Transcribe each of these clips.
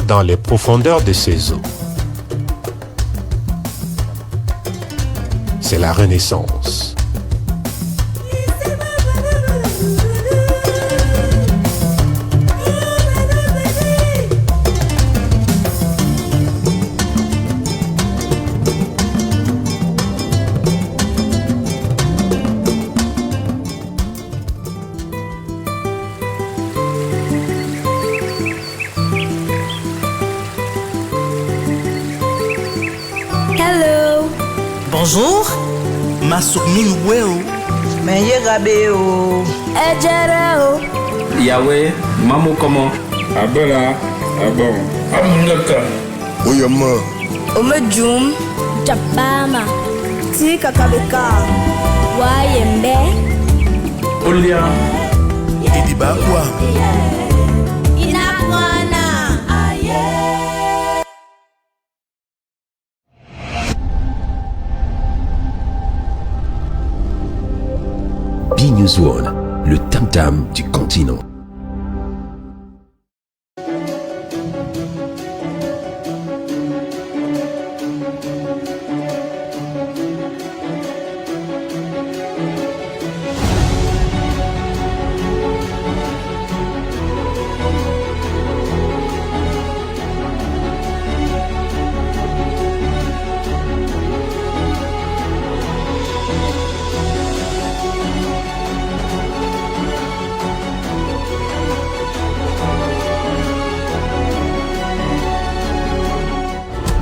dans les profondeurs de ses eaux. C'est la Renaissance. Bonjour. Masukmin Weo. Menye Rabeo. Ejereo. Yahweh, Mamu comment? Abela, Abon. Amundaka. Oyama. Omejum. Japama. Ti Kakabeka. Wayembe. Olia. Idibakwa. Inakwana. B-News One, le tam-tam du continent.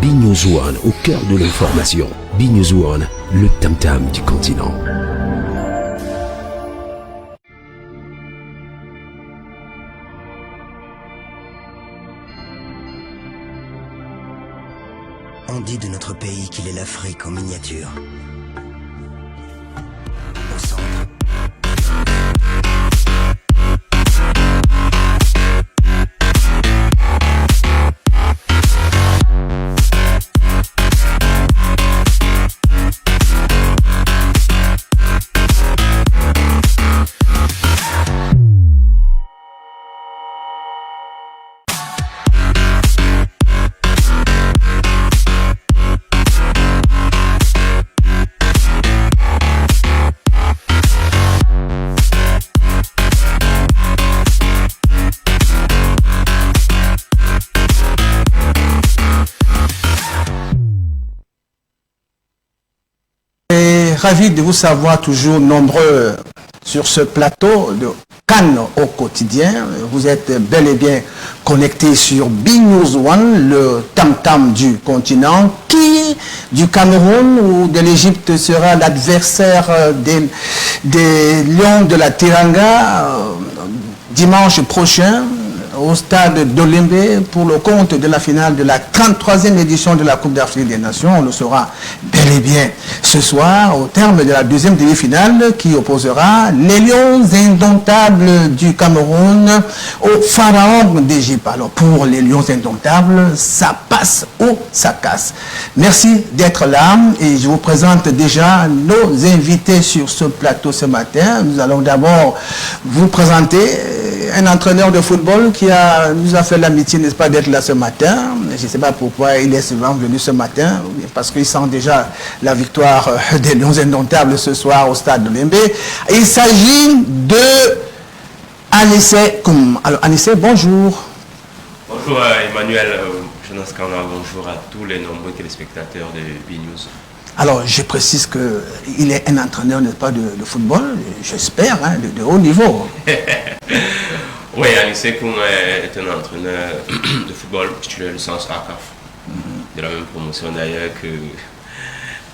B-News One, au cœur de l'information. B-News One, le tam-tam du continent. On dit de notre pays qu'il est l'Afrique en miniature. Au centre. Ravi de vous savoir toujours nombreux sur ce plateau de Cannes au quotidien. Vous êtes bel et bien connectés sur B-News One, le tam-tam du continent. Qui du Cameroun ou de l'Égypte sera l'adversaire des Lions de la Teranga dimanche prochain au stade d'Olembe pour le compte de la finale de la 33e édition de la Coupe d'Afrique des Nations. On le saura bel et bien ce soir au terme de la deuxième demi-finale qui opposera les Lions indomptables du Cameroun aux Pharaons d'Égypte. Alors pour les Lions indomptables, ça passe ou ça casse. Merci d'être là et je vous présente déjà nos invités sur ce plateau ce matin. Nous allons d'abord vous présenter un entraîneur de football qui nous a fait l'amitié, n'est-ce pas, d'être là ce matin. Je ne sais pas pourquoi il est souvent venu ce matin, parce qu'il sent déjà la victoire des Lions indomptables ce soir au stade de Lembe. Il s'agit de Anissé Koum. Alors Anissé, bonjour. Bonjour Emmanuel, Jonas Kana, bonjour à tous les nombreux téléspectateurs de B-News. Alors, je précise qu'il est un entraîneur, n'est-ce pas, de football, j'espère, hein, de haut niveau. Oui, Anissé Koum est un entraîneur de football titulaire licence ACAF, de la même promotion d'ailleurs que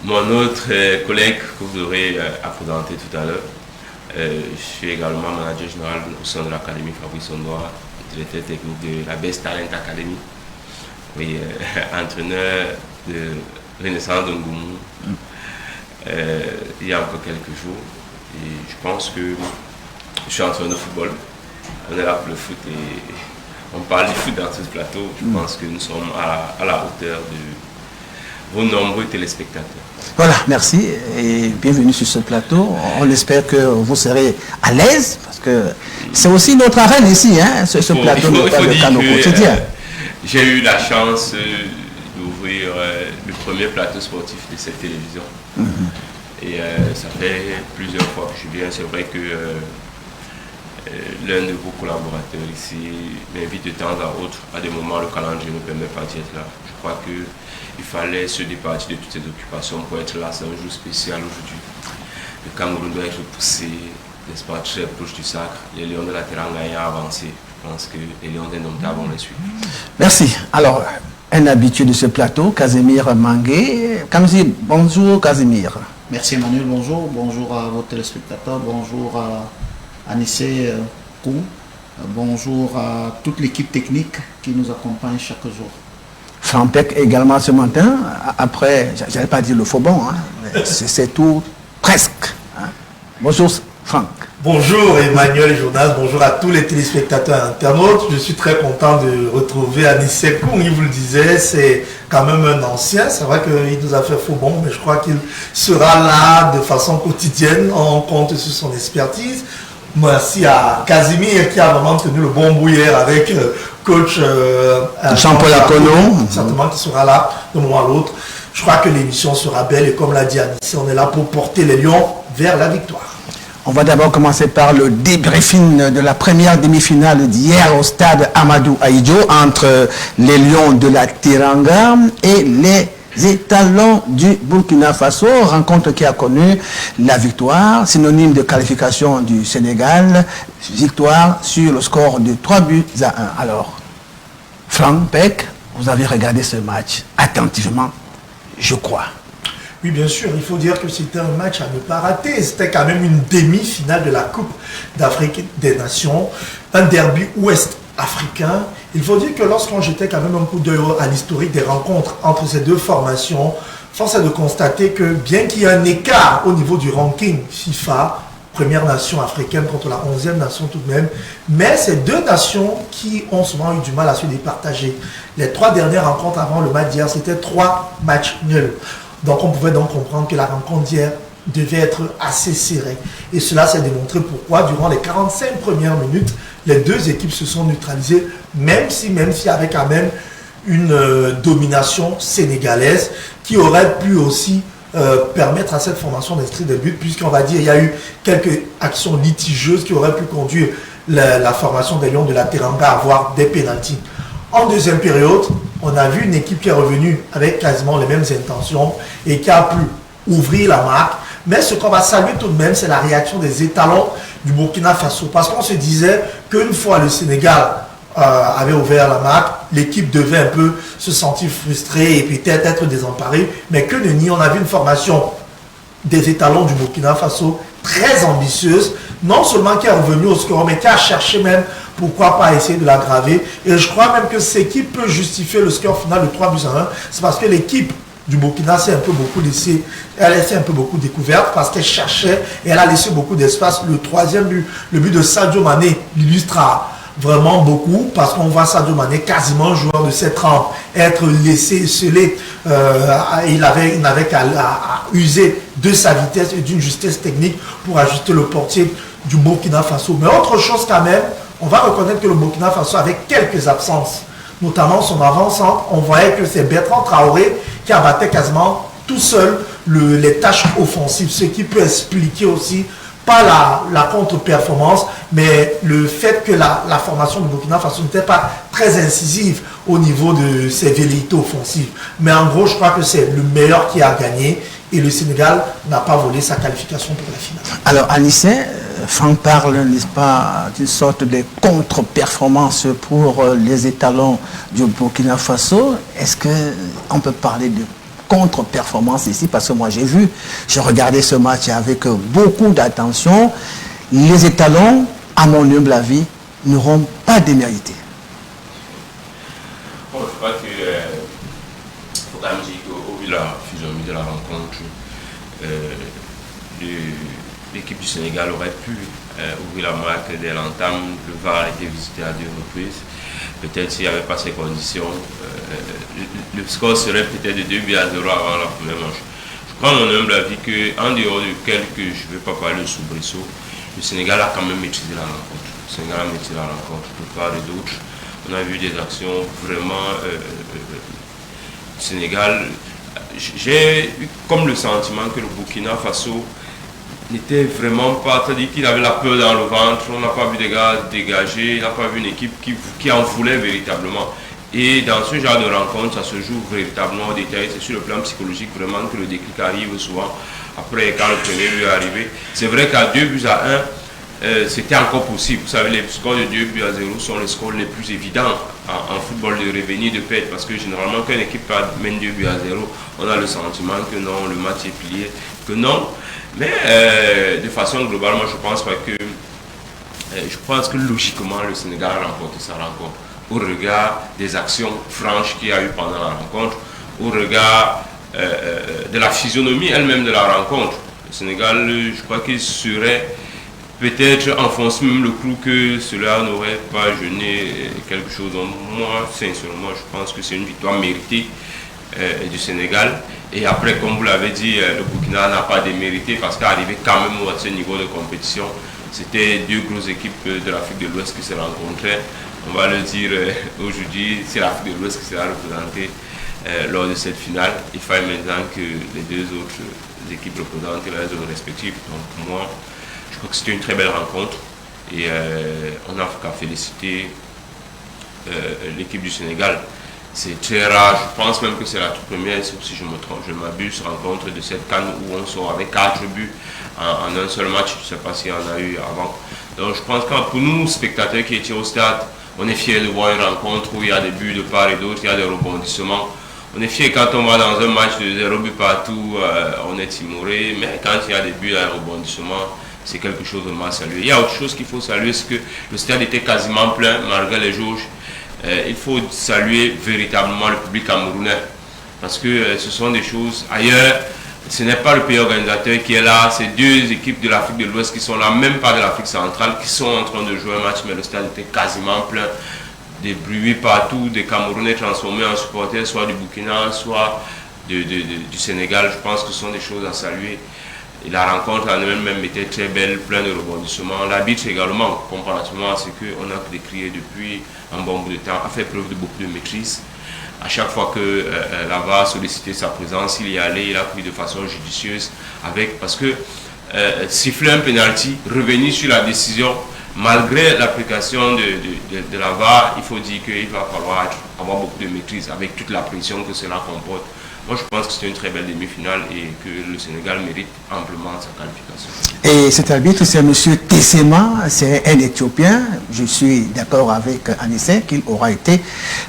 mon autre collègue que vous aurez à présenter tout à l'heure. Je suis également manager général au sein de l'Académie Fabrice Ondoa, directeur technique de la Best Talent Academy. Oui, entraîneur de Renaissance de Ngoumou. Il y a encore quelques jours. Et je pense que je suis entraîneur de football. On est là pour le foot et on parle du foot dans ce plateau. Je pense que nous sommes à la hauteur de vos nombreux téléspectateurs. Voilà, merci et bienvenue sur ce plateau. On espère que vous serez à l'aise parce que c'est aussi notre arène ici, hein, ce plateau n'est pas de Cannes au quotidien. j'ai eu la chance d'ouvrir le premier plateau sportif de cette télévision. Et ça fait plusieurs fois que je viens. C'est vrai que l'un de vos collaborateurs ici m'invite de temps à autre. À des moments, le calendrier ne permet pas d'y être là. Je crois qu'il fallait se départir de toutes ces occupations pour être là. C'est un jour spécial aujourd'hui. Le Cameroun doit être poussé, n'est-ce pas, très proche du sacre. Les Lions de la Teranga ont avancé. Je pense que les Lions d'Indomptable vont les suivre. Merci. Alors, un habitué de ce plateau, Casimir Mangué. Bonjour Casimir. Merci Emmanuel, bonjour. Bonjour à vos téléspectateurs. Bonjour à Anissé Koum. Bonjour à toute l'équipe technique qui nous accompagne chaque jour. Franck Peck également ce matin. Après, j'allais pas dire le faux bon, hein, c'est tout presque. Hein. Bonjour Franck. Bonjour Emmanuel et Jonas, bonjour à tous les téléspectateurs internautes. Je suis très content de retrouver Anissé Koum, il vous le disait, c'est quand même un ancien. C'est vrai qu'il nous a fait faux bon, mais je crois qu'il sera là de façon quotidienne. On compte sur son expertise. Merci à Casimir qui a vraiment tenu le bon bout hier avec coach Jean-Paul Akono. Certainement qui sera là d'un moment à l'autre. Je crois que l'émission sera belle et comme l'a dit Anissé, on est là pour porter les Lions vers la victoire. On va d'abord commencer par le débriefing de la première demi-finale d'hier au stade Amadou Ahidjo entre les Lions de la Teranga et les étalons du Burkina Faso. Rencontre qui a connu la victoire, synonyme de qualification du Sénégal. Victoire sur le score de 3-1. Alors, Franck Peck, vous avez regardé ce match attentivement, je crois. Oui, bien sûr, il faut dire que c'était un match à ne pas rater. C'était quand même une demi-finale de la Coupe d'Afrique des Nations, un derby ouest-africain. Il faut dire que lorsqu'on jetait quand même un coup d'œil à l'historique des rencontres entre ces deux formations, force est de constater que bien qu'il y ait un écart au niveau du ranking FIFA, première nation africaine contre la 11e nation tout de même, mais ces deux nations qui ont souvent eu du mal à se départager. Les 3 dernières rencontres avant le match d'hier, c'était 3 matchs nuls. Donc on pouvait donc comprendre que la rencontre d'hier devait être assez serrée. Et cela s'est démontré pourquoi durant les 45 premières minutes, les deux équipes se sont neutralisées, même s'il y avait quand même une domination sénégalaise qui aurait pu aussi permettre à cette formation d'inscrire des buts, puisqu'on va dire qu'il y a eu quelques actions litigieuses qui auraient pu conduire la formation des Lions de la Teranga à avoir des pénaltys. En deuxième période, on a vu une équipe qui est revenue avec quasiment les mêmes intentions et qui a pu ouvrir la marque. Mais ce qu'on va saluer tout de même, c'est la réaction des étalons du Burkina Faso. Parce qu'on se disait qu'une fois le Sénégal avait ouvert la marque, l'équipe devait un peu se sentir frustrée et peut-être être désemparée. Mais que nenni, on a vu une formation des étalons du Burkina Faso très ambitieuse, non seulement qui est revenue au score, mais qui a cherché même pourquoi pas essayer de l'aggraver. Et je crois même que ce qui peut justifier le score final de 3-1, c'est parce que l'équipe du Burkina s'est un peu beaucoup laissé, elle a laissé un peu beaucoup découverte parce qu'elle cherchait et elle a laissé beaucoup d'espace. Le troisième but, le but de Sadio Mané, l'illustre vraiment beaucoup parce qu'on voit Sadio Mané quasiment joueur de cette trempe être laissé scellé. Il n'avait qu'à user de sa vitesse et d'une justesse technique pour ajuster le portier du Burkina Faso. Mais autre chose quand même, on va reconnaître que le Burkina Faso avait quelques absences, notamment son avant-centre. On voyait que c'est Bertrand Traoré qui abattait quasiment tout seul les tâches offensives, ce qui peut expliquer aussi pas la contre-performance, mais le fait que la formation du Burkina Faso n'était pas très incisive au niveau de ses velléités offensives. Mais en gros, je crois que c'est le meilleur qui a gagné et le Sénégal n'a pas volé sa qualification pour la finale. Alors, Anissé, Franck parle, n'est-ce pas, d'une sorte de contre-performance pour les étalons du Burkina Faso. Est-ce qu'on peut parler de contre-performance ici? Parce que moi, je regardais ce match avec beaucoup d'attention. Les étalons, à mon humble avis, n'auront pas démérité. Bon, je crois que faut quand même dire qu'au vu de la physionomie de la rencontre, l'équipe du Sénégal aurait pu ouvrir la marque dès l'entame. Le VAR a été visité à 2 reprises. Peut-être s'il n'y avait pas ces conditions, le score serait peut-être de 2-0 avant la première manche. Je crois à mon humble avis qu'en dehors de quelques, je ne vais pas parler de soubresauts, le Sénégal a quand même maîtrisé la rencontre. Le Sénégal a maîtrisé la rencontre de part et d'autre. On a vu des actions vraiment du Sénégal. J'ai eu comme le sentiment que le Burkina Faso n'était vraiment pas, c'est-à-dire qu'il avait la peur dans le ventre. On n'a pas vu des gars dégagés, on n'a pas vu une équipe qui en voulait véritablement. Et dans ce genre de rencontre, ça se joue véritablement au détail. C'est sur le plan psychologique vraiment que le déclic arrive souvent. Après, quand le premier but est arrivé, c'est vrai qu'à 2-1, c'était encore possible. Vous savez, les scores de 2-0 sont les scores les plus évidents en football de revenir de perte. Parce que généralement, quand une équipe mène 2-0, on a le sentiment que non, le match est plié, que non. Mais de façon globale, moi je pense que logiquement le Sénégal a remporté sa rencontre au regard des actions franches qu'il y a eu pendant la rencontre, au regard de la physionomie elle-même de la rencontre. Le Sénégal, je crois qu'il serait peut-être enfoncé même le clou que cela n'aurait pas gêné quelque chose. Donc moi, sincèrement, je pense que c'est une victoire méritée du Sénégal. Et après, comme vous l'avez dit, le Burkina n'a pas démérité parce qu'arrivé quand même à ce niveau de compétition, c'était deux grosses équipes de l'Afrique de l'Ouest qui se rencontraient. On va le dire aujourd'hui, c'est l'Afrique de l'Ouest qui sera représentée lors de cette finale. Il fallait maintenant que les deux autres équipes représentent les zones respectives. Donc moi, je crois que c'était une très belle rencontre et on n'a qu'à féliciter l'équipe du Sénégal. C'est très rare, je pense même que c'est la toute première, sauf si je me trompe, je m'abuse, rencontre de cette CAN où on sort avec 4 buts en un seul match. Je ne sais pas s'il y en a eu avant. Donc je pense que pour nous, spectateurs qui étaient au stade, on est fiers de voir une rencontre où il y a des buts de part et d'autre, il y a des rebondissements. On est fiers quand on va dans un match de 0 but partout, on est timoré, mais quand il y a des buts et des rebondissements, c'est quelque chose de mal salué. Il y a autre chose qu'il faut saluer, c'est que le stade était quasiment plein malgré les jauges. Il faut saluer véritablement le public camerounais parce que ce sont des choses ailleurs. Ce n'est pas le pays organisateur qui est là, c'est deux équipes de l'Afrique de l'Ouest qui sont là, même pas de l'Afrique centrale, qui sont en train de jouer un match, mais le stade était quasiment plein. Des bruits partout, des Camerounais transformés en supporters, soit du Burkina, soit du Sénégal. Je pense que ce sont des choses à saluer. Et la rencontre en elle-même était très belle, plein de rebondissements. L'arbitre également, comparativement à ce qu'on a décrié depuis un bon bout de temps, a fait preuve de beaucoup de maîtrise. À chaque fois que la VAR sollicitait sa présence, il y allait, il a pris de façon judicieuse parce que siffler un penalty, revenir sur la décision, malgré l'application de la VAR, il faut dire qu'il va falloir avoir beaucoup de maîtrise avec toute la pression que cela comporte. Moi, je pense que c'est une très belle demi-finale et que le Sénégal mérite amplement sa qualification. Et cet arbitre, c'est M. Tessema, c'est un Éthiopien. Je suis d'accord avec Anissé qu'il aura été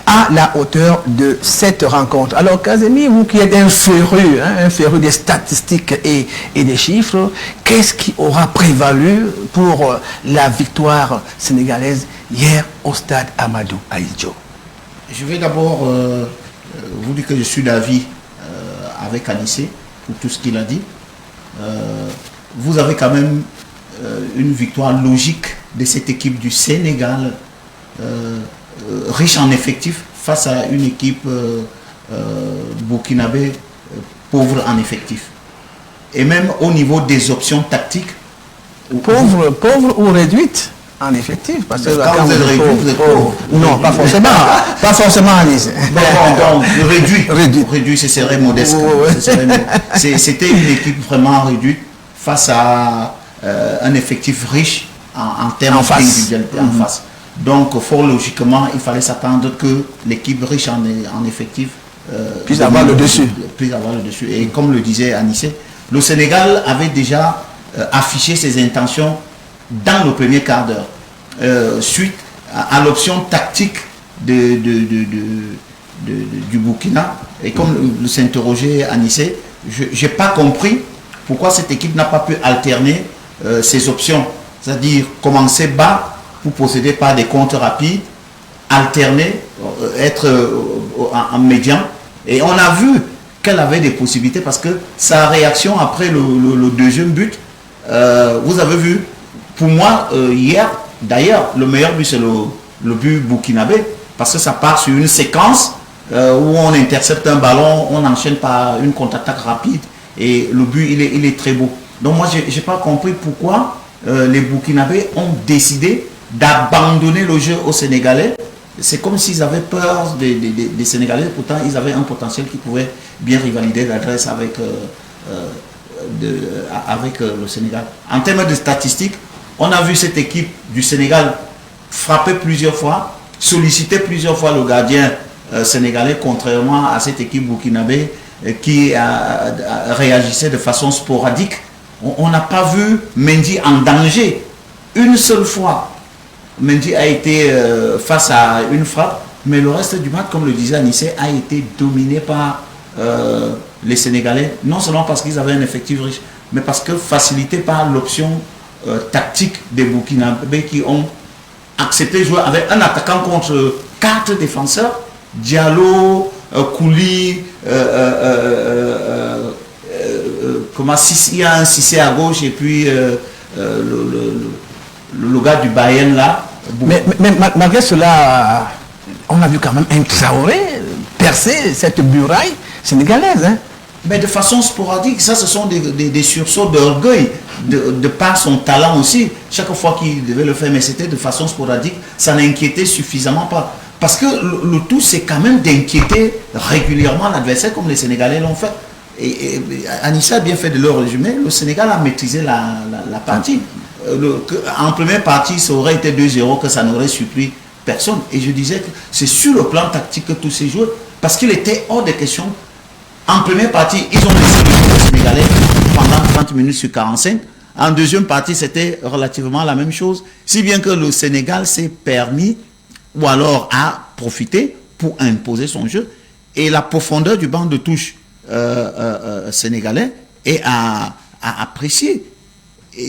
à la hauteur de cette rencontre. Alors, Kazemi, vous qui êtes un féru des statistiques et des chiffres, qu'est-ce qui aura prévalu pour la victoire sénégalaise hier au stade Amadou Ahidjo? Je vais d'abord vous dire que je suis d'avis avec Anissé pour tout ce qu'il a dit. Vous avez quand même une victoire logique de cette équipe du Sénégal, riche en effectifs, face à une équipe burkinabé pauvre en effectifs. Et même au niveau des options tactiques. Pauvre ou réduite en effectif, parce que quand vous êtes réduit, vous êtes pauvre. Non, pas forcément. Pas forcément, Alice. Donc, réduit, ce serait modeste. C'était une équipe vraiment réduite face à un effectif riche en termes d'individualité en face. Donc, fort logiquement, il fallait s'attendre que l'équipe riche en effectif puisse avoir le dessus. Et comme le disait Anissé, le Sénégal avait déjà affiché ses intentions dans le premier quart d'heure, suite à l'option tactique du Burkina. Et comme le s'interrogeait Anissé, je n'ai pas compris pourquoi cette équipe n'a pas pu alterner ses options, c'est-à-dire commencer bas pour procéder par des comptes rapides, alterner, être en médian. Et on a vu qu'elle avait des possibilités parce que sa réaction après le deuxième but, vous avez vu, pour moi, hier, d'ailleurs, le meilleur but, c'est le but burkinabé, parce que ça part sur une séquence où on intercepte un ballon, on enchaîne par une contre-attaque rapide, et le but, il est très beau. Donc moi, je n'ai pas compris pourquoi les Burkinabés ont décidé d'abandonner le jeu aux Sénégalais C'est comme s'ils avaient peur des Sénégalais, pourtant ils avaient un potentiel qui pouvait bien rivaliser l'adresse avec le Sénégal. En termes de statistiques, on a vu cette équipe du Sénégal frapper plusieurs fois, solliciter plusieurs fois le gardien sénégalais, contrairement à cette équipe burkinabé qui réagissait de façon sporadique. On n'a pas vu Mendy en danger une seule fois. Mendy a été face à une frappe, mais le reste du match, comme le disait Anissé, a été dominé par les Sénégalais, non seulement parce qu'ils avaient un effectif riche, mais parce que facilité par l'option tactique des Burkinabés qui ont accepté de jouer avec un attaquant contre 4 défenseurs, Diallo, Kouli, il y a un Cissé à gauche et puis le gars du Bayern là. Mais malgré cela, on a vu quand même un Traoré percer cette muraille sénégalaise. Hein? Mais de façon sporadique, ça ce sont des sursauts d'orgueil, de par son talent aussi. Chaque fois qu'il devait le faire, mais c'était de façon sporadique, ça n'inquiétait suffisamment pas. Parce que le tout, c'est quand même d'inquiéter régulièrement l'adversaire comme les Sénégalais l'ont fait. Et Anissa a bien fait de le résumer, le Sénégal a maîtrisé la partie. En première partie, ça aurait été 2-0, que ça n'aurait surpris personne. Et je disais que c'est sur le plan tactique que tous ces joueurs, parce qu'il était hors de question. En première partie, ils ont laissé le Sénégalais pendant 30 minutes sur 45. En deuxième partie, c'était relativement la même chose. Si bien que le Sénégal s'est permis, ou alors a profité pour imposer son jeu. Et la profondeur du banc de touche sénégalais est à apprécier.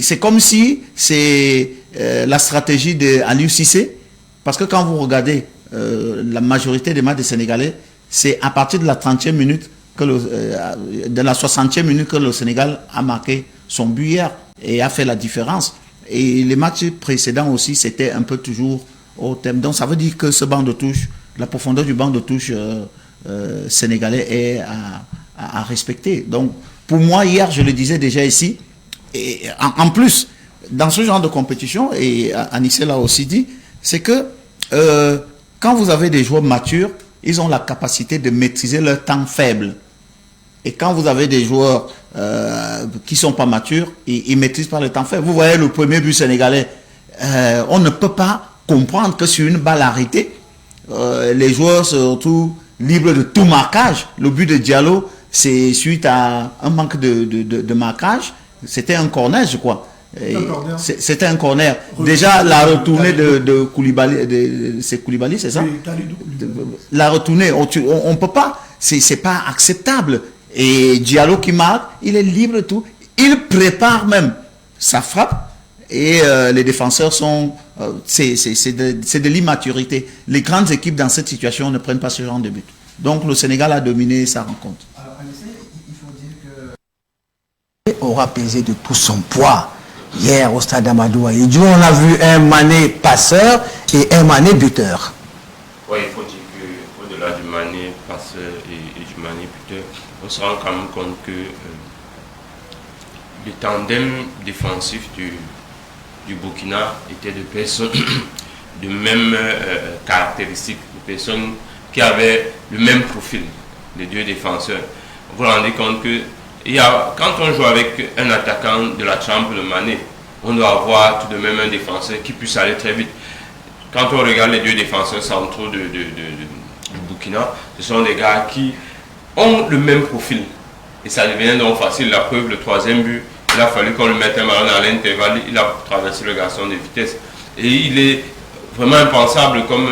C'est comme si c'est la stratégie d'Aliou Cissé, parce que quand vous regardez la majorité des matchs des Sénégalais, c'est à partir de la 30e minute, de la 60e minute que le Sénégal a marqué son but hier et a fait la différence. Et les matchs précédents aussi, c'était un peu toujours au thème. Donc ça veut dire que ce banc de touche, la profondeur du banc de touche sénégalais est à respecter. Donc pour moi, hier, je le disais déjà ici, et en plus, dans ce genre de compétition, et Anissé l'a aussi dit, c'est que quand vous avez des joueurs matures, ils ont la capacité de maîtriser leur temps faible. Et quand vous avez des joueurs qui ne sont pas matures, ils ne maîtrisent pas le temps faible. Vous voyez le premier but sénégalais, on ne peut pas comprendre que sur une balle arrêtée, les joueurs se retrouvent libres de tout marquage. Le but de Diallo, c'est suite à un manque de marquage. C'était un corner, je crois. C'était un corner. Déjà, la retournée de Koulibaly, c'est Koulibaly, c'est ça? La retournée, on ne peut pas, c'est pas acceptable. Et Diallo qui marque, il est libre de tout. Il prépare même sa frappe et les défenseurs sont... c'est de l'immaturité. Les grandes équipes dans cette situation ne prennent pas ce genre de but. Donc le Sénégal a dominé sa rencontre. Alors, il faut dire que... aura pesé de tout son poids. Hier au stade Amadou Ahidjo, on a vu un Mané passeur et un Mané buteur. Oui, il faut dire qu'au-delà du Mané passeur et du Mané buteur, on se rend quand même compte que le tandem défensif du Burkina était de personnes de même caractéristiques, de personnes qui avaient le même profil, les deux défenseurs. Vous vous rendez compte que quand on joue avec un attaquant de la trempe de Mané, on doit avoir tout de même un défenseur qui puisse aller très vite. Quand on regarde les deux défenseurs centraux du Burkina, ce sont des gars qui ont le même profil. Et ça devient donc facile. La preuve, le troisième but, il a fallu qu'on le mette un ballon dans l'intervalle, il a traversé le garçon de vitesse. Et il est vraiment impensable, comme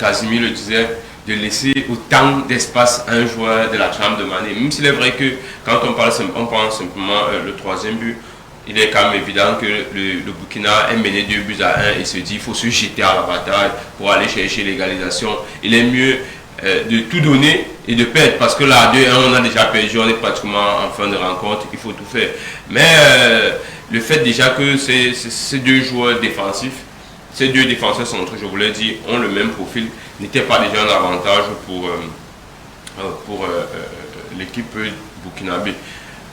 Casimir le disait, de laisser autant d'espace à un joueur de la trempe de Mané. Même s'il est vrai que quand on pense simplement le troisième but, il est quand même évident que le Burkina est mené 2-1 et se dit qu'il faut se jeter à la bataille pour aller chercher l'égalisation. Il est mieux de tout donner et de perdre, parce que là, 2-1, on a déjà perdu, on est pratiquement en fin de rencontre, il faut tout faire. Mais le fait déjà que ces deux joueurs défensifs, ces deux défenseurs centraux, je vous l'ai dit, ont le même profil, n'était pas déjà un avantage pour l'équipe burkinabé.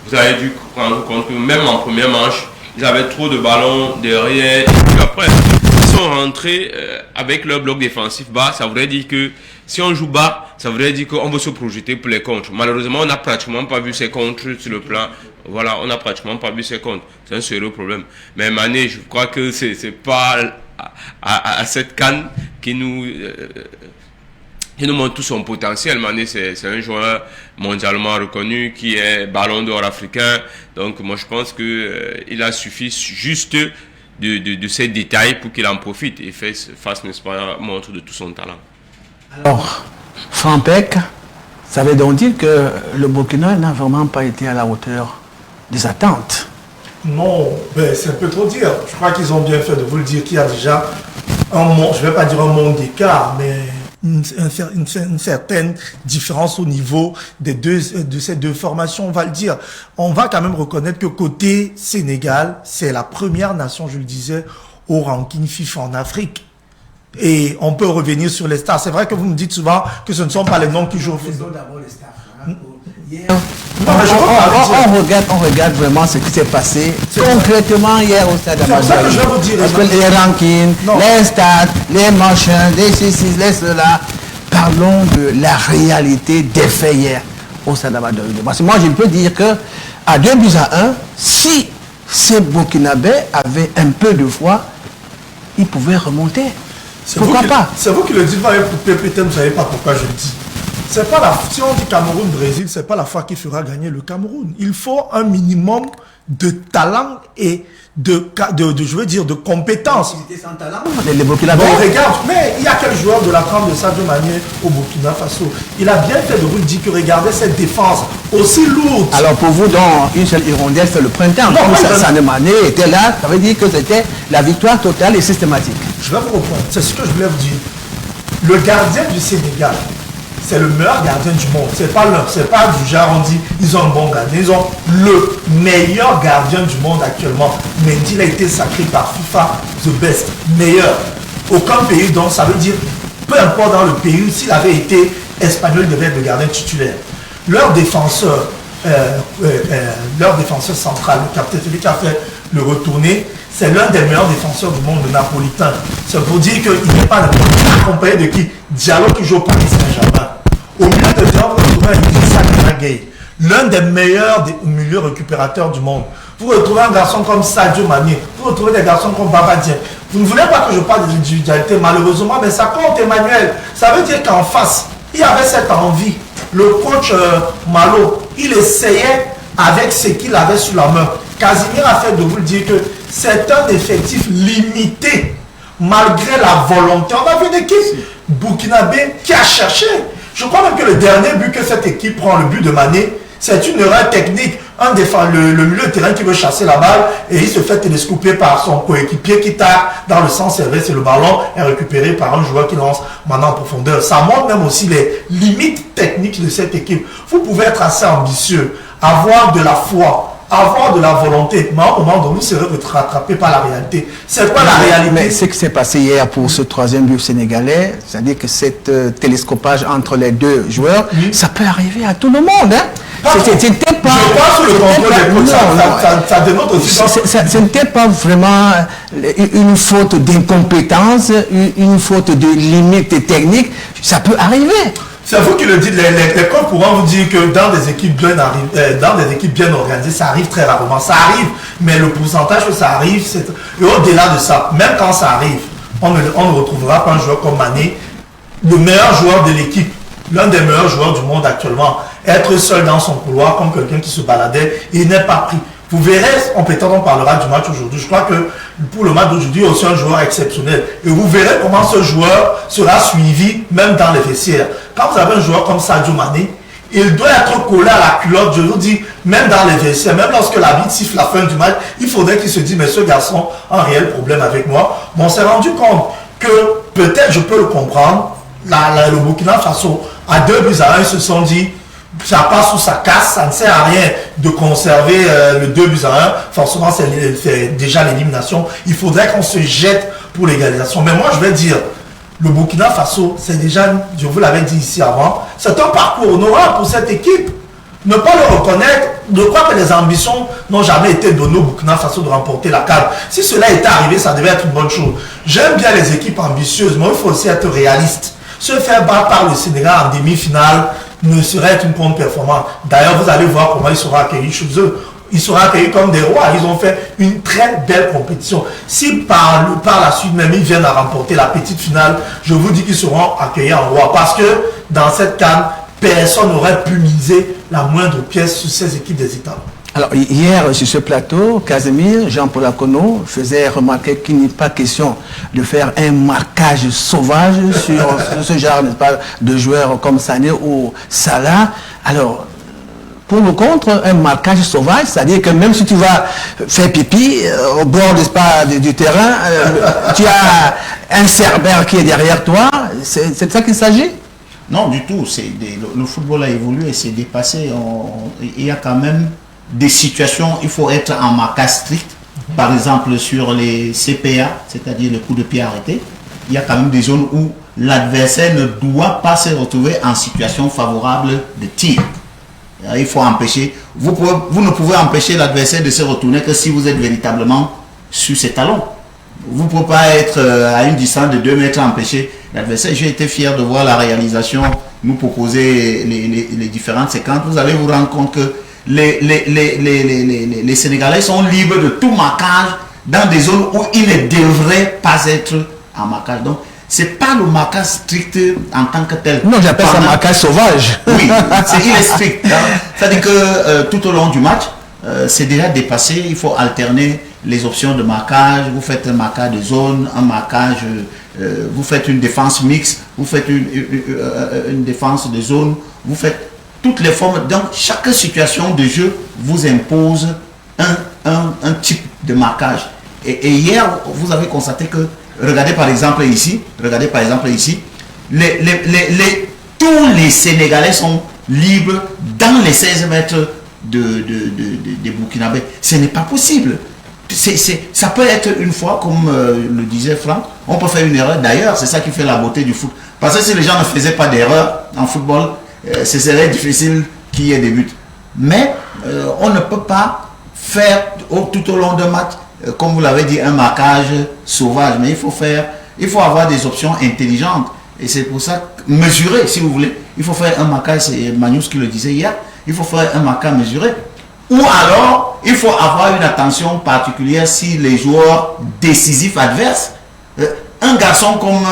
Vous avez dû rendre compte que même en première manche, ils avaient trop de ballons derrière. Et puis après, ils sont rentrés avec leur bloc défensif bas, ça voudrait dire que si on joue bas, ça voudrait dire qu'on veut se projeter pour les contres. Malheureusement, on n'a pratiquement pas vu ces contres sur le plan. Voilà, on n'a pratiquement pas vu ces contres. C'est un sérieux problème. Mais Mané, je crois que c'est pas à cette CAN qui nous montre tout son potentiel. Mané, c'est un joueur mondialement reconnu qui est ballon d'or africain. Donc, moi, je pense que il a suffi juste de ces détails pour qu'il en profite et fasse, n'est-ce pas, montre de tout son talent. Alors, Frampec, ça veut donc dire que le Burkina n'a vraiment pas été à la hauteur des attentes. Non, ben, c'est un peu trop dire. Je crois qu'ils ont bien fait de vous le dire qu'il y a déjà un monde, je ne vais pas dire un monde d'écart, mais une certaine différence au niveau de ces deux formations, on va le dire. On va quand même reconnaître que côté Sénégal, c'est la première nation, je le disais, au ranking FIFA en Afrique. Et on peut revenir sur les stars. C'est vrai que vous me dites souvent que ce ne sont pas les noms qui jouent au football. On regarde vraiment ce qui s'est passé concrètement hier au stade Amadou. C'est ça que je vais vous dire. Parce que les rankings, les stats, les machins, les ceci, les cela. Parlons de la réalité des faits hier au stade Amadou. Parce que moi, je peux dire que à 2-1, si ces Burkinabés avaient un peu de foi, ils pouvaient remonter. Pourquoi pas? C'est vous qui le dites, peut-être vous ne savez pas pourquoi je le dis. C'est pas si on dit Cameroun-Brésil, c'est pas la foi qui fera gagner le Cameroun. Il faut un minimum de talent et je veux dire, de compétences. Sans talent, les Burkinabés. Bon, regarde, mais il y a quel joueur de la trempe de Sadio Mané au Burkina Faso? Il a bien fait de vous le dire que regardez cette défense aussi lourde. Alors pour vous, dans une seule hirondelle, c'est le printemps. Non, comme Sadio Mané était là, ça veut dire que c'était la victoire totale et systématique. Je vais vous reprendre, c'est ce que je voulais vous dire. Le gardien du Sénégal, c'est le meilleur gardien du monde. C'est pas du genre on dit ils ont un bon gardien. Ils ont le meilleur gardien du monde actuellement. Mendy, il a été sacré par FIFA the best, meilleur. Aucun pays, donc ça veut dire, peu importe dans le pays, s'il avait été espagnol, il devait être le gardien titulaire. Leur défenseur central, le capitaine, celui qui a fait le retourné, c'est l'un des meilleurs défenseurs du monde, le Napolitain. C'est pour dire qu'il n'est pas accompagné de qui? Diallo qui joue au Paris Saint-Germain. Au milieu de terrain, vous retrouvez un Idrissa Gueye, l'un des meilleurs milieux récupérateurs du monde. Vous retrouvez un garçon comme Sadio Mané, vous retrouvez des garçons comme Baba Dieng. Vous ne voulez pas que je parle des individualités, malheureusement, mais ça compte, Emmanuel. Ça veut dire qu'en face, il y avait cette envie. Le coach Malo, il essayait avec ce qu'il avait sous la main. Casimir a fait de vous le dire que c'est un effectif limité, malgré la volonté. On a vu une équipe burkinabé qui a cherché. Je crois même que le dernier but que cette équipe prend, le but de Mané, c'est une erreur technique. Le milieu de terrain qui veut chasser la balle et il se fait télescoper par son coéquipier qui tape dans le sens inverse et le ballon est récupéré par un joueur qui lance maintenant en profondeur. Ça montre même aussi les limites techniques de cette équipe. Vous pouvez être assez ambitieux, avoir de la foi, avoir de la volonté, mais à un moment donné, vous serez rattrapé par la réalité. C'est quoi la réalité? Mais ce qui s'est passé hier pour ce troisième but sénégalais, c'est-à-dire que cet télescopage entre les deux joueurs, ça peut arriver à tout le monde. Hein? C'était pas... Je crois sur le contrôle des coachs, ça dénote aussi. Ce n'était pas vraiment une faute d'incompétence, une faute de limite technique. Ça peut arriver. C'est vous qui le dites, les coachs pourront vous dire que dans des équipes bien organisées, ça arrive très rarement. Ça arrive, mais le pourcentage que ça arrive, c'est... Et au-delà de ça, même quand ça arrive, on ne retrouvera pas un joueur comme Mané, le meilleur joueur de l'équipe, l'un des meilleurs joueurs du monde actuellement, être seul dans son couloir comme quelqu'un qui se baladait, il n'est pas pris. Vous verrez, on parlera du match aujourd'hui. Je crois que pour le match d'aujourd'hui, il y a aussi un joueur exceptionnel. Et vous verrez comment ce joueur sera suivi, même dans les vestiaires. Quand vous avez un joueur comme Sadio Mané, il doit être collé à la culotte, je vous dis, même dans les vestiaires, même lorsque l'arbitre siffle la fin du match, il faudrait qu'il se dise, mais ce garçon a un réel problème avec moi. Bon, on s'est rendu compte que peut-être je peux le comprendre. Le Burkina Faso, à 2-1, ils se sont dit, ça passe ou ça casse, ça ne sert à rien de conserver le 2-1. Forcément, c'est déjà l'élimination. Il faudrait qu'on se jette pour l'égalisation. Mais moi, je vais dire, le Burkina Faso, c'est déjà, je vous l'avais dit ici avant, c'est un parcours honorable pour cette équipe. Ne pas le reconnaître, de croire que les ambitions n'ont jamais été données au Burkina Faso de remporter la CAN. Si cela était arrivé, ça devait être une bonne chose. J'aime bien les équipes ambitieuses, mais il faut aussi être réaliste. Se faire battre par le Sénégal en demi-finale ne serait être une contre-performance. D'ailleurs, vous allez voir comment ils seront accueillis chez eux. Ils seront accueillis comme des rois. Ils ont fait une très belle compétition. Si par la suite même ils viennent à remporter la petite finale, je vous dis qu'ils seront accueillis en roi. Parce que dans cette CAN, personne n'aurait pu miser la moindre pièce sur ces équipes des États. Alors, hier, sur ce plateau, Casimir, Jean-Paul Akono faisait remarquer qu'il n'est pas question de faire un marquage sauvage sur ce genre, n'est-ce pas, de joueurs comme Sané ou Salah. Alors, pour le contre, un marquage sauvage, c'est-à-dire que même si tu vas faire pipi au bord, n'est-ce pas, du terrain, tu as un Cerbère qui est derrière toi, c'est de ça qu'il s'agit? Non, du tout. Le football a évolué et s'est dépassé. Il y a quand même des situations, il faut être en marquage strict. Par exemple, sur les CPA, c'est-à-dire le coup de pied arrêté, il y a quand même des zones où l'adversaire ne doit pas se retrouver en situation favorable de tir. Il faut empêcher. Vous ne pouvez empêcher l'adversaire de se retourner que si vous êtes véritablement sur ses talons. Vous ne pouvez pas être à une distance de 2 mètres empêcher l'adversaire. J'ai été fier de voir la réalisation nous proposer les différentes séquences. Vous allez vous rendre compte que les Sénégalais sont libres de tout marquage dans des zones où ils ne devraient pas être en marquage. Donc, ce n'est pas le marquage strict en tant que tel. Non, j'appelle ça marquage sauvage. Oui, il est strict. C'est-à-dire que tout au long du match, c'est déjà dépassé. Il faut alterner les options de marquage. Vous faites un marquage de zone, un marquage, vous faites une défense mixte, vous faites une défense de zone, vous faites toutes les formes. Donc, chaque situation de jeu vous impose un type de marquage. Et hier, vous avez constaté que, regardez par exemple ici, tous les Sénégalais sont libres dans les 16 mètres des Burkinabés. Ce n'est pas possible. Ça peut être une fois, comme le disait Franck, on peut faire une erreur. D'ailleurs, c'est ça qui fait la beauté du foot. Parce que si les gens ne faisaient pas d'erreur en football, ce serait difficile qu'il y ait des buts. Mais on ne peut pas faire tout au long d'un match, comme vous l'avez dit, un marquage sauvage. Mais il faut avoir des options intelligentes. Et c'est pour ça, mesurer, si vous voulez. Il faut faire un marquage, c'est Magnus qui le disait hier, il faut faire un marquage mesuré. Ou alors, il faut avoir une attention particulière si les joueurs décisifs adverses, un garçon comme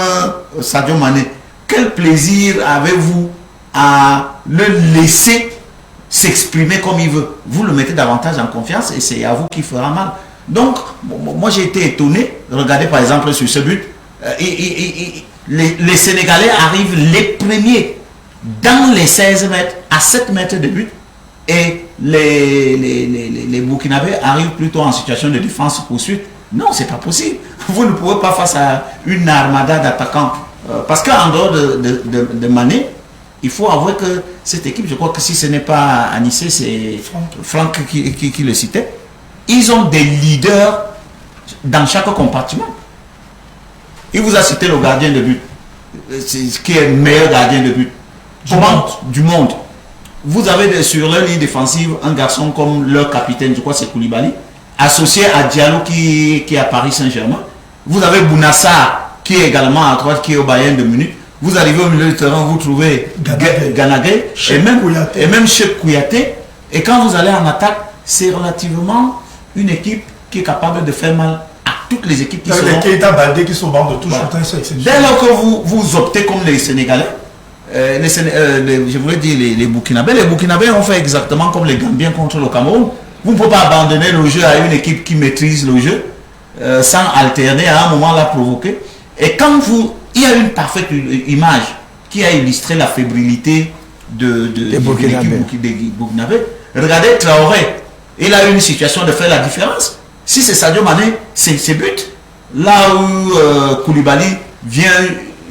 Sadio Mané, quel plaisir avez-vous à le laisser s'exprimer comme il veut? Vous le mettez davantage en confiance et c'est à vous qui fera mal. Donc, moi j'ai été étonné. Regardez par exemple sur ce but, les Sénégalais arrivent les premiers dans les 16 mètres, à 7 mètres de but, et les Burkinabés arrivent plutôt en situation de défense poursuite. Non, c'est pas possible. Vous ne pouvez pas face à une armada d'attaquants. Parce qu'en dehors de Mané, il faut avouer que cette équipe, je crois que si ce n'est pas Anissé, c'est Franck qui le citait, ils ont des leaders dans chaque compartiment. Il vous a cité le gardien de but, qui est le meilleur gardien de but du monde. Vous avez sur leur ligne défensive un garçon comme leur capitaine, je crois c'est Koulibaly, associé à Diallo qui est à Paris Saint-Germain. Vous avez Bounassar qui est également à droite, qui est au Bayern de Munich. Vous arrivez au milieu du terrain, vous trouvez Ganagay et même Cheikh Kouyaté. Et quand vous allez en attaque, c'est relativement une équipe qui est capable de faire mal à toutes les équipes qui sont... Les Keita Baldé qui sont bord de touche, dès lors que vous optez comme les Sénégalais, je voulais dire les Burkinabés. Les Burkinabés ont fait exactement comme les Gambiens contre le Cameroun. Vous ne pouvez pas abandonner le jeu à une équipe qui maîtrise le jeu sans alterner, à un moment la provoquer. Et quand il y a une parfaite image qui a illustré la fébrilité des Burkinabés. Regardez Traoré, il a eu une situation de faire la différence. Si c'est Sadio Mané, c'est but. Là où Koulibaly vient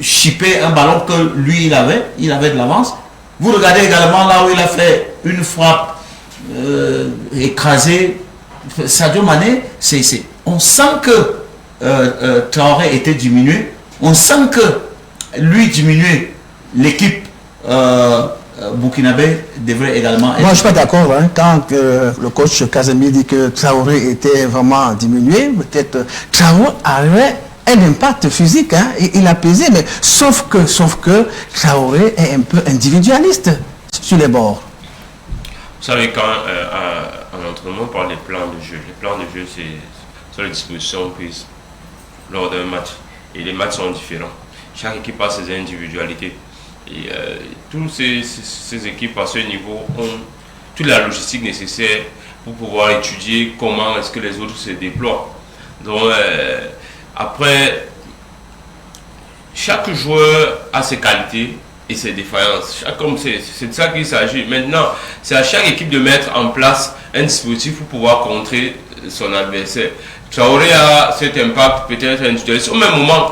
chipper un ballon que lui il avait de l'avance. Vous regardez également là où il a fait une frappe écrasée. Sadio Mané, on sent que Traoré était diminué. On sent que lui diminué, l'équipe burkinabés devraient également être... Moi, je ne suis pas d'accord. Hein, quand le coach Casemiro dit que Traoré était vraiment diminué, peut-être Traoré avait un impact physique. Hein, il a pesé, mais sauf que Traoré est un peu individualiste sur les bords. Vous savez, quand en entraînement, on parle des plans de jeu. Les plans de jeu, c'est les dispositions prises lors d'un match. Et les matchs sont différents. Chaque équipe a ses individualités. Et toutes ces équipes à ce niveau ont toute la logistique nécessaire pour pouvoir étudier comment est-ce que les autres se déploient. Donc après, chaque joueur a ses qualités et ses défaillances. C'est de ça qu'il s'agit. Maintenant, c'est à chaque équipe de mettre en place un dispositif pour pouvoir contrer son adversaire. Traoré a cet impact peut-être individuel. Au même moment,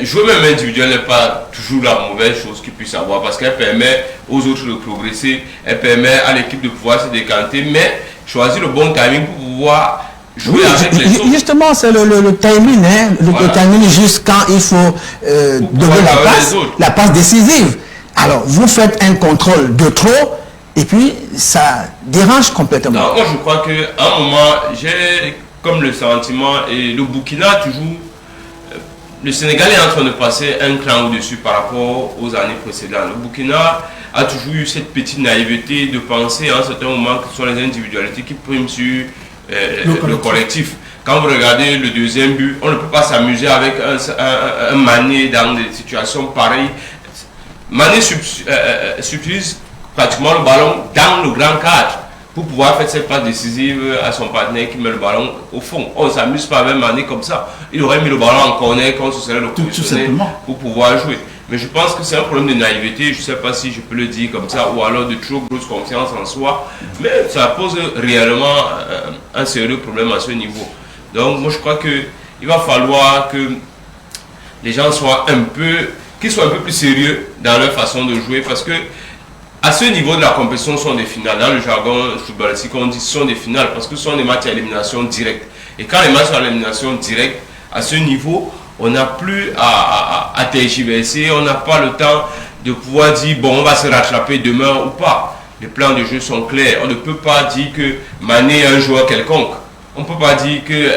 jouer même individuel n'est pas toujours la mauvaise chose qu'il puisse avoir parce qu'elle permet aux autres de progresser, elle permet à l'équipe de pouvoir se décanter, mais choisir le bon timing pour pouvoir jouer avec les autres. Justement, c'est le timing, hein, le timing juste quand il faut donner la passe décisive. Alors, vous faites un contrôle de trop et puis ça dérange complètement. Non, moi je crois qu'à un moment, j'ai comme le sentiment, et le Burkina toujours... Le Sénégal est en train de passer un cran au-dessus par rapport aux années précédentes. Le Burkina a toujours eu cette petite naïveté de penser à un certain moment que ce sont les individualités qui priment sur le collectif. Quand vous regardez le deuxième but, on ne peut pas s'amuser avec un Mané dans des situations pareilles. Mané subtilise pratiquement le ballon dans le grand cadre pour pouvoir faire cette passe décisive à son partenaire qui met le ballon au fond. On ne s'amuse pas avec Mané comme ça. Il aurait mis le ballon en corner quand ce serait le positionné pour pouvoir jouer. Mais je pense que c'est un problème de naïveté, je ne sais pas si je peux le dire comme ça, ou alors de trop grosse confiance en soi. Mais ça pose réellement un sérieux problème à ce niveau. Donc moi je crois qu'il va falloir que les gens soient qu'ils soient un peu plus sérieux dans leur façon de jouer, parce que à ce niveau de la compétition, ce sont des finales. Dans le jargon footballistique, on dit que ce sont des finales parce que ce sont des matchs à élimination directe. Et quand les matchs sont à élimination directe, à ce niveau, on n'a plus à tergiverser, on n'a pas le temps de pouvoir dire bon, on va se rattraper demain ou pas. Les plans de jeu sont clairs. On ne peut pas dire que Mané est un joueur quelconque. On ne peut pas dire que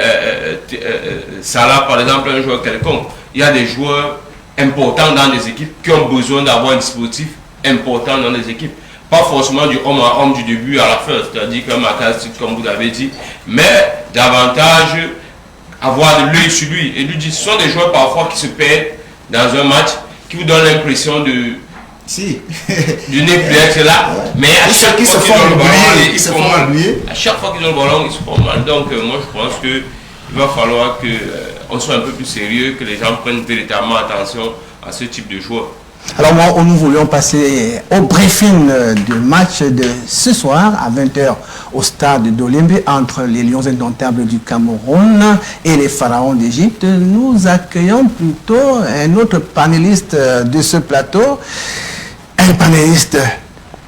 Salah, par exemple, est un joueur quelconque. Il y a des joueurs importants dans des équipes qui ont besoin d'avoir un dispositif important dans les équipes. Pas forcément du homme à homme du début à la fin, c'est-à-dire comme comme vous l'avez dit, mais davantage avoir de l'œil sur lui. Et lui dit, ce sont des joueurs parfois qui se perdent dans un match, qui vous donnent l'impression du nez plus être là, mais à chaque fois qu'ils ont le ballon, ils se font mal. À chaque fois qu'ils ont le ballon, ils se font mal. Donc moi je pense qu'il va falloir qu'on soit un peu plus sérieux, que les gens prennent véritablement attention à ce type de joueurs. Alors moi, nous voulions passer au briefing du match de ce soir à 20h au stade d'Olimbe entre les Lions indomptables du Cameroun et les Pharaons d'Égypte. Nous accueillons plutôt un autre panéliste de ce plateau, un panéliste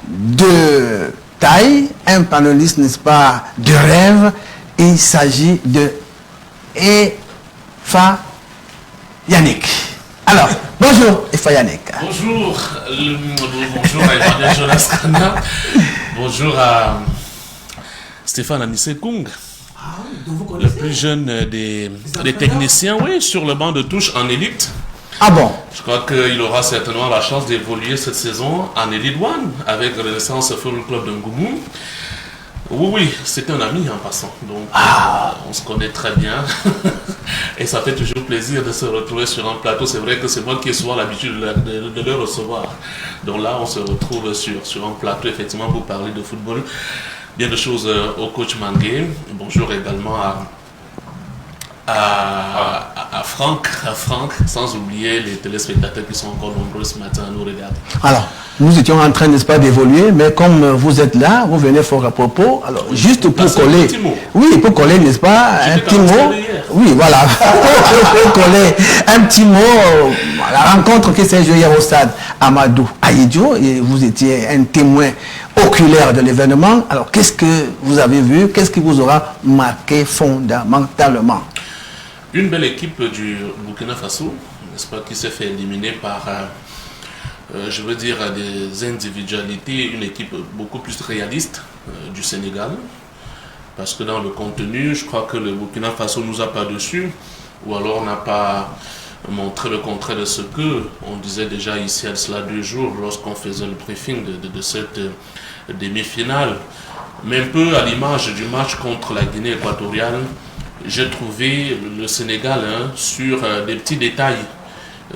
de taille, un panéliste, n'est-ce pas, de rêve. Il s'agit de Efa Yannick. Alors, bonjour Efa Yannick. Bonjour à Emmanuel Jonas Kana. Bonjour à Stéphane Anisekung, le plus jeune des techniciens, oui, sur le banc de touche en élite. Ah bon? Je crois qu'il aura certainement la chance d'évoluer cette saison en Elite One avec Renaissance Football Club de Ngoumou. Oui, c'est un ami en passant, donc on se connaît très bien et ça fait toujours plaisir de se retrouver sur un plateau. C'est vrai que c'est moi qui ai souvent l'habitude de le recevoir, donc là on se retrouve sur un plateau effectivement pour parler de football, bien de choses au coach Mangué. Bonjour également à Franck, sans oublier les téléspectateurs qui sont encore nombreux ce matin à nous regarder. Alors, nous étions en train, n'est-ce pas, d'évoluer, mais comme vous êtes là, vous venez fort à propos, alors juste pour coller, oui, pour coller, n'est-ce pas, un petit mot, oui, voilà, pour coller un petit mot, la rencontre qui s'est jouée hier au stade Amadou Ahidjo, et vous étiez un témoin oculaire de l'événement. Alors, qu'est-ce que vous avez vu, qu'est-ce qui vous aura marqué fondamentalement? Une belle équipe du Burkina Faso, n'est-ce pas, qui s'est fait éliminer par je veux dire, des individualités, une équipe beaucoup plus réaliste du Sénégal. Parce que dans le contenu, je crois que le Burkina Faso nous a pas dessus, ou alors n'a pas montré le contraire de ce que on disait déjà ici à cela 2 jours lorsqu'on faisait le briefing de cette demi-finale. Mais un peu à l'image du match contre la Guinée équatoriale, j'ai trouvé le Sénégal sur des petits détails.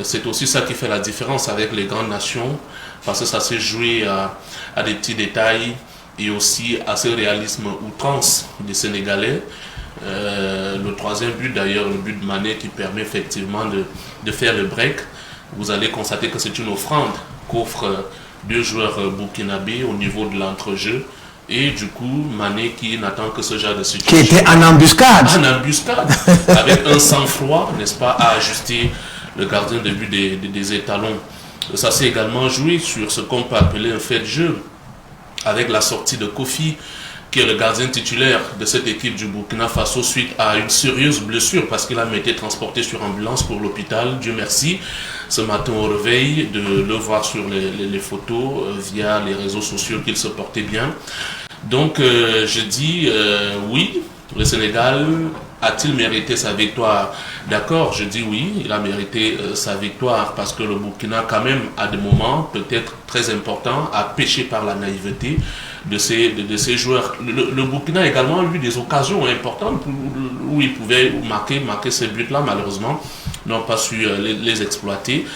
C'est aussi ça qui fait la différence avec les grandes nations, parce que ça s'est joué à des petits détails et aussi à ce réalisme outrance des Sénégalais. Le 3e but d'ailleurs, le but de Mané qui permet effectivement de faire le break. Vous allez constater que c'est une offrande qu'offrent 2 joueurs burkinabés au niveau de l'entrejeu. Et du coup, Mané qui n'attend que ce genre de situation. Qui était en embuscade. En embuscade, avec un sang-froid, n'est-ce pas, à ajuster le gardien de but des étalons. Ça s'est également joué sur ce qu'on peut appeler un fait de jeu, avec la sortie de Kofi, qui est le gardien titulaire de cette équipe du Burkina Faso suite à une sérieuse blessure parce qu'il a été transporté sur ambulance pour l'hôpital. Dieu merci, ce matin au réveil, de le voir sur les photos via les réseaux sociaux qu'il se portait bien. Donc je dis oui, le Sénégal a-t-il mérité sa victoire? D'accord, je dis oui, il a mérité sa victoire parce que le Burkina quand même à des moments peut-être très importants a péché par la naïveté de ces joueurs. Le Burkina a également eu des occasions importantes où il pouvait marquer ces buts-là, malheureusement, n'ont pas su les exploiter.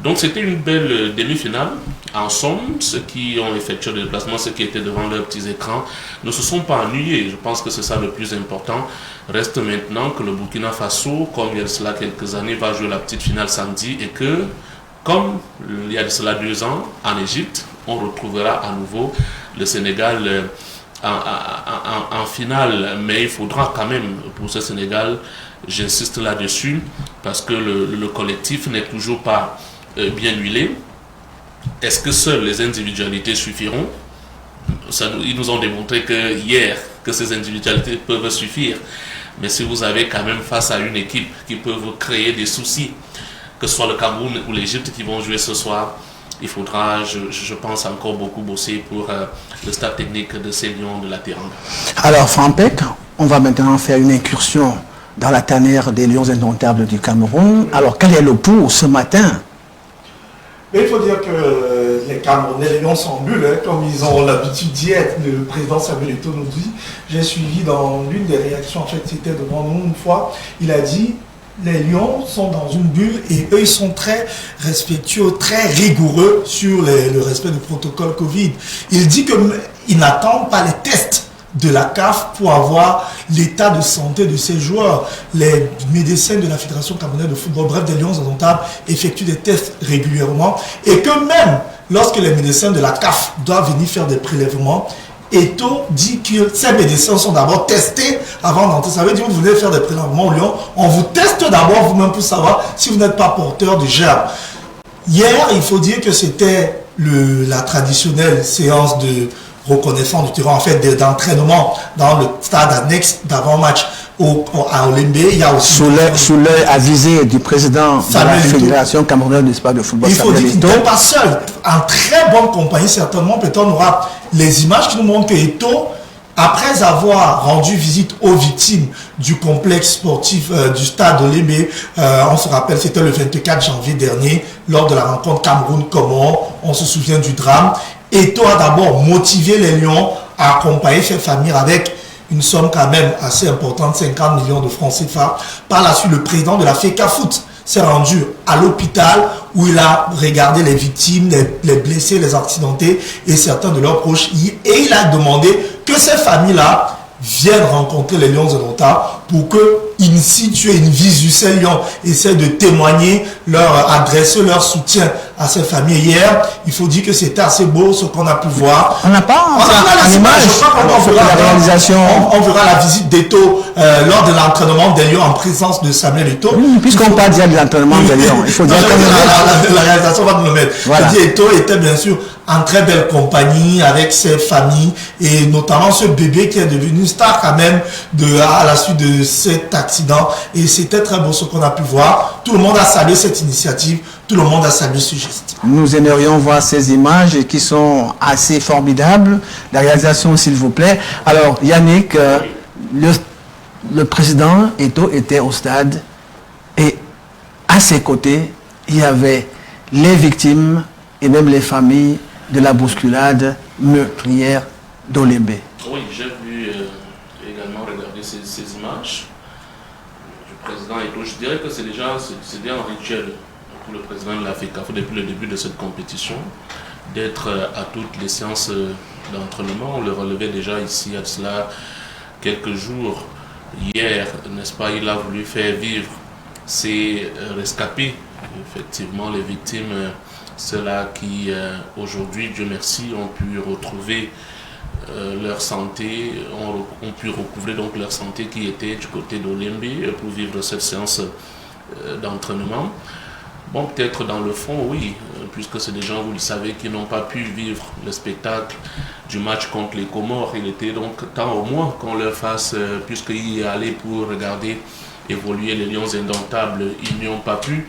Donc c'était une belle demi-finale. En somme, ceux qui ont effectué le déplacement, ceux qui étaient devant leurs petits écrans, ne se sont pas ennuyés. Je pense que c'est ça le plus important. Reste maintenant que le Burkina Faso, comme il y a de cela quelques années, va jouer la petite finale samedi et que, comme il y a de cela 2 ans, en Égypte, on retrouvera à nouveau le Sénégal en finale. Mais il faudra quand même, pour ce Sénégal, j'insiste là-dessus, parce que le collectif n'est toujours pas bien huilé. Est-ce que seules les individualités suffiront? Ils nous ont démontré que hier que ces individualités peuvent suffire. Mais si vous avez quand même face à une équipe qui peut vous créer des soucis, que ce soit le Cameroun ou l'Égypte qui vont jouer ce soir, il faudra, je pense, encore beaucoup bosser pour le staff technique de ces Lions de la Teranga. Alors, Frampek, on va maintenant faire une incursion dans la tanière des Lions indomptables du Cameroun. Alors, quel est le pouls ce matin? Mais il faut dire que les Camerounais, les Lions sont nuls, comme ils ont l'habitude d'y être. Le président Samuel Eto'o nous dit, j'ai suivi dans l'une des réactions, en fait, c'était devant nous une fois, il a dit, les Lions sont dans une bulle et eux, ils sont très respectueux, très rigoureux sur le respect du protocole Covid. Il dit qu'ils n'attendent pas les tests de la CAF pour avoir l'état de santé de ces joueurs. Les médecins de la Fédération camerounaise de football, bref, des Lions indomptables, effectuent des tests régulièrement et que même lorsque les médecins de la CAF doivent venir faire des prélèvements, Eto'o dit que ces médecins sont d'abord testés avant d'entrer. Ça veut dire que vous venez faire des prélèvements au Lyon, on vous teste d'abord vous-même pour savoir si vous n'êtes pas porteur du germe. Hier, il faut dire que c'était la traditionnelle séance de reconnaissance du terrain, en fait, d'entraînement dans le stade annexe d'avant-match à Olembe. Il y a aussi sous l'œil avisé du président de la Fédération camerounaise de football. Il faut dire qu'il n'était pas seul. En très bonne compagnie, certainement, peut-être on aura les images qui nous montrent que Eto'o, après avoir rendu visite aux victimes du complexe sportif du stade Olembe, on se rappelle, c'était le 24 janvier dernier, lors de la rencontre Cameroun-Comores, on se souvient du drame. Eto'o a d'abord motivé les Lions à accompagner cette famille avec une somme quand même assez importante, 50 millions de francs CFA. Par la suite, le président de la FECAFOOT s'est rendu à l'hôpital où il a regardé les victimes, les blessés, les accidentés et certains de leurs proches. Et il a demandé que ces familles-là viennent rencontrer les Lions indomptables pour que, in situ, une visu, ces Lions essaient de témoigner, adresser leur soutien à ces familles. Hier, il faut dire que c'était assez beau ce qu'on a pu voir. On n'a pas une image. On verra la visite d'Eto'o lors de l'entraînement des Lions en présence de Samuel Eto'o. Puisqu'on parle déjà de l'entraînement des Lions, il faut dire que la réalisation va nous le mettre. Voilà. Eto'o était bien sûr en très belle compagnie avec ses familles et notamment ce bébé qui est devenu star quand même à la suite de cet d'accident. Et c'était très beau ce qu'on a pu voir. Tout le monde a salué cette initiative. Tout le monde a salué ce geste. Nous aimerions voir ces images qui sont assez formidables. La réalisation, s'il vous plaît. Alors, Yannick, le président Eto'o était au stade et à ses côtés, il y avait les victimes et même les familles de la bousculade meurtrière d'Olembe. Oui, j'ai vu également regarder ces images du président Eto'o. Je dirais que c'est déjà un rituel pour le président de la FECAFO depuis le début de cette compétition d'être à toutes les séances d'entraînement. On le relevait déjà ici à cela quelques jours. Hier, n'est-ce pas, il a voulu faire vivre ces rescapés, effectivement les victimes, ceux-là qui aujourd'hui, Dieu merci, ont pu retrouver leur santé, ont pu recouvrer donc leur santé qui était du côté d'Olembe pour vivre cette séance d'entraînement. Bon, peut-être dans le fond, oui, puisque c'est des gens, vous le savez, qui n'ont pas pu vivre le spectacle du match contre les Comores. Il était donc temps au moins qu'on leur fasse, puisqu'ils y allaient pour regarder évoluer les Lions Indomptables, ils n'y ont pas pu.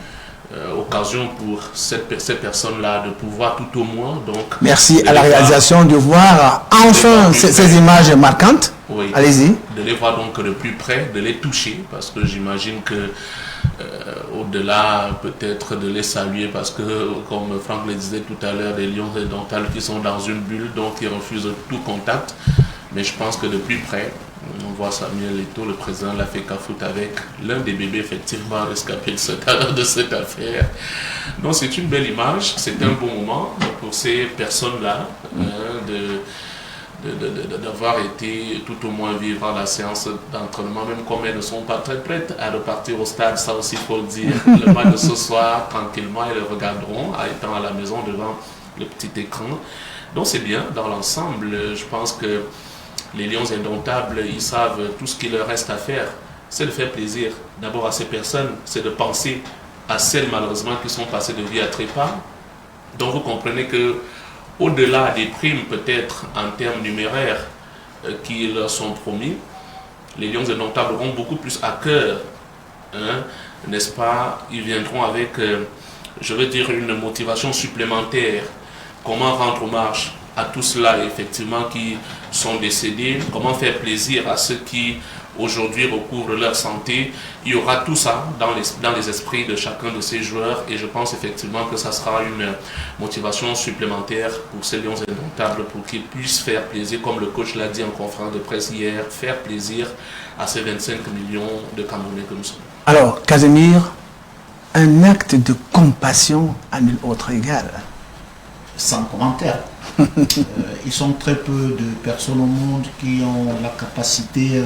Occasion pour ces personnes-là de pouvoir tout au moins donc... Merci à la réalisation de voir enfin ces images marquantes. Oui, allez-y. De les voir donc de plus près, de les toucher, parce que j'imagine que au-delà peut-être de les saluer, parce que comme Franck le disait tout à l'heure, les Lions Indomptables qui sont dans une bulle, donc ils refusent tout contact. Mais je pense que de plus près, on voit Samuel Eto'o, le président de la FECAFO, avec l'un des bébés effectivement rescapés de cette affaire. Donc c'est une belle image, c'est un bon moment pour ces personnes-là d'avoir été tout au moins vivre la séance d'entraînement, même comme elles ne sont pas très prêtes à repartir au stade, ça aussi il faut le dire. Le match de ce soir, tranquillement, elles le regarderont, étant à la maison devant le petit écran. Donc c'est bien, dans l'ensemble, je pense que les Lions Indomptables, ils savent tout ce qu'il leur reste à faire, c'est de faire plaisir d'abord à ces personnes, c'est de penser à celles malheureusement qui sont passées de vie à trépas. Donc vous comprenez que au-delà des primes peut-être en termes numéraires qui leur sont promis, les Lions Indomptables auront beaucoup plus à cœur, n'est-ce pas? Ils viendront avec, je veux dire, une motivation supplémentaire. Comment rendre hommage à tous ceux-là, effectivement, qui sont décédés, comment faire plaisir à ceux qui, aujourd'hui, recouvrent leur santé. Il y aura tout ça dans les esprits de chacun de ces joueurs et je pense effectivement que ça sera une motivation supplémentaire pour ces Lions Indomptables pour qu'ils puissent faire plaisir, comme le coach l'a dit en conférence de presse hier, faire plaisir à ces 25 millions de Camerounais que nous sommes. Alors, Casimir, un acte de compassion à nul autre égal. Sans commentaire. Ils sont très peu de personnes au monde qui ont la capacité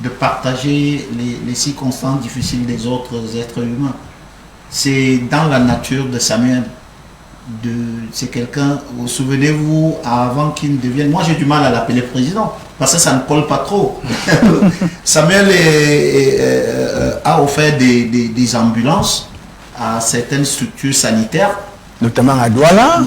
de partager les circonstances difficiles des autres êtres humains. C'est dans la nature de Samuel. C'est quelqu'un, vous souvenez-vous, avant qu'il ne devienne... Moi j'ai du mal à l'appeler président, parce que ça ne colle pas trop. Samuel a offert des ambulances à certaines structures sanitaires, notamment à Douala,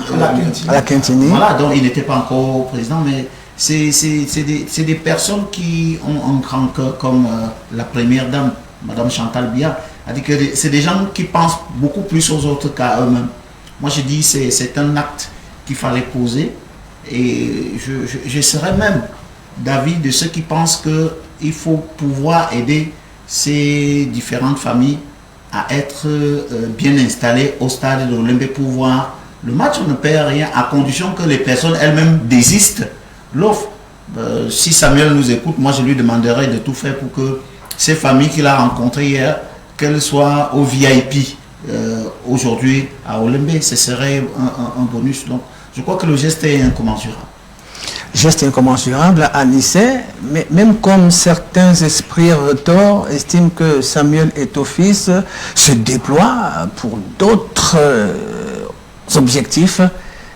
à la Quintini. Voilà, donc il n'était pas encore président, mais c'est des personnes qui ont un grand cœur, comme la première dame, Madame Chantal Biya, a dit que c'est des gens qui pensent beaucoup plus aux autres qu'à eux-mêmes. Moi je dis c'est un acte qu'il fallait poser, et je serais même d'avis de ceux qui pensent qu'il faut pouvoir aider ces différentes familles à être bien installés au stade de l'Olembe pour voir le match. On ne perd rien à condition que les personnes elles-mêmes désistent l'offre. Si Samuel nous écoute, moi je lui demanderai de tout faire pour que ces familles qu'il a rencontrées hier, qu'elles soient au VIP aujourd'hui à Olembe, ce serait un bonus. Donc je crois que le geste est incommensurable. Geste incommensurable à Nice, mais même comme certains esprits retors estiment que Samuel Eto'o fils se déploie pour d'autres objectifs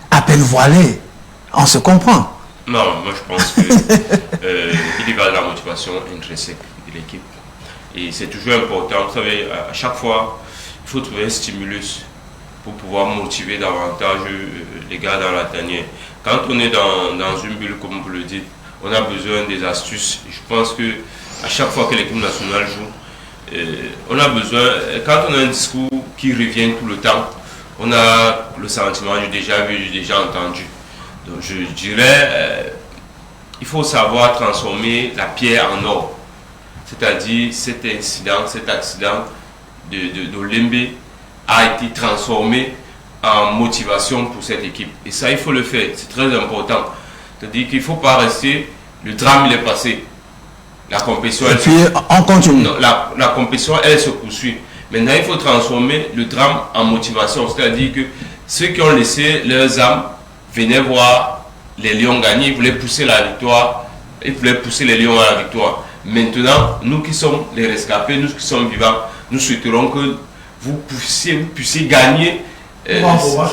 à peine voilés. On se comprend. Non, moi je pense qu'il y va de la motivation intrinsèque de l'équipe. Et c'est toujours important, vous savez, à chaque fois, il faut trouver un stimulus pour pouvoir motiver davantage les gars dans la tanière. Quand on est dans une bulle, comme vous le dites, on a besoin des astuces. Je pense que à chaque fois que l'équipe nationale joue, on a besoin, quand on a un discours qui revient tout le temps, on a le sentiment, j'ai déjà vu, j'ai déjà entendu. Donc je dirais, il faut savoir transformer la pierre en or. C'est-à-dire cet accident d'Olembe a été transformé en motivation pour cette équipe. Et ça, il faut le faire, c'est très important. C'est-à-dire qu'il ne faut pas rester, le drame il est passé. La compétition, et puis on continue. La compétition, elle se poursuit. Maintenant, il faut transformer le drame en motivation. C'est-à-dire que ceux qui ont laissé leurs âmes venaient voir les Lions gagner, ils voulaient pousser la victoire, ils voulaient pousser les Lions à la victoire. Maintenant, nous qui sommes les rescapés, nous qui sommes vivants, nous souhaiterons que vous puissiez gagner, rendre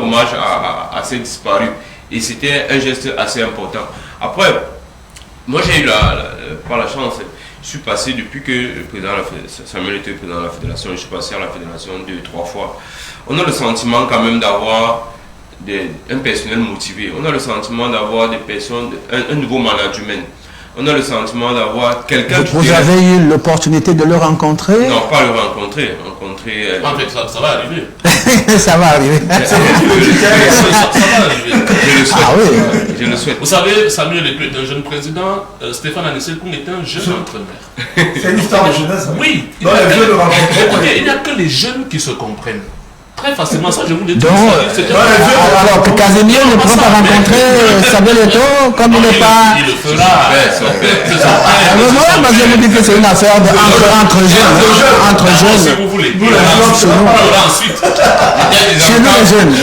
hommage à ces disparus. Et c'était un geste assez important. Après, moi j'ai eu par la chance, je suis passé depuis que le président Samuel était président de la fédération, je suis passé à la fédération 2-3 fois. On a le sentiment quand même d'avoir un personnel motivé. On a le sentiment d'avoir des personnes, un nouveau management. On a le sentiment d'avoir quelqu'un qui... Vous avez eu l'opportunité de le rencontrer? Non, pas le rencontrer. En fait, ça va arriver. Ça va arriver. Ça va arriver. Je le souhaite. Ah oui. Je le souhaite. Vous savez, Samuel est un jeune président, Stéphane Anisekoum est un jeune entraîneur. C'est une histoire de jeunesse. Oui. Il n'y a que les jeunes qui se comprennent. Très facilement, ça je vous l'ai dit. Alors que Casemiro ne pourra pas rencontrer Samuel Eto'o comme il n'est pas... Il le fera. Moi je me dis que c'est une affaire entre jeunes. Entre jeunes. Si vous voulez. Ensuite. Chez nous les jeunes.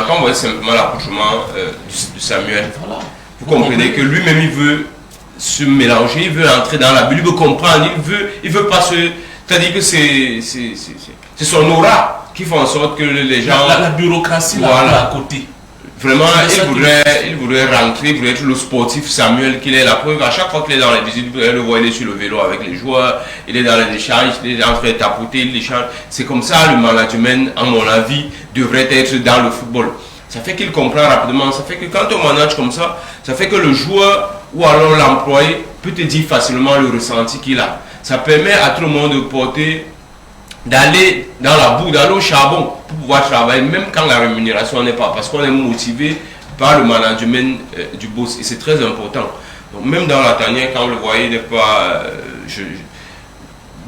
Quand on voit simplement l'accouchement de Samuel, vous comprenez que lui-même il veut se mélanger, il veut entrer dans la bulle, il veut comprendre, il veut pas se... C'est-à-dire que c'est son aura qui fait en sorte que les gens... La bureaucratie là à côté. Vraiment, il voudrait rentrer, il voudrait être le sportif Samuel qu'il est. La preuve, à chaque fois qu'il est dans les visites, vous le voir, il est sur le vélo avec les joueurs, il est dans les échanges, il est en train de tapoter, il échange. C'est comme ça le management, à mon avis, devrait être dans le football. Ça fait qu'il comprend rapidement, ça fait que quand on manage comme ça fait que le joueur ou alors l'employé peut te dire facilement le ressenti qu'il a. Ça permet à tout le monde de porter, d'aller dans la boue, d'aller au charbon pour pouvoir travailler, même quand la rémunération n'est pas, parce qu'on est motivé par le management du boss et c'est très important. Donc même dans la tanière, quand vous le voyez, n'est pas...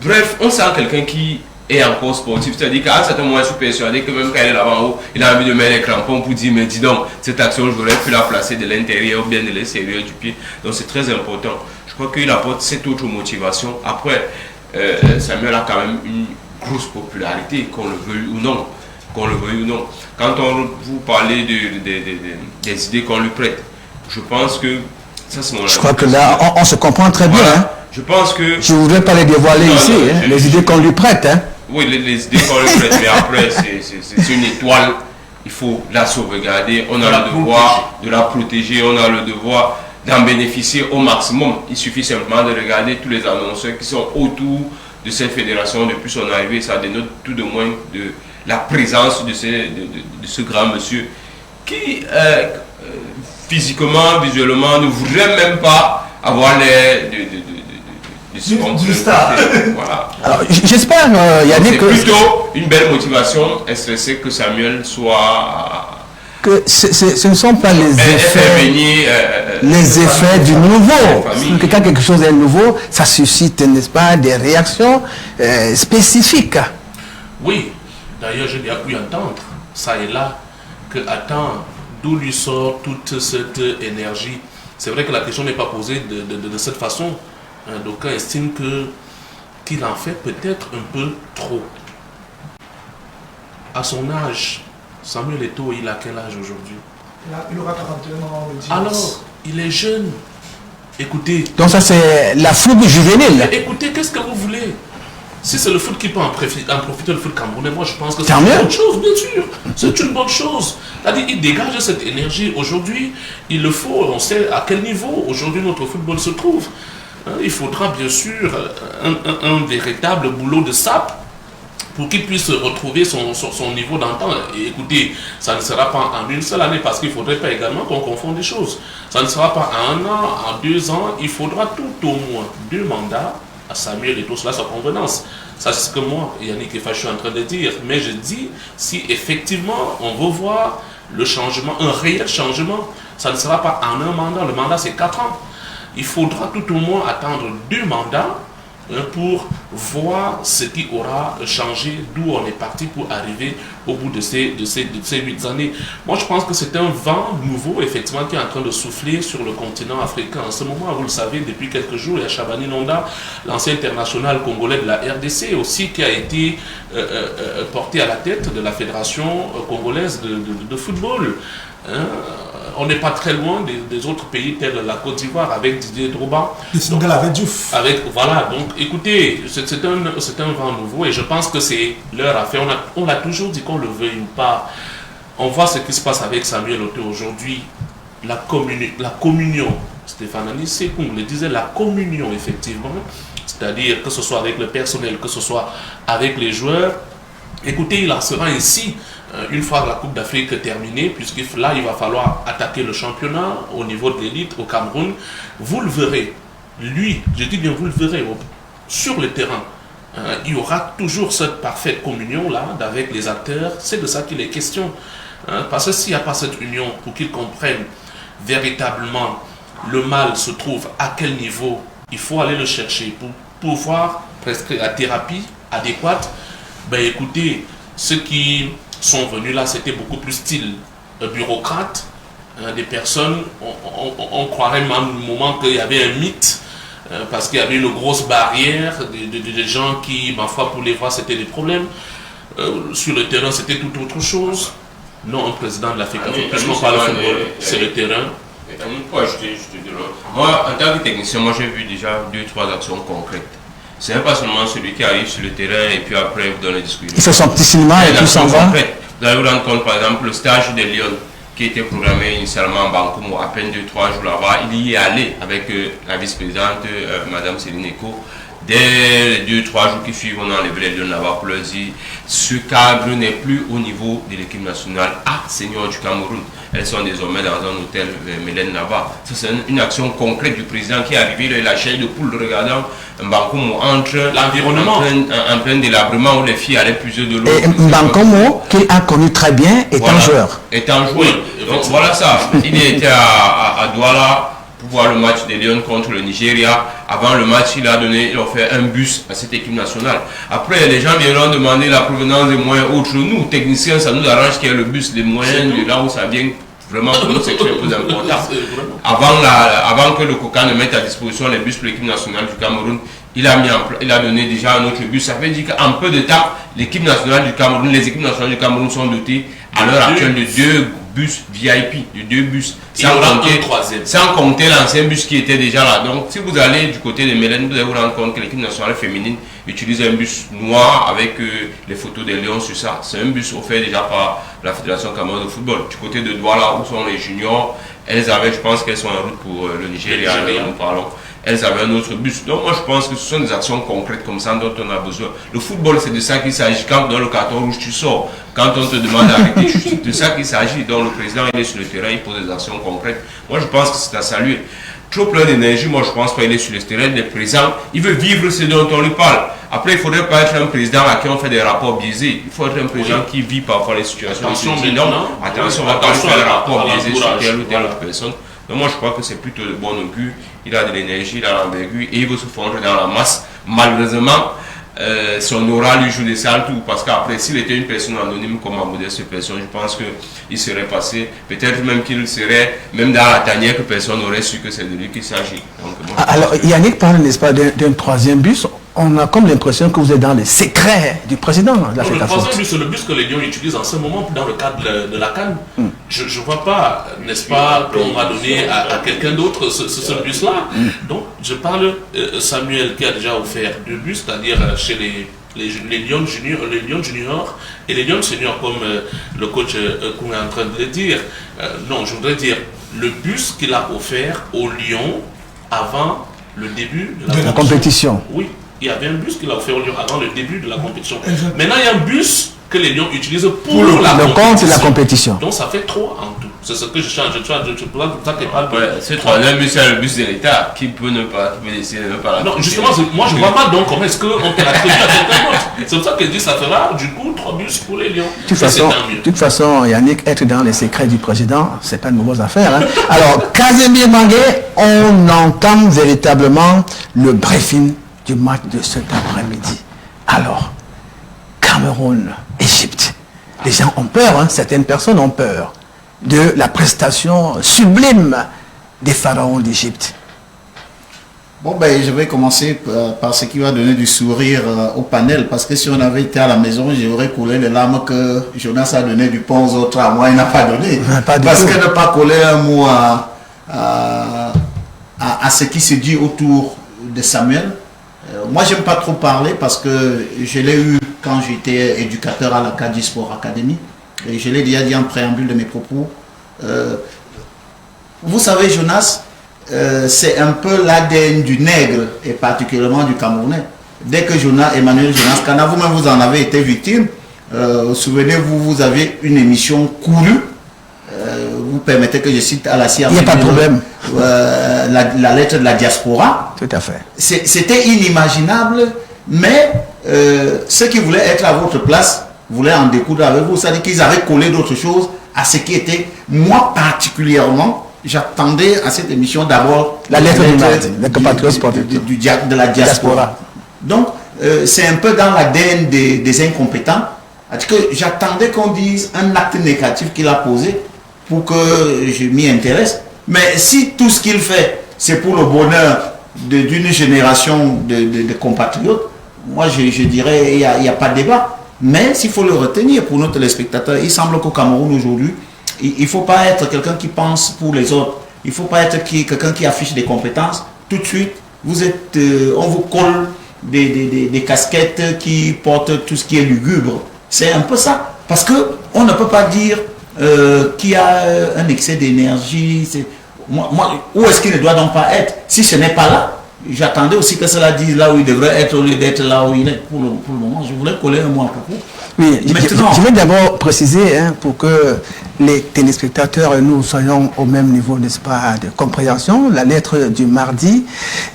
Bref, on sent quelqu'un qui est encore sportif, c'est-à-dire qu'à un certain moment, je suis persuadé que même quand il est là-bas en haut, il a envie de mettre les crampons pour dire, mais dis donc, cette action, j'aurais pu la placer de l'intérieur ou bien de l'extérieur du pied. Donc c'est très important. Je crois qu'il apporte cette autre motivation. Après, Samuel a quand même une grosse popularité, qu'on le veuille ou non. Quand vous parlez des idées qu'on lui prête, je pense que ça c'est mon avis. Je crois que là, on se comprend très bien. Hein. Je pense que... Je ne voudrais pas les dévoiler ici, les idées qu'on lui prête. Hein. Oui, les idées qu'on lui prête, mais après, c'est une étoile. Il faut la sauvegarder. On a le devoir de la protéger. On a le devoir d'en bénéficier au maximum. Il suffit simplement de regarder tous les annonceurs qui sont autour de cette fédération depuis son arrivée. Ça dénote tout de moins de la présence de ce grand monsieur qui, physiquement, visuellement, ne voudrait même pas avoir l'air du star. Voilà. Alors, j'espère, Yannick, c'est plutôt une belle motivation stressée que Samuel soit... que ce ne sont pas les effets, les effets du nouveau. Que quand quelque chose est nouveau, ça suscite, n'est-ce pas, des réactions spécifiques. Oui, d'ailleurs, j'ai bien pu entendre, ça et là, que attends, d'où lui sort toute cette énergie. C'est vrai que la question n'est pas posée de cette façon. D'aucuns estiment qu'il en fait peut-être un peu trop. À son âge, Samuel Eto'o, il a quel âge aujourd'hui? Il aura 41 ans. Alors, il est jeune. Écoutez. Donc ça c'est la foule juvénile. Écoutez, qu'est-ce que vous voulez? Si c'est le foot qui peut en profiter, le foot camerounais, moi je pense que c'est une bonne chose, bien sûr. C'est une bonne chose. C'est-à-dire, il dégage cette énergie. Aujourd'hui, il le faut. On sait à quel niveau aujourd'hui notre football se trouve. Il faudra bien sûr un véritable boulot de sape pour qu'il puisse retrouver son niveau d'antan. Et écoutez, ça ne sera pas en une seule année, parce qu'il ne faudrait pas également qu'on confonde les choses. Ça ne sera pas en 1 an, en 2 ans, il faudra tout au moins 2 mandats à Samuel Eto'o, cela sa convenance. Ça, c'est ce que moi, Yannick Efa, je suis en train de dire. Mais je dis, si effectivement on veut voir le changement, un réel changement, ça ne sera pas en 1 mandat. Le mandat, c'est 4 ans. Il faudra tout au moins attendre 2 mandats pour voir ce qui aura changé, d'où on est parti pour arriver au bout de ces 8 années. Moi, je pense que c'est un vent nouveau, effectivement, qui est en train de souffler sur le continent africain. En ce moment, vous le savez, depuis quelques jours, il y a Chabani Nonda, l'ancien international congolais de la RDC, aussi, qui a été porté à la tête de la Fédération congolaise de football. On n'est pas très loin des autres pays tels la Côte d'Ivoire avec Didier Drogba. Voilà, donc écoutez, c'est un vent nouveau et je pense que c'est leur affaire. On l'a toujours dit, qu'on le veuille ou pas. On voit ce qui se passe avec Samuel Eto'o aujourd'hui. La communion, Stéphane Anissé le disait, la communion effectivement, c'est-à-dire que ce soit avec le personnel, que ce soit avec les joueurs. Écoutez, il en sera ainsi une fois la Coupe d'Afrique terminée, puisque là, il va falloir attaquer le championnat au niveau de l'élite au Cameroun. Vous le verrez, lui, je dis bien vous le verrez, sur le terrain, il y aura toujours cette parfaite communion-là avec les acteurs. C'est de ça qu'il est question. Parce que s'il n'y a pas cette union pour qu'ils comprennent véritablement le mal se trouve à quel niveau, il faut aller le chercher pour pouvoir prescrire la thérapie adéquate. Ben écoutez, ceux qui sont venus là, c'était beaucoup plus style bureaucrate, des personnes, on croirait même au moment qu'il y avait un mythe, parce qu'il y avait une grosse barrière, des gens qui, ma foi, pour les voir, c'était des problèmes. Sur le terrain, c'était tout autre chose. Non, un président de l'Afrique, puisqu'on parle de football, c'est le terrain. Moi, en tant que technicien, moi j'ai vu déjà 2-3 actions concrètes. C'est pas seulement celui qui arrive sur le terrain et puis après vous donne le discours. Il fait son petit cinéma et tout s'en va. Vous allez vous rendre compte, par exemple, le stage de Lyon qui était programmé initialement en Bancomo, à peine 2-3 jours là-bas, il y est allé avec la vice-présidente, Madame Céline Eko. Dès les 2-3 jours qui suivent, on a enlevé les Lions là-bas pour leur dire ce cadre n'est plus au niveau de l'équipe nationale senior du Cameroun. Elles sont désormais dans un hôtel Mélène là-bas. C'est une action concrète du président qui est arrivé, il a la chair de poule regardant Mbankomo entre l'environnement en plein délabrement où les filles allaient puiser de l'eau. Et Mbankomo, qu'il a connu très bien, étant joueur. Étant joueur. Donc voilà ça. Il était à Douala pour voir le match des Lions contre le Nigeria. Avant le match, il a offert un bus à cette équipe nationale. Après, les gens viendront demander la provenance des moyens autres. Nous, techniciens, ça nous arrange qu'il y ait le bus des moyens de là où ça vient. Vraiment, pour nous, c'est très important. Avant que le COCA ne mette à disposition les bus pour l'équipe nationale du Cameroun, il a donné déjà un autre bus. Ça veut dire qu'en peu de temps, l'équipe nationale du Cameroun, les équipes nationales du Cameroun sont dotées à l'heure actuelle de 2 bus VIP, de 2 bus, sans compter l'ancien bus qui était déjà là. Donc si vous allez du côté de Mélène, vous allez vous rendre compte que l'équipe nationale féminine utilise un bus noir avec les photos des lions sur ça. C'est un bus offert déjà par la Fédération camerounaise de football. Du côté de Douala, où sont les juniors, elles avaient, je pense qu'elles sont en route pour le Nigeria, nous parlons. Elles avaient un autre bus. Donc moi je pense que ce sont des actions concrètes comme ça dont on a besoin. Le football, c'est de ça qu'il s'agit. Quand dans le carton rouge tu sors, quand on te demande d'arrêter, c'est de ça qu'il s'agit. Donc le président il est sur le terrain, il pose des actions concrètes. Moi je pense que c'est à saluer. Trop plein d'énergie, moi je pense qu'il est sur le terrain, il est présent, il veut vivre ce dont on lui parle. Après il ne faudrait pas être un président à qui on fait des rapports biaisés. Il faut être un président qui vit parfois les situations. Attention, on va pas faire des rapports biaisés sur telle ou telle personne. Donc moi je crois que c'est plutôt de bon augure. Il a de l'énergie, il a l'envergure et il veut se fondre dans la masse. Malheureusement, son aura lui joue des sales tours parce qu'après s'il était une personne anonyme comme un modeste personne, je pense qu'il serait passé, peut-être même qu'il serait même dans la tanière que personne n'aurait su que c'est de lui qu'il s'agit. Alors Yannick parle, n'est-ce pas, d'un troisième bus. On a comme l'impression que vous êtes dans les secrets du président de la Fédération. Le troisième bus, c'est le bus que les Lions utilisent en ce moment dans le cadre de la CAN. Je ne vois pas, n'est-ce pas, qu'on va donner à quelqu'un d'autre ce bus-là. Donc, je parle Samuel qui a déjà offert 2 bus, c'est-à-dire chez les Lions juniors et les Lions seniors, comme le coach Koum est en train de le dire. Non, je voudrais dire le bus qu'il a offert aux Lions avant le début de la compétition. Oui. il y avait un bus qu'il a offert au Lion avant le début de la compétition. Maintenant, il y a un bus que les Lions utilisent pour le compte de la compétition. Donc ça fait 3 en tout. C'est ce que je change. Tu vois, ça qui parle. C'est 3. Le bus, c'est le bus de l'État qui peut ne pas laisser ne pas la. Non, justement, moi je vois pas donc comment est-ce qu'on peut l'attribuer à quelqu'un d'autre. C'est pour ça que je dis ça fera du coup 3 bus pour les Lions. De toute façon, Yannick, être dans les secrets du président, c'est pas une mauvaise affaire. Hein. Alors, Casemir Mangué, on entend véritablement le briefing du match de cet après-midi. Alors, Cameroun, Égypte. Les gens ont peur, hein, certaines personnes ont peur de la prestation sublime des pharaons d'Égypte. Bon, ben, je vais commencer par ce qui va donner du sourire au panel, parce que si on avait été à la maison, j'aurais coulé les larmes que Jonas a donné du pont aux autres, à moi il n'a pas donné. Parce que ne pas coller un mot à ce qui se dit autour de Samuel. Moi, j'aime pas trop parler parce que je l'ai eu quand j'étais éducateur à l'Acadie Sport Academy. Et je l'ai déjà dit en préambule de mes propos. Vous savez, Jonas, c'est un peu l'ADN du nègre et particulièrement du Camerounais. Dès que Emmanuel Jonas Kana, vous-même vous en avez été victime, souvenez-vous, vous avez une émission courue. Vous permettez que je cite à la CIA. Il n'y a pas de problème. La lettre de la diaspora. Tout à fait. C'était inimaginable, mais ceux qui voulaient être à votre place voulaient en découdre avec vous. C'est-à-dire qu'ils avaient collé d'autres choses à ce qui était, moi particulièrement, j'attendais à cette émission d'abord la lettre de la diaspora. Donc, c'est un peu dans l'ADN des incompétents. Que j'attendais qu'on dise un acte négatif qu'il a posé pour que je m'y intéresse. Mais si tout ce qu'il fait, c'est pour le bonheur d'une génération de compatriotes, moi je dirais il n'y a pas de débat. Mais s'il faut le retenir pour nos téléspectateurs, il semble qu'au Cameroun aujourd'hui, il ne faut pas être quelqu'un qui pense pour les autres. Il ne faut pas être quelqu'un qui affiche des compétences. Tout de suite, on vous colle des casquettes qui portent tout ce qui est lugubre. C'est un peu ça. Parce qu'on ne peut pas dire qu'il y a un excès d'énergie. Où est-ce qu'il ne doit donc pas être? Si ce n'est pas là, j'attendais aussi que cela dise là où il devrait être au lieu d'être là où il est. Pour le moment, je voulais coller un mot à propos. Oui, je vais d'abord préciser, hein, pour que les téléspectateurs et nous soyons au même niveau, n'est-ce pas, de compréhension. La lettre du mardi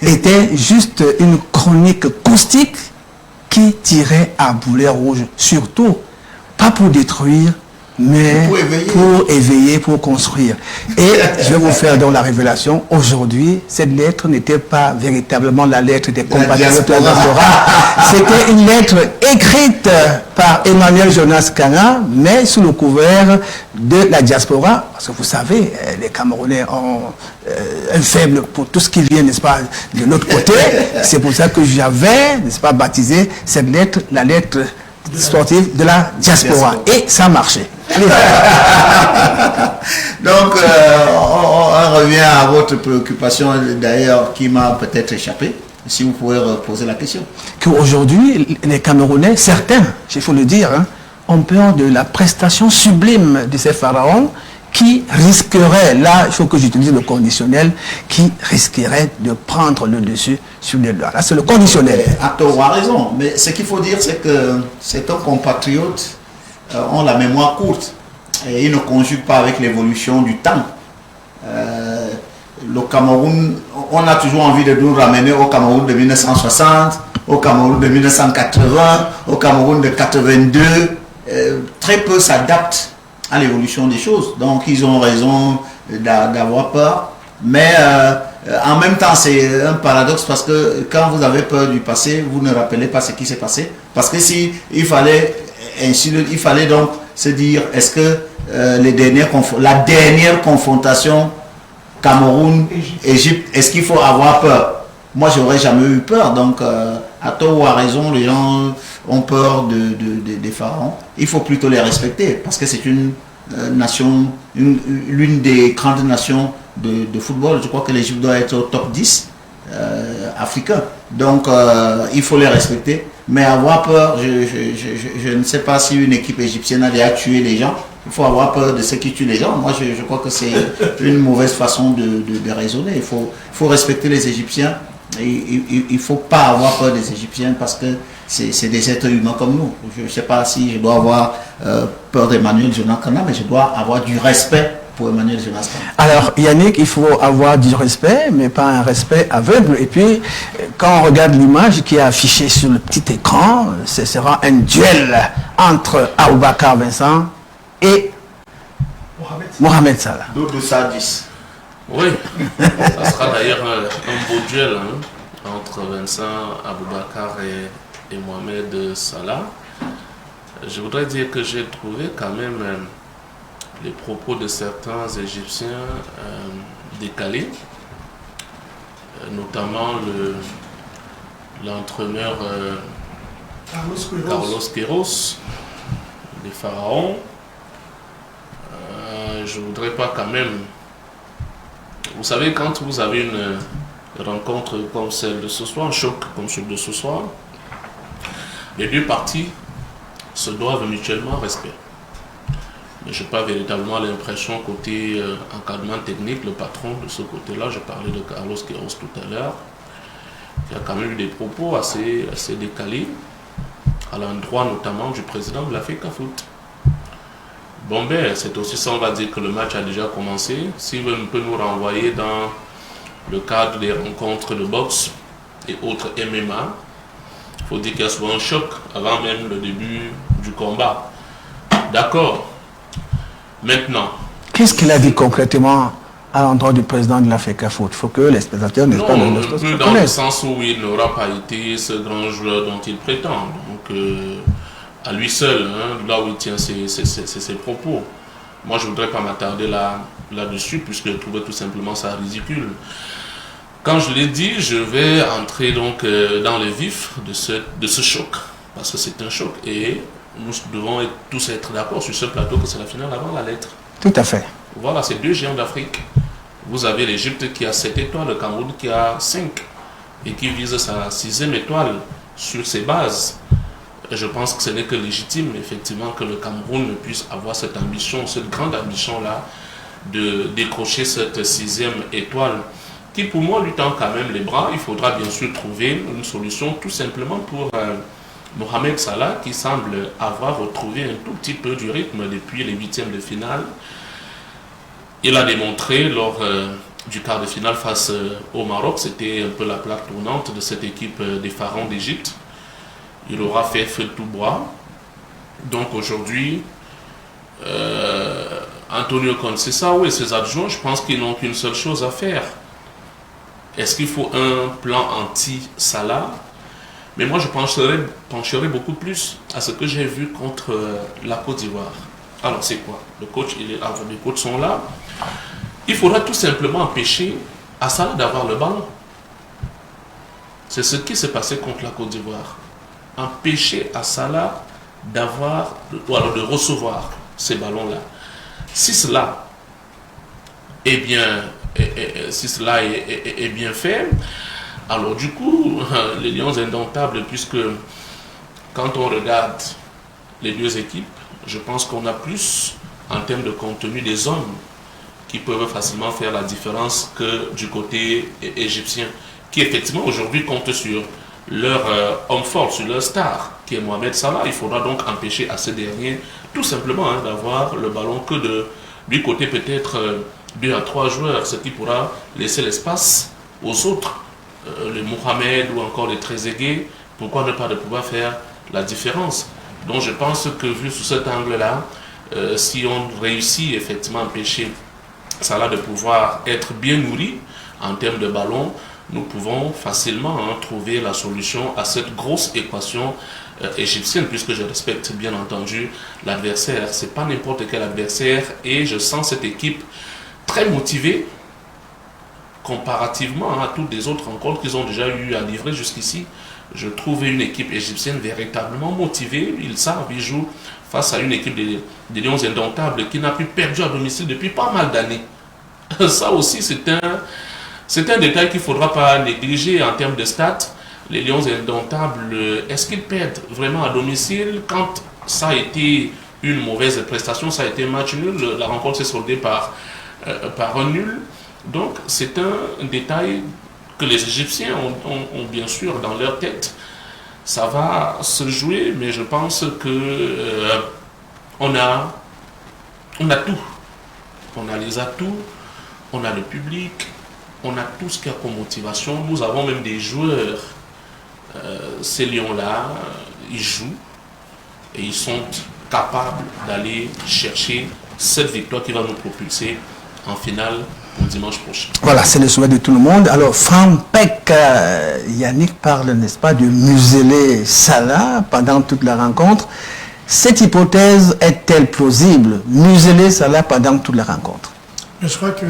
était juste une chronique caustique qui tirait à boulet rouge, surtout, pas pour détruire, mais pour éveiller, pour construire. Et je vais vous faire donc la révélation. Aujourd'hui, cette lettre n'était pas véritablement la lettre des compatriotes de la diaspora. C'était une lettre écrite par Emmanuel Jonas Kana, mais sous le couvert de la diaspora. Parce que vous savez, les Camerounais ont un faible pour tout ce qui vient, n'est-ce pas, de notre côté. C'est pour ça que j'avais, n'est-ce pas, baptisé cette lettre, la lettre sportive de la diaspora. Et ça marchait. Donc, on revient à votre préoccupation, d'ailleurs, qui m'a peut-être échappé. Si vous pouvez reposer la question. Qu'aujourd'hui, les Camerounais, certains, il faut le dire, hein, ont peur de la prestation sublime de ces pharaons qui risqueraient, là, il faut que j'utilise le conditionnel, qui risqueraient de prendre le dessus sur les leurs. Là, c'est le conditionnel. Ato a raison, mais ce qu'il faut dire, c'est que certains compatriotes ont la mémoire courte et ils ne conjuguent pas avec l'évolution du temps. Le Cameroun, on a toujours envie de nous ramener au Cameroun de 1960, au Cameroun de 1980, au Cameroun de 82. Très peu s'adaptent à l'évolution des choses. Donc ils ont raison d'avoir peur. Mais en même temps, c'est un paradoxe parce que quand vous avez peur du passé, vous ne rappelez pas ce qui s'est passé. Parce que si il fallait donc se dire, est-ce que la dernière confrontation Cameroun-Égypte, est-ce qu'il faut avoir peur? Moi, j'aurais jamais eu peur. Donc, à tort ou à raison, les gens ont peur des pharaons. Il faut plutôt les respecter parce que c'est une nation, l'une des grandes nations de football. Je crois que l'Égypte doit être au top 10 africain. Donc, il faut les respecter. Mais avoir peur, je ne sais pas si une équipe égyptienne a déjà tué les gens. Il faut avoir peur de ceux qui tuent les gens. Moi, je crois que c'est une mauvaise façon de raisonner. Il faut respecter les Égyptiens il ne faut pas avoir peur des Égyptiens parce que c'est des êtres humains comme nous. Je ne sais pas si je dois avoir peur d'Emmanuel Jonas Kanda, mais je dois avoir du respect pour Emmanuel Jonas Kanda. Alors Yannick, il faut avoir du respect, mais pas un respect aveugle. Et puis, quand on regarde l'image qui est affichée sur le petit écran, ce sera un duel entre Aboubakar Vincent et Mohamed Salah. Dodo Sadis. Oui, ça sera d'ailleurs un beau duel entre Vincent Aboubakar et Mohamed Salah. Je voudrais dire que j'ai trouvé quand même les propos de certains Égyptiens décalés, notamment l'entraîneur Carlos Queiroz, des Pharaons. Je ne voudrais pas quand même... Vous savez, quand vous avez une rencontre comme celle de ce soir, un choc comme celui de ce soir, les deux parties se doivent mutuellement respect. Mais je n'ai pas véritablement l'impression côté encadrement technique, le patron de ce côté-là, je parlais de Carlos Queiroz tout à l'heure, qui a quand même eu des propos assez décalés, à l'endroit notamment du président de la FECAFOOT. Bon ben, c'est aussi ça, on va dire que le match a déjà commencé. S'il peut nous renvoyer dans le cadre des rencontres de boxe et autres MMA, il faut dire qu'il y a souvent un choc avant même le début du combat. D'accord. Maintenant. Qu'est-ce qu'il a dit concrètement à l'endroit du président de la FECAFOOT? Il faut que les spectateurs ne pas le dans le sens où il n'aura pas été ce grand joueur dont il prétend. Donc, à lui seul, là où il tient ses propos. Moi, je ne voudrais pas m'attarder là-dessus, puisque je trouvais tout simplement ça ridicule. Quand je l'ai dit, je vais entrer donc dans le vif de ce choc, parce que c'est un choc, et nous devons tous être d'accord sur ce plateau que c'est la finale avant la lettre. Tout à fait. Voilà, c'est deux géants d'Afrique. Vous avez l'Égypte qui a 7 étoiles, le Cameroun qui a 5, et qui vise sa 6e étoile sur ses bases. Je pense que ce n'est que légitime, effectivement, que le Cameroun puisse avoir cette ambition, cette grande ambition-là, de décrocher cette 6e étoile, qui pour moi lui tend quand même les bras. Il faudra bien sûr trouver une solution tout simplement pour Mohamed Salah, qui semble avoir retrouvé un tout petit peu du rythme depuis les 8e de finale. Il a démontré lors du quart de finale face au Maroc, c'était un peu la plaque tournante de cette équipe des Pharaons d'Égypte. Il aura fait feu de tout bois. Donc aujourd'hui, Antonio Conceição et ses adjoints, je pense qu'ils n'ont qu'une seule chose à faire. Est-ce qu'il faut un plan anti-Salah? Mais moi, je pencherai beaucoup plus à ce que j'ai vu contre la Côte d'Ivoire. Alors, c'est quoi? Les coachs sont là. Il faudra tout simplement empêcher à Salah d'avoir le ballon. C'est ce qui s'est passé contre la Côte d'Ivoire. Empêcher à Salah de recevoir ces ballons-là. Si cela est bien fait, alors du coup, les Lions indomptables, puisque quand on regarde les deux équipes, je pense qu'on a plus, en termes de contenu, des hommes qui peuvent facilement faire la différence que du côté égyptien, qui effectivement aujourd'hui compte sur leur homme fort, sur leur star, qui est Mohamed Salah. Il faudra donc empêcher à ce dernier tout simplement d'avoir le ballon que du côté peut-être 2 à 3 joueurs, ce qui pourra laisser l'espace aux autres, les Mohamed ou encore les Trezeguet, pourquoi ne pas de pouvoir faire la différence. Donc je pense que vu sous cet angle-là, si on réussit effectivement à empêcher Salah de pouvoir être bien nourri en termes de ballon, nous pouvons facilement trouver la solution à cette grosse équation égyptienne, puisque je respecte bien entendu l'adversaire. Ce n'est pas n'importe quel adversaire, et je sens cette équipe très motivée comparativement à toutes les autres rencontres qu'ils ont déjà eu à livrer jusqu'ici. Je trouve une équipe égyptienne véritablement motivée. Ils savent, ils jouent face à une équipe des Lions indomptables qui n'a plus perdu à domicile depuis pas mal d'années. Ça aussi, c'est un détail qu'il ne faudra pas négliger en termes de stats. Les Lions indomptables, est-ce qu'ils perdent vraiment à domicile? Quand ça a été une mauvaise prestation, ça a été un match nul, la rencontre s'est soldée par un nul. Donc c'est un détail que les Égyptiens ont bien sûr dans leur tête. Ça va se jouer, mais je pense que on a tout. On a les atouts, on a le public, on a tout ce qu'il y a comme motivation. Nous avons même des joueurs. Ces lions-là, ils jouent et ils sont capables d'aller chercher cette victoire qui va nous propulser en finale pour dimanche prochain. Voilà, c'est le souhait de tout le monde. Alors, Franck Peck, Yannick parle, n'est-ce pas, de museler Salah pendant toute la rencontre. Cette hypothèse est-elle plausible? Museler Salah pendant toute la rencontre? Je crois que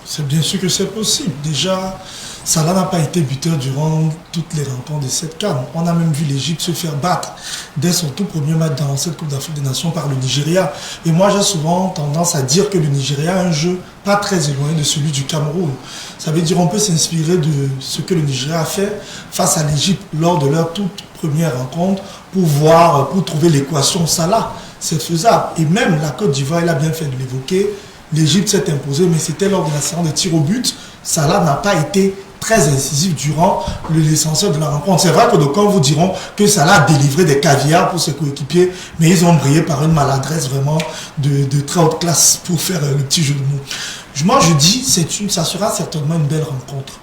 c'est bien sûr que c'est possible. Déjà, Salah n'a pas été buteur durant toutes les rencontres de cette CAN. On a même vu l'Égypte se faire battre dès son tout premier match dans cette Coupe d'Afrique des Nations par le Nigeria. Et moi, j'ai souvent tendance à dire que le Nigeria a un jeu pas très éloigné de celui du Cameroun. Ça veut dire qu'on peut s'inspirer de ce que le Nigeria a fait face à l'Égypte lors de leur toute première rencontre pour trouver l'équation Salah. C'est faisable. Et même la Côte d'Ivoire, elle a bien fait de l'évoquer. L'Égypte s'est imposée, mais c'était lors de la séance de tir au but. Salah n'a pas été très incisif durant l'essentiel de la rencontre. C'est vrai que d'aucuns vous diront que Salah a délivré des caviars pour ses coéquipiers, mais ils ont brillé par une maladresse vraiment de très haute classe pour faire le petit jeu de mots. Moi, je dis, ça sera certainement une belle rencontre.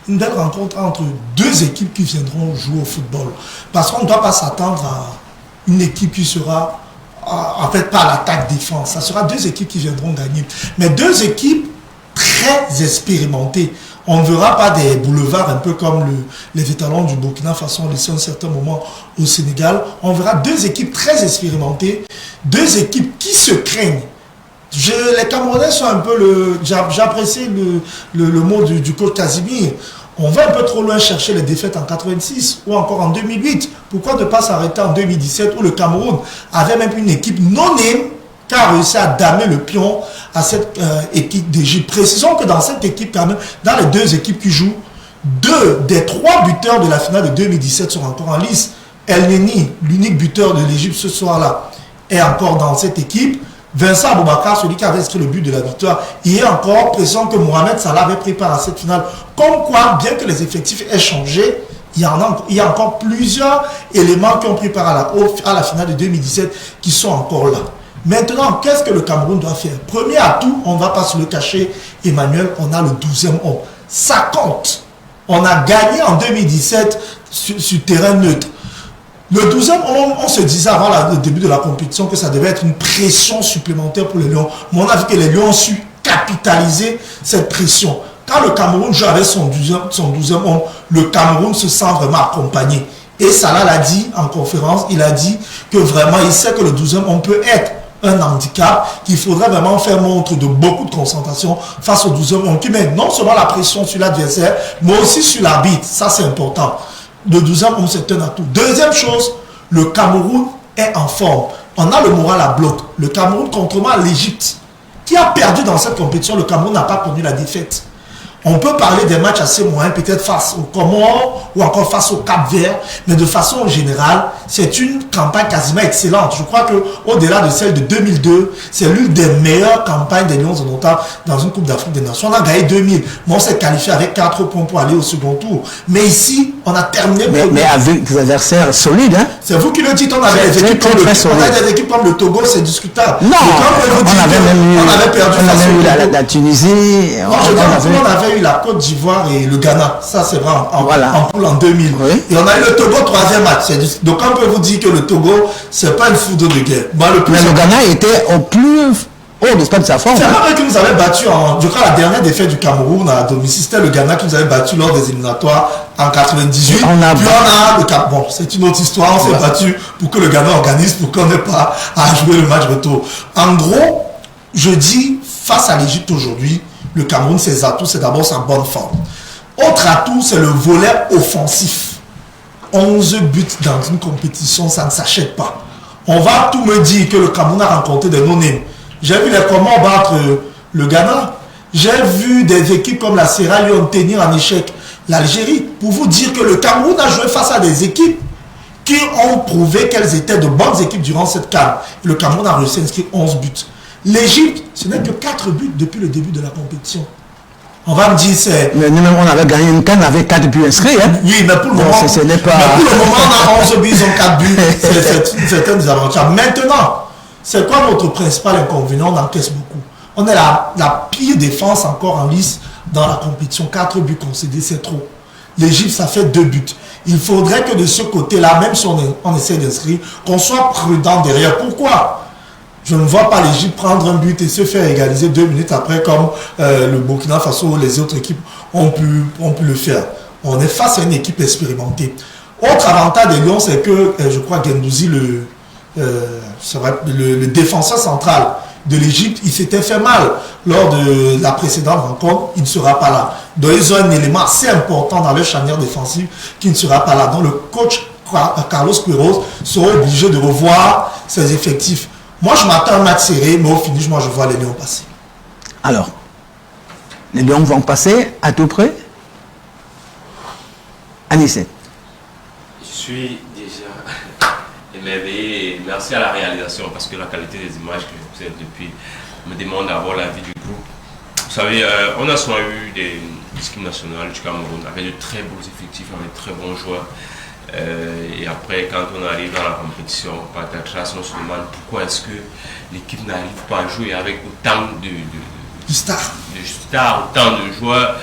Une belle rencontre entre deux équipes qui viendront jouer au football. Parce qu'on ne doit pas s'attendre à une équipe qui sera, en fait, pas à l'attaque-défense. Ça sera deux équipes qui viendront gagner. Mais deux équipes très expérimentées. On ne verra pas des boulevards un peu comme les étalons du Burkina Faso ont laissé un certain moment au Sénégal. On verra deux équipes très expérimentées, deux équipes qui se craignent. Les Camerounais sont un peu j'apprécie le mot du coach Casimir. On va un peu trop loin chercher les défaites en 86 ou encore en 2008. Pourquoi ne pas s'arrêter en 2017 où le Cameroun avait même une équipe non-name qui a réussi à damer le pion à cette équipe d'Égypte. Précisons que dans cette équipe, quand même, dans les deux équipes qui jouent, 2 des 3 buteurs de la finale de 2017 sont encore en lice. El Neni, l'unique buteur de l'Égypte ce soir-là, est encore dans cette équipe. Vincent Aboubakar, celui qui avait inscrit le but de la victoire, il est encore présent que Mohamed Salah avait pris part à cette finale. Comme quoi, bien que les effectifs aient changé, il y a encore plusieurs éléments qui ont pris part à la finale de 2017 qui sont encore là. Maintenant, qu'est-ce que le Cameroun doit faire? Premier atout, on ne va pas se le cacher, Emmanuel, on a le 12e homme. Ça compte. On a gagné en 2017 sur terrain neutre. Le 12e homme, on se disait avant le début de la compétition que ça devait être une pression supplémentaire pour les Lions. Mais on a vu que les Lions ont su capitaliser cette pression. Quand le Cameroun joue avec son 12e homme, le Cameroun se sent vraiment accompagné. Et Salah l'a dit en conférence, il a dit que vraiment il sait que le 12e homme peut être un handicap, qu'il faudrait vraiment faire montre de beaucoup de concentration face au 12e homme qui met non seulement la pression sur l'adversaire, mais aussi sur l'arbitre. Ça, c'est important. Le 12e homme, c'est un atout. Deuxième chose, le Cameroun est en forme. On a le moral à bloc. Le Cameroun, contrairement à l'Égypte, qui a perdu dans cette compétition, le Cameroun n'a pas connu la défaite. On peut parler des matchs assez moyens, peut-être face aux Comores ou encore face au Cap-Vert, mais de façon générale, c'est une campagne quasiment excellente. Je crois qu'au-delà de celle de 2002, c'est l'une des meilleures campagnes des Lions de Nota dans une Coupe d'Afrique des Nations. On a gagné 2000, mais on s'est qualifié avec 4 points pour aller au second tour. Mais ici, on a terminé... Mais avec des adversaires solides, hein? C'est vous qui le dites, on avait des équipes comme le Togo, c'est discutable. Non, on avait perdu la Tunisie, on avait eu la Côte d'Ivoire et le Ghana. Ça, c'est vrai, en poule en 2000. Oui. Et on a eu le Togo, 3e match. Donc, on peut vous dire que le Togo, c'est pas une foudre de guerre. Mais le Ghana était au plus haut, n'est-ce pas, de sa forme. C'est vrai que nous avait battu je crois, la dernière défaite du Cameroun à domicile, c'était le Ghana qui nous avait battu lors des éliminatoires en 98. Puis on a le Cap. Bon, c'est une autre histoire. On s'est battu pour que le Ghana organise, pour qu'on n'ait pas à jouer le match retour. En gros, je dis, face à l'Égypte aujourd'hui, le Cameroun, ses atouts, c'est d'abord sa bonne forme. Autre atout, c'est le volet offensif. 11 buts dans une compétition, ça ne s'achète pas. On va tout me dire que le Cameroun a rencontré des non-names. J'ai vu les Comores battre le Ghana. J'ai vu des équipes comme la Sierra Leone tenir en échec l'Algérie. Pour vous dire que le Cameroun a joué face à des équipes qui ont prouvé qu'elles étaient de bonnes équipes durant cette CAN. Le Cameroun a réussi à inscrire 11 buts. L'Égypte, ce n'est que 4 buts depuis le début de la compétition. On va me dire c'est... Mais nous-mêmes, on avait gagné une canne avec 4 buts inscrits. Hein? Oui, mais pour le moment, ce n'est pas... mais pour le moment, on a 11 buts, ils ont 4 buts. C'est une certaine désavantage. Maintenant, c'est quoi notre principal inconvénient? On encaisse beaucoup. On est la pire défense encore en lice dans la compétition. 4 buts concédés, c'est trop. L'Égypte, ça fait 2 buts. Il faudrait que de ce côté-là, même si on essaie d'inscrire, qu'on soit prudent derrière. Pourquoi? Je ne vois pas l'Égypte prendre un but et se faire égaliser 2 minutes après comme le Burkina Faso ou les autres équipes ont pu le faire. On est face à une équipe expérimentée. Autre avantage des Lions, c'est que je crois Guendouzi, le défenseur central de l'Égypte, il s'était fait mal lors de la précédente rencontre, il ne sera pas là. Donc ils ont un élément assez important dans leur charnière défensive qui ne sera pas là. Donc le coach Carlos Queiroz sera obligé de revoir ses effectifs. Moi, je m'attends à un match serré, mais au finish, moi, je vois les Lions passer. Alors, les Lions vont passer à tout près? Anissé. Je suis déjà émerveillé et merci à la réalisation parce que la qualité des images que vous observe depuis me demande d'avoir l'avis du groupe. Vous savez, on a souvent eu des équipes nationales du Cameroun avec de très beaux effectifs, avec de très bons joueurs. Et après, quand on arrive dans la compétition, par ta trace, on se demande pourquoi est-ce que l'équipe n'arrive pas à jouer avec autant de stars, autant de joueurs.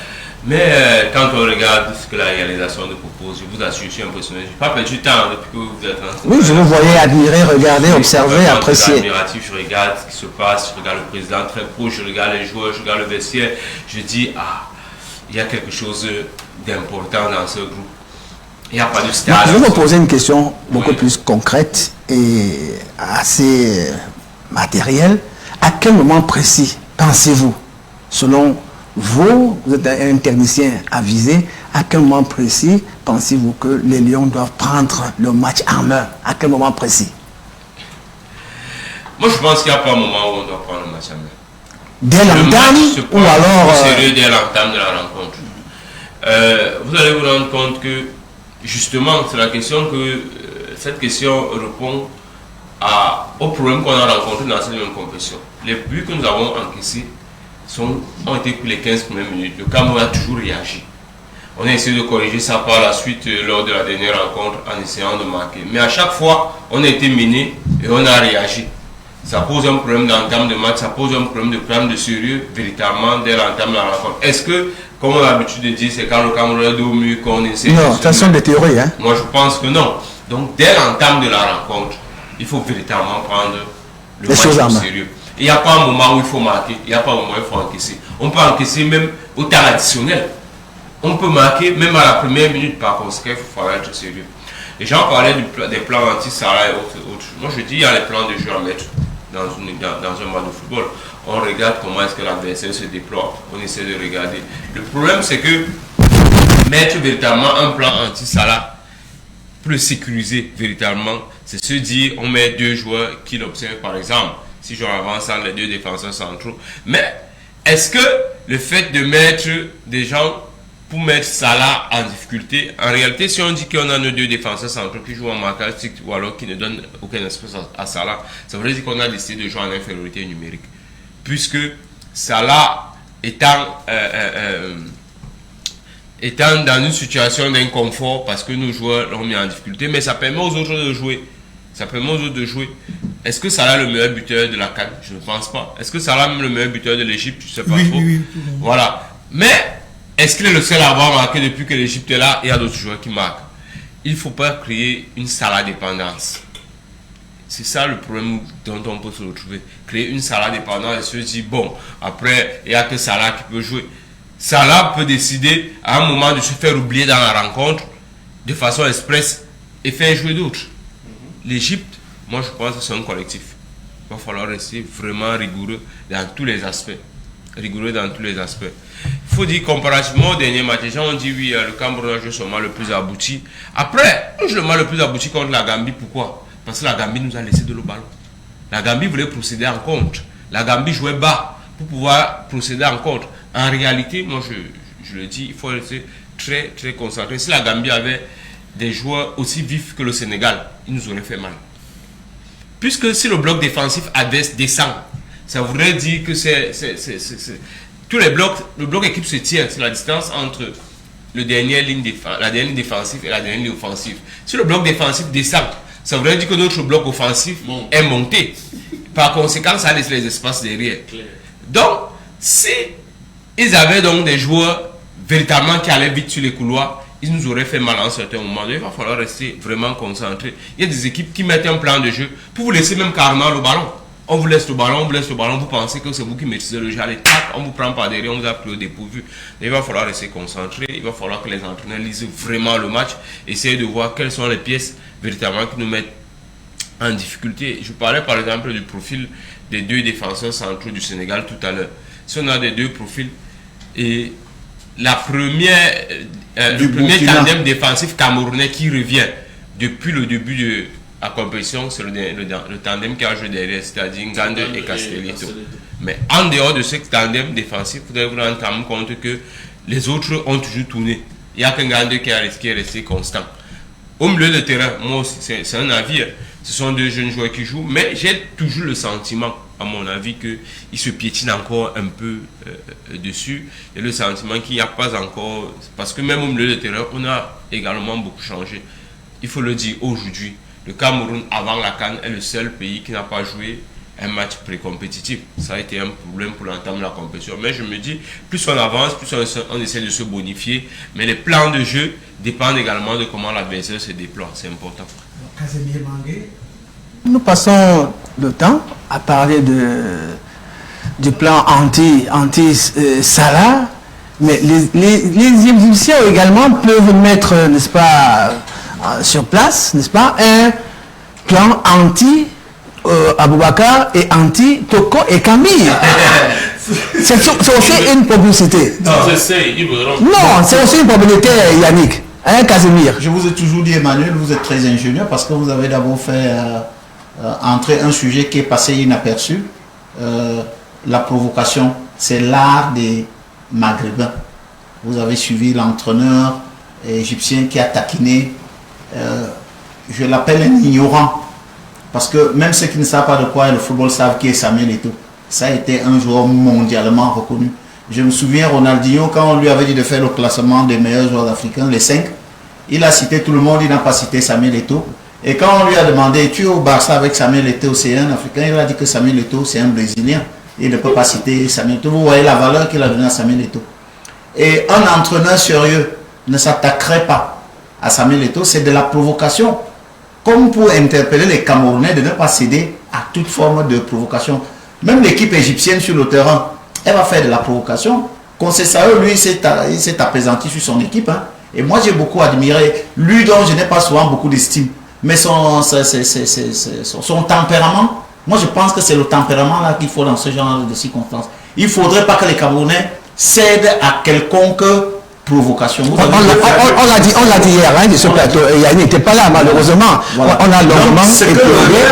Mais quand on regarde ce que la réalisation nous propose, je vous assure, je suis impressionné. Je n'ai pas perdu du temps depuis que vous êtes en train. Oui, je vous voyais admirer, regarder, observer, apprécier. Je regarde ce qui se passe, je regarde le président très proche, je regarde les joueurs, je regarde le vestiaire. Je dis, il y a quelque chose d'important dans ce groupe. Il n'y a pas de star. Je vais vous poser une question beaucoup plus concrète et assez matérielle. À quel moment précis pensez-vous, selon vous, vous êtes un technicien avisé, à quel moment précis pensez-vous que les Lions doivent prendre le match en main? À quel moment précis? Moi, je pense qu'il n'y a pas un moment où on doit prendre le match en main. Dès l'entame ou alors... Au sérieux dès l'entame de la rencontre. Vous allez vous rendre compte que justement, c'est la question que cette question répond au problème qu'on a rencontré dans cette même compétition. Les buts que nous avons encaissés ont été pour les 15 premières minutes. Le Cameroun a toujours réagi. On a essayé de corriger ça par la suite lors de la dernière rencontre en essayant de marquer. Mais à chaque fois, on a été mené et on a réagi. Ça pose un problème d'entame de match, ça pose un problème de problème de sérieux véritablement dès l'entame de la rencontre. Est-ce que, comme on a l'habitude de dire, c'est quand le Cameroun est au mieux qu'on essaie de... Non, ça sont des théories. Hein? Moi, je pense que non. Donc, dès l'entame de la rencontre, il faut véritablement prendre le match au sérieux. Il n'y a pas un moment où il faut marquer, il n'y a pas un moment où il faut encaisser. On peut encaisser même au temps additionnel. On peut marquer même à la première minute, par conséquent, il faut falloir être sérieux. Les gens parlaient des plans anti-Salah et autres. Moi, je dis, il y a les plans de jeu à mettre dans un match de football. On regarde comment est-ce que l'adversaire se déploie. On essaie de regarder. Le problème, c'est que mettre véritablement un plan anti-Salah pour le sécuriser véritablement, c'est se dire, on met 2 joueurs qui l'observent, par exemple. Si j'en avance les 2 défenseurs centraux. Mais est-ce que le fait de mettre des gens pour mettre Salah en difficulté, en réalité, si on dit qu'on a nos 2 défenseurs centraux qui jouent en marquage strict ou alors qui ne donnent aucun espace à Salah, ça veut dire qu'on a décidé de jouer en infériorité numérique. Puisque Salah étant dans une situation d'inconfort parce que nos joueurs l'ont mis en difficulté, mais ça permet aux autres de jouer. Est-ce que Salah est le meilleur buteur de la CAN? Je ne pense pas. Est-ce que Salah est même le meilleur buteur de l'Égypte? Je ne sais pas trop. Oui. Voilà. Mais est-ce qu'il est le seul à avoir marqué depuis que l'Égypte est là? Il y a d'autres joueurs qui marquent. Il ne faut pas créer une Salah dépendance. C'est ça le problème dont on peut se retrouver. Créer une Salah dépendance et se dire, bon, après, il n'y a que Salah qui peut jouer. Salah peut décider à un moment de se faire oublier dans la rencontre de façon express et faire jouer d'autres. L'Égypte, moi je pense que c'est un collectif. Il va falloir rester vraiment rigoureux dans tous les aspects. Il faut dire comparativement au dernier match, les gens ont dit oui, le Cameroun a joué seulement le plus abouti. Après, on joue le match le plus abouti contre la Gambie. Pourquoi? Parce que la Gambie nous a laissé de le ballon. La Gambie voulait procéder en contre. La Gambie jouait bas pour pouvoir procéder en contre. En réalité, moi je le dis, il faut rester très très concentré. Si la Gambie avait des joueurs aussi vifs que le Sénégal, ils nous auraient fait mal. Puisque si le bloc défensif adverse descend, ça voudrait dire que tous les blocs, le bloc équipe se tient sur la distance entre la dernière ligne défensive et la dernière ligne offensive. Si le bloc défensif descend, ça voudrait dire que notre bloc offensif est monté. Par conséquent, ça laisse les espaces derrière. Donc, si ils avaient donc des joueurs véritablement qui allaient vite sur les couloirs, ils nous auraient fait mal à un certain moment. Il va falloir rester vraiment concentré. Il y a des équipes qui mettent un plan de jeu pour vous laisser même carrément le ballon. On vous laisse le ballon, vous pensez que c'est vous qui maîtrisez le jeu. Allez, tac, on vous prend par derrière, on vous a pris au dépourvu. Il va falloir rester concentré, il va falloir que les entraîneurs lisent vraiment le match, essayer de voir quelles sont les pièces véritablement qui nous mettent en difficulté. Je parlais par exemple du profil des 2 défenseurs centraux du Sénégal tout à l'heure. Si on a des 2 profils, et la première, le premier tandem défensif camerounais qui revient depuis le début de la compétition, c'est le tandem qui a joué derrière, c'est-à-dire Ngande et Castelletto. Mais en dehors de ce tandem défensif, vous devez vous rendre quand même compte que les autres ont toujours tourné. Il n'y a qu'un Ngande qui est resté constant. Au milieu de terrain, moi aussi, c'est un avis. Ce sont 2 jeunes joueurs qui jouent, mais j'ai toujours le sentiment, à mon avis, qu'ils se piétinent encore un peu dessus. Et le sentiment qu'il n'y a pas encore... Parce que même au milieu de terrain, on a également beaucoup changé. Il faut le dire aujourd'hui. Le Cameroun, avant la CAN, est le seul pays qui n'a pas joué un match pré-compétitif. Ça a été un problème pour l'entame de la compétition. Mais je me dis, plus on avance, plus on essaie de se bonifier. Mais les plans de jeu dépendent également de comment l'adversaire se déploie. C'est important. Nous passons le temps à parler du plan anti-Salah, mais les Égyptiens également peuvent mettre, n'est-ce pas, sur place, n'est-ce pas, un plan anti-Aboubakar et anti-Toko et Camille. C'est aussi une publicité. Non, c'est aussi une publicité, Yannick. Hein, Casimir. Je vous ai toujours dit, Emmanuel, vous êtes très ingénieux parce que vous avez d'abord fait entrer un sujet qui est passé inaperçu. La provocation, c'est l'art des Maghrébins. Vous avez suivi l'entraîneur égyptien qui a taquiné, je l'appelle un ignorant, parce que même ceux qui ne savent pas de quoi est le football savent qui est Samuel Eto'o. Ça a été un joueur mondialement reconnu. Je me souviens, Ronaldinho, quand on lui avait dit de faire le classement des meilleurs joueurs africains, les 5, il a cité tout le monde, il n'a pas cité Samuel Eto'o. Et quand on lui a demandé, tu es au Barça avec Samuel Eto'o, c'est un Africain, il a dit que Samuel Eto'o, c'est un Brésilien. Il ne peut pas citer Samuel Eto'o. Vous voyez la valeur qu'il a donnée à Samuel Eto'o. Et un entraîneur sérieux ne s'attaquerait pas à Samuel Eto'o, c'est de la provocation. Comme pour interpeller les Camerounais de ne pas céder à toute forme de provocation. Même l'équipe égyptienne sur le terrain, elle va faire de la provocation. Conceição, lui, il s'est apaisanti sur son équipe. Hein. Et moi, j'ai beaucoup admiré lui dont je n'ai pas souvent beaucoup d'estime. Mais son tempérament, moi, je pense que c'est le tempérament là qu'il faut dans ce genre de circonstances. Il ne faudrait pas que les Camerounais cèdent à quelconque provocation. On l'a dit hier, hein, de ce plateau. Il n'était pas là, malheureusement. Voilà. On a longuement éploré.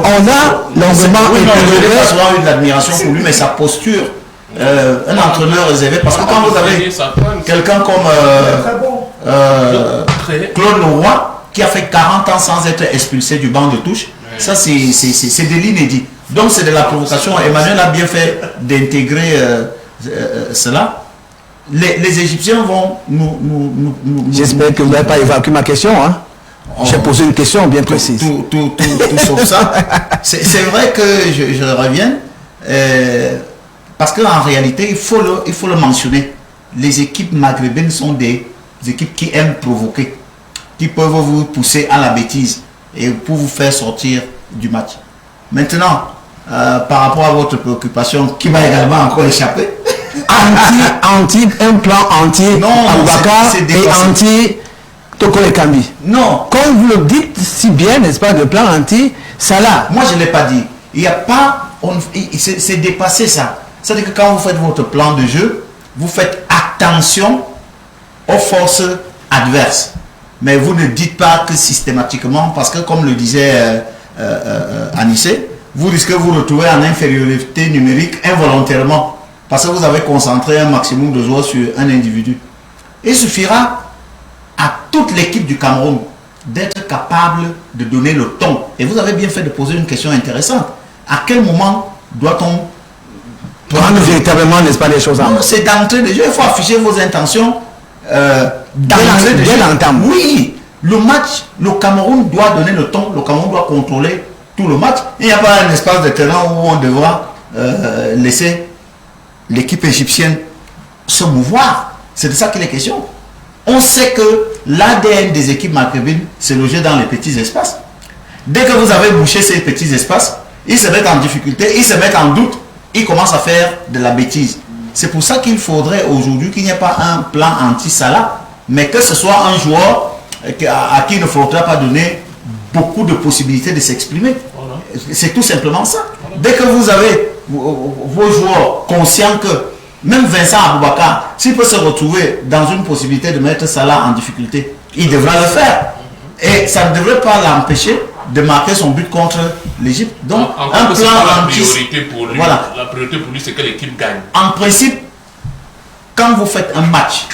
On a longuement éploré. Eu de l'admiration pour lui, mais sa posture, un entraîneur réservé, parce que quand vous avez quelqu'un comme Claude Leroy, qui a fait 40 ans sans être expulsé du banc de touche, ça c'est de l'inédit. Donc c'est de la provocation. Emmanuel a bien fait d'intégrer cela. Les Égyptiens vont nous... J'espère que vous n'avez pas évacué ma question. Hein. J'ai posé une question bien précise. Tout sauf ça. C'est vrai que je reviens. Parce qu'en réalité, il faut le mentionner. Les équipes maghrébines sont des équipes qui aiment provoquer, qui peuvent vous pousser à la bêtise et pour vous faire sortir du match. Maintenant, par rapport à votre préoccupation, qui m'a également encore échappé, un plan anti-Aboubakar et anti-Toko Ekambi. Non. Comme vous le dites si bien, n'est-ce pas, le plan anti-Salah. Moi, je ne l'ai pas dit. Il n'y a pas... C'est dépassé ça. C'est-à-dire que quand vous faites votre plan de jeu, vous faites attention aux forces adverses. Mais vous ne dites pas que systématiquement, parce que comme le disait Anissé, vous risquez de vous retrouver en infériorité numérique involontairement. Parce que vous avez concentré un maximum de joueurs sur un individu. Il suffira à toute l'équipe du Cameroun d'être capable de donner le ton. Et vous avez bien fait de poser une question intéressante. À quel moment doit-on prendre véritablement, n'est-ce pas, les choses en main. Non, c'est d'entrée de jeu. Il faut afficher vos intentions dès l'entame. Oui, le match, le Cameroun doit donner le ton, le Cameroun doit contrôler tout le match. Il n'y a pas un espace de terrain où on devra laisser l'équipe égyptienne se mouvoir. C'est de ça qu'il est question. On sait que l'ADN des équipes maghrébines, c'est logé dans les petits espaces. Dès que vous avez bouché ces petits espaces, ils se mettent en difficulté, ils se mettent en doute, ils commencent à faire de la bêtise. C'est pour ça qu'il faudrait aujourd'hui qu'il n'y ait pas un plan anti-Salah, mais que ce soit un joueur à qui il ne faudra pas donner beaucoup de possibilités de s'exprimer. Voilà. C'est tout simplement ça. Voilà. Dès que vous avez vos joueurs conscients que même Vincent Aboubakar, s'il peut se retrouver dans une possibilité de mettre Salah en difficulté, il devra le faire. Et ça ne devrait pas l'empêcher de marquer son but contre l'Égypte. Donc, un plan la priorité pour lui. Voilà. La priorité pour lui, c'est que l'équipe gagne. En principe, quand vous faites un match,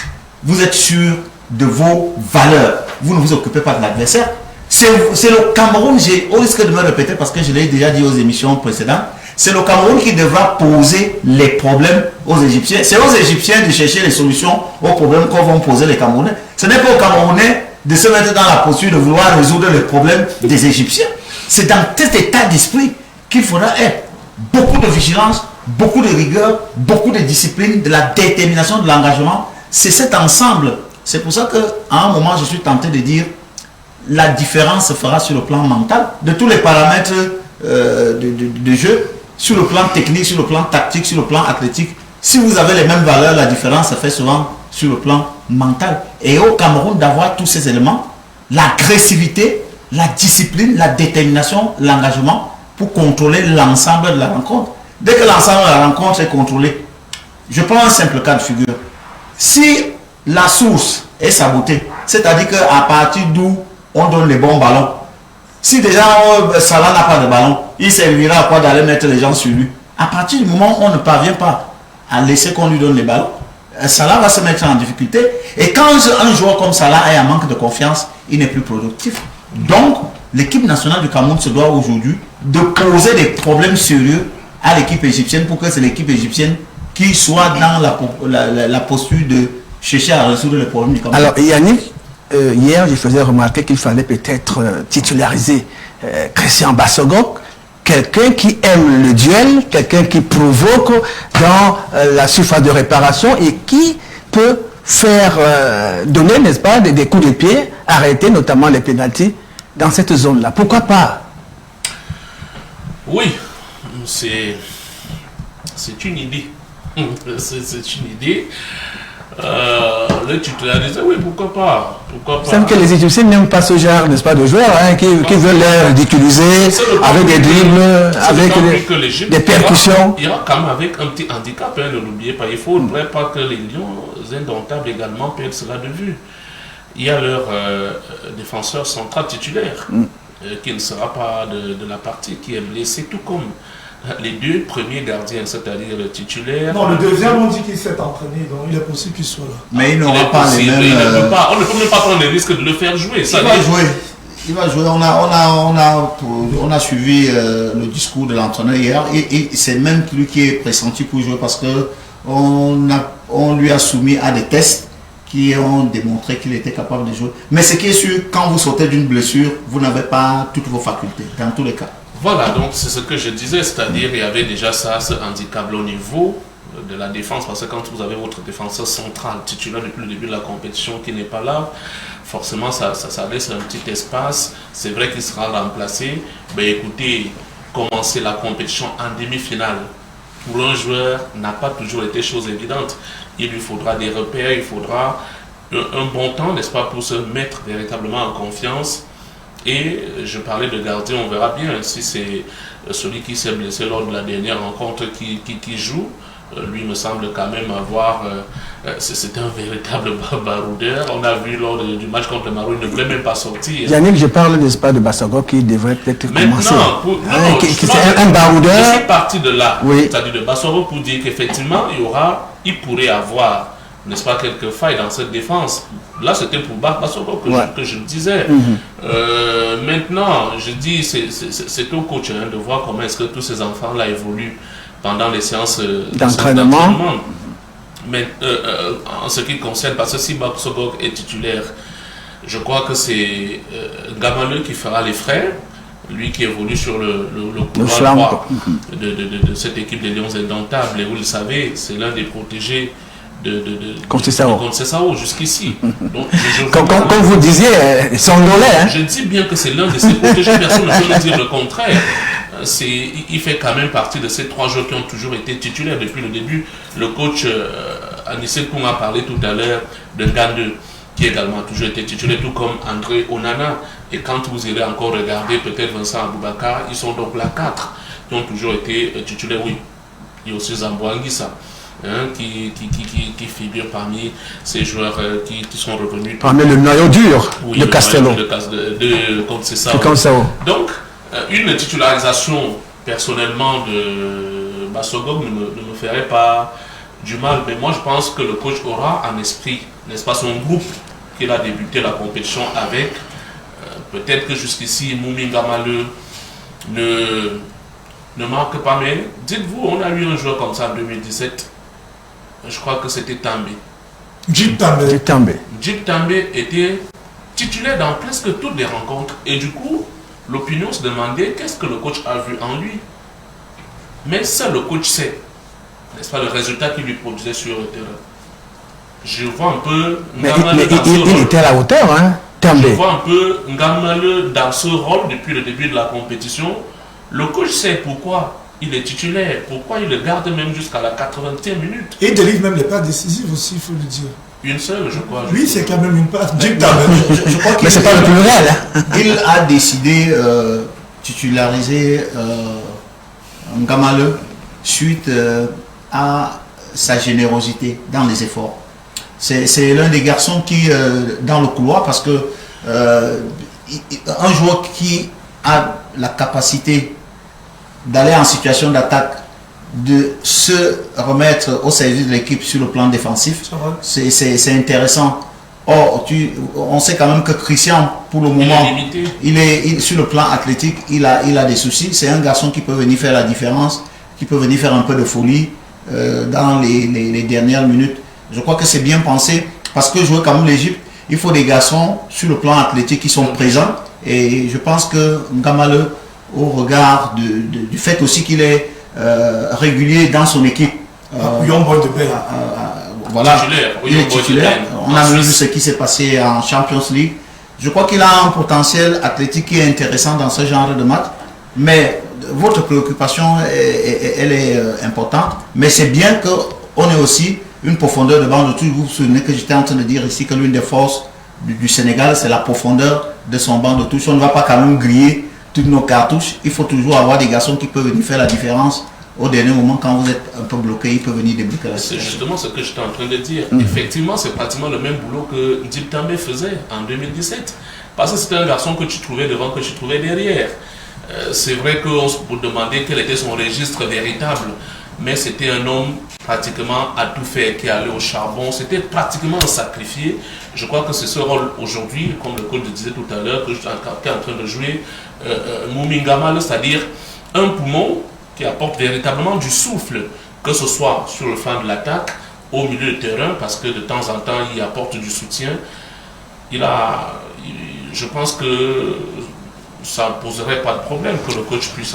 vous êtes sûr de vos valeurs. Vous ne vous occupez pas de l'adversaire. C'est le Cameroun, au risque de me répéter parce que je l'ai déjà dit aux émissions précédentes, c'est le Cameroun qui devra poser les problèmes aux Égyptiens. C'est aux Égyptiens de chercher les solutions aux problèmes qu'on va poser les Camerounais. Ce n'est pas aux Camerounais de se mettre dans la posture de vouloir résoudre les problèmes des Égyptiens. C'est dans cet état d'esprit qu'il faudra être. Beaucoup de vigilance, beaucoup de rigueur, beaucoup de discipline, de la détermination, de l'engagement. C'est cet ensemble. C'est pour ça qu'à un moment, je suis tenté de dire la différence se fera sur le plan mental, de tous les paramètres de jeu, sur le plan technique, sur le plan tactique, sur le plan athlétique. Si vous avez les mêmes valeurs, la différence se fait souvent sur le plan mental. Et au Cameroun, d'avoir tous ces éléments, l'agressivité, la discipline, la détermination, l'engagement, pour contrôler l'ensemble de la rencontre. Dès que l'ensemble de la rencontre est contrôlé, je prends un simple cas de figure. Si la source est sabotée, c'est-à-dire qu'à partir d'où on donne les bons ballons, si déjà Salah n'a pas de ballon, il servira à quoi d'aller mettre les gens sur lui. À partir du moment où on ne parvient pas à laisser qu'on lui donne les ballons, Salah va se mettre en difficulté. Et quand un joueur comme Salah est en manque de confiance, il n'est plus productif. Donc, l'équipe nationale du Cameroun se doit aujourd'hui de poser des problèmes sérieux à l'équipe égyptienne pour que c'est l'équipe égyptienne qui soit dans la posture de chercher à résoudre les problèmes du Cameroun. Alors, Yannick, hier, je faisais remarquer qu'il fallait peut-être titulariser Christian Bassogok, quelqu'un qui aime le duel, quelqu'un qui provoque dans la surface de réparation et qui peut faire donner, n'est-ce pas, des coups de pied, arrêter notamment les pénaltys dans cette zone-là. Pourquoi pas? Oui, c'est une idée. C'est une idée. Le titulariser, oui, pourquoi pas, C'est que les Égyptiens n'aiment pas ce genre, n'est-ce pas, de joueurs qui veulent les ridiculiser avec des dribbles, avec des percussions. Il y aura quand même avec un petit handicap, hein, ne l'oubliez pas. Il ne faudrait pas que les Lions indomptables également perdent cela de vue. Il y a leur défenseur central titulaire qui ne sera pas de la partie, qui est blessé, tout comme les deux premiers gardiens, c'est-à-dire le titulaire. Non, le deuxième, on dit qu'il s'est entraîné, donc il est possible qu'il soit là. Mais il n'aura pas les mêmes... On ne peut même pas prendre le risque de le faire jouer. Ça va jouer. Il va jouer. On a suivi le discours de l'entraîneur hier et c'est même lui qui est pressenti pour jouer parce que on lui a soumis à des tests qui ont démontré qu'il était capable de jouer. Mais ce qui est sûr, quand vous sautez d'une blessure, vous n'avez pas toutes vos facultés, dans tous les cas. Voilà, donc c'est ce que je disais, c'est-à-dire il y avait déjà ça, ce handicap au niveau de la défense, parce que quand vous avez votre défenseur central titulaire depuis le début de la compétition qui n'est pas là, forcément ça laisse un petit espace. C'est vrai qu'il sera remplacé. Ben écoutez, commencer la compétition en demi-finale pour un joueur n'a pas toujours été chose évidente. Il lui faudra des repères, il faudra un bon temps, n'est-ce pas, pour se mettre véritablement en confiance. Et je parlais de gardien, on verra bien si c'est celui qui s'est blessé lors de la dernière rencontre qui joue. Lui me semble quand même avoir... c'est un véritable baroudeur. On a vu lors du match contre le Maroc, il ne voulait même pas sortir. Yannick, je parle, n'est-ce pas, de Bassogok qui devrait peut-être commencer. C'est un baroudeur. Je suis parti de là, oui. C'est-à-dire de Bassogok pour dire qu'effectivement, il pourrait avoir, n'est-ce pas, quelques failles dans cette défense. Là, c'était pour Bassogok que je le disais. Maintenant, je dis, c'est au coach de voir comment est-ce que tous ces enfants-là évoluent. pendant les séances d'entraînement. Mais en ce qui concerne, parce que si Bassogog est titulaire, je crois que c'est Gamaleu qui fera les frais, lui qui évolue sur le couloir droit de cette équipe des Lions Indomptables. Et vous le savez, c'est l'un des protégés de Conceição jusqu'ici. Donc, comme vous disiez, c'est angolais. Je dis bien que c'est l'un de ses protégés, personne ne peut nous dire le contraire. Il fait quand même partie de ces 3 joueurs qui ont toujours été titulaires depuis le début. Le coach Anissé Koum a parlé tout à l'heure de Ngandeu, qui également a toujours été titulaire, tout comme André Onana. Et quand vous irez encore regarder peut-être Vincent Aboubakar, ils sont donc là 4 qui ont toujours été titulaires. Oui, il y a aussi Zambo Anguissa, qui figure parmi ces joueurs qui sont revenus. Parmi le noyau dur de Castello. De Conceição. Donc, une titularisation personnellement de Bassogog ne me ferait pas du mal, mais moi je pense que le coach aura en esprit, n'est-ce pas, son groupe qu'il a débuté la compétition avec. Peut-être que jusqu'ici Moumi Gamaleu ne marque pas, mais dites-vous, on a eu un joueur comme ça en 2017, je crois que c'était També. Djib També était titulaire dans presque toutes les rencontres, et du coup l'opinion se demandait qu'est-ce que le coach a vu en lui. Mais seul le coach sait, n'est-ce pas, le résultat qu'il lui produisait sur le terrain. Je vois un peu... Mais il était à la hauteur, hein, També. Je vois un peu Ngamaleu dans ce rôle depuis le début de la compétition. Le coach sait pourquoi il est titulaire, pourquoi il le garde même jusqu'à la 80e minute. Et il délivre même les passes décisives aussi, il faut le dire. Une seule, je crois. Oui, c'est quand même une passe. Je crois mais c'est pas le plus réel. Hein. Il a décidé titulariser Ngamaleu suite à sa générosité dans les efforts. C'est l'un des garçons qui, dans le couloir, parce que un joueur qui a la capacité d'aller en situation d'attaque, de se remettre au service de l'équipe sur le plan défensif, c'est intéressant. Or, on sait quand même que Christian, pour le moment, il est sur le plan athlétique, il a des soucis. C'est un garçon qui peut venir faire la différence, qui peut venir faire un peu de folie dans les dernières minutes. Je crois que c'est bien pensé, parce que jouer comme l'Égypte, il faut des garçons sur le plan athlétique qui sont présents. Et je pense que Ngamaleu, au regard du fait aussi qu'il est régulier dans son équipe, voilà, il est titulaire. On a vu ce qui s'est passé en Champions League. Je crois qu'il a un potentiel athlétique qui est intéressant dans ce genre de match. Mais votre préoccupation, elle est importante. Mais c'est bien qu'on ait aussi une profondeur de banc de touche. Vous vous souvenez que j'étais en train de dire ici que l'une des forces du Sénégal, c'est la profondeur de son banc de touche. On ne va pas quand même griller toutes nos cartouches. Il faut toujours avoir des garçons qui peuvent venir faire la différence. Au dernier moment, quand vous êtes un peu bloqué, il peut venir débloquer la situation. C'est justement ce que j'étais en train de dire. Effectivement, c'est pratiquement le même boulot que Djib També faisait en 2017. Parce que c'était un garçon que tu trouvais devant, que tu trouvais derrière. C'est vrai qu'on se demandait quel était son registre véritable. Mais c'était un homme pratiquement à tout faire, qui allait au charbon. C'était pratiquement un sacrifié. Je crois que c'est ce rôle aujourd'hui, comme le coach disait tout à l'heure, que je suis en train de jouer Moumi Gamaleu, c'est-à-dire un poumon qui apporte véritablement du souffle, que ce soit sur le flanc de l'attaque, au milieu de terrain, parce que de temps en temps, il apporte du soutien. Je pense que ça ne poserait pas de problème que le coach puisse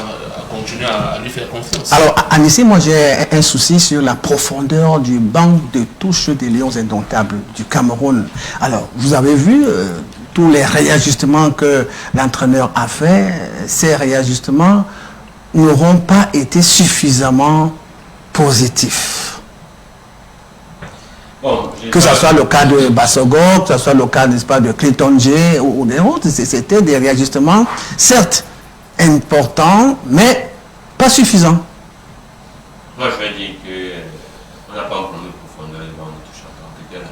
continuer à lui faire confiance. Alors, Anissé, moi j'ai un souci sur la profondeur du banc de touche des Lions Indomptables du Cameroun. Alors, vous avez vu tous les réajustements que l'entraîneur a fait. Ces réajustements n'auront pas été suffisamment positifs. Bon, que ce soit le cas de Bassogog, que ce soit le cas, n'est-ce pas, de Clinton J ou des autres, c'était des réajustements, certes, importants, mais pas suffisants. Moi, je vais dire qu'on n'a pas un problème de profondeur de banc de touche en tant que tel.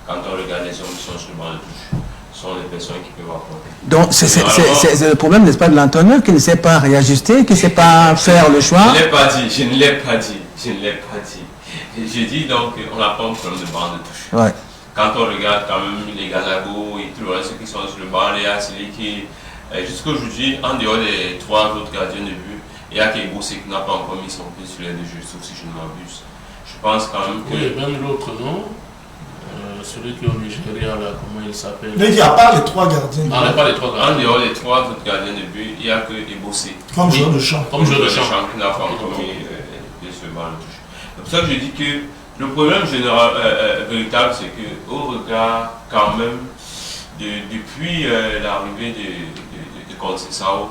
Quand on regarde les hommes qui sont sur le banc de touche, ce sont les personnes qui peuvent apporter. Donc, c'est le problème, n'est-ce pas, de l'entraîneur qui ne sait pas réajuster, qui ne sait pas faire le choix. Je ne l'ai pas dit, je ne l'ai pas dit. J'ai dit donc on n'a pas un problème de banc de touche. Ouais. Quand on regarde quand même les Gazago et tout le reste qui sont sur le banc, les Asili qui, jusqu'à aujourd'hui, en dehors des 3 autres gardiens de but, Il y a Kebose qui n'a pas encore mis son pied sur les deux jeux, sauf si je ne m'abuse. Je pense quand même que... Oui, même l'autre nom, celui qui est au Nigeria, là, comment il s'appelle? Mais il n'y a pas les 3 gardiens. Non, il n'y a pas les 3 gardiens. En dehors des 3 autres gardiens de but, il n'y a que Kebose. Comme joueur de champ. Comme joueur de champ. Qui n'a pas encore mis ce ballon de touche. C'est pour ça que je dis que le problème général, véritable, c'est qu'au regard quand même, depuis l'arrivée de Conceição,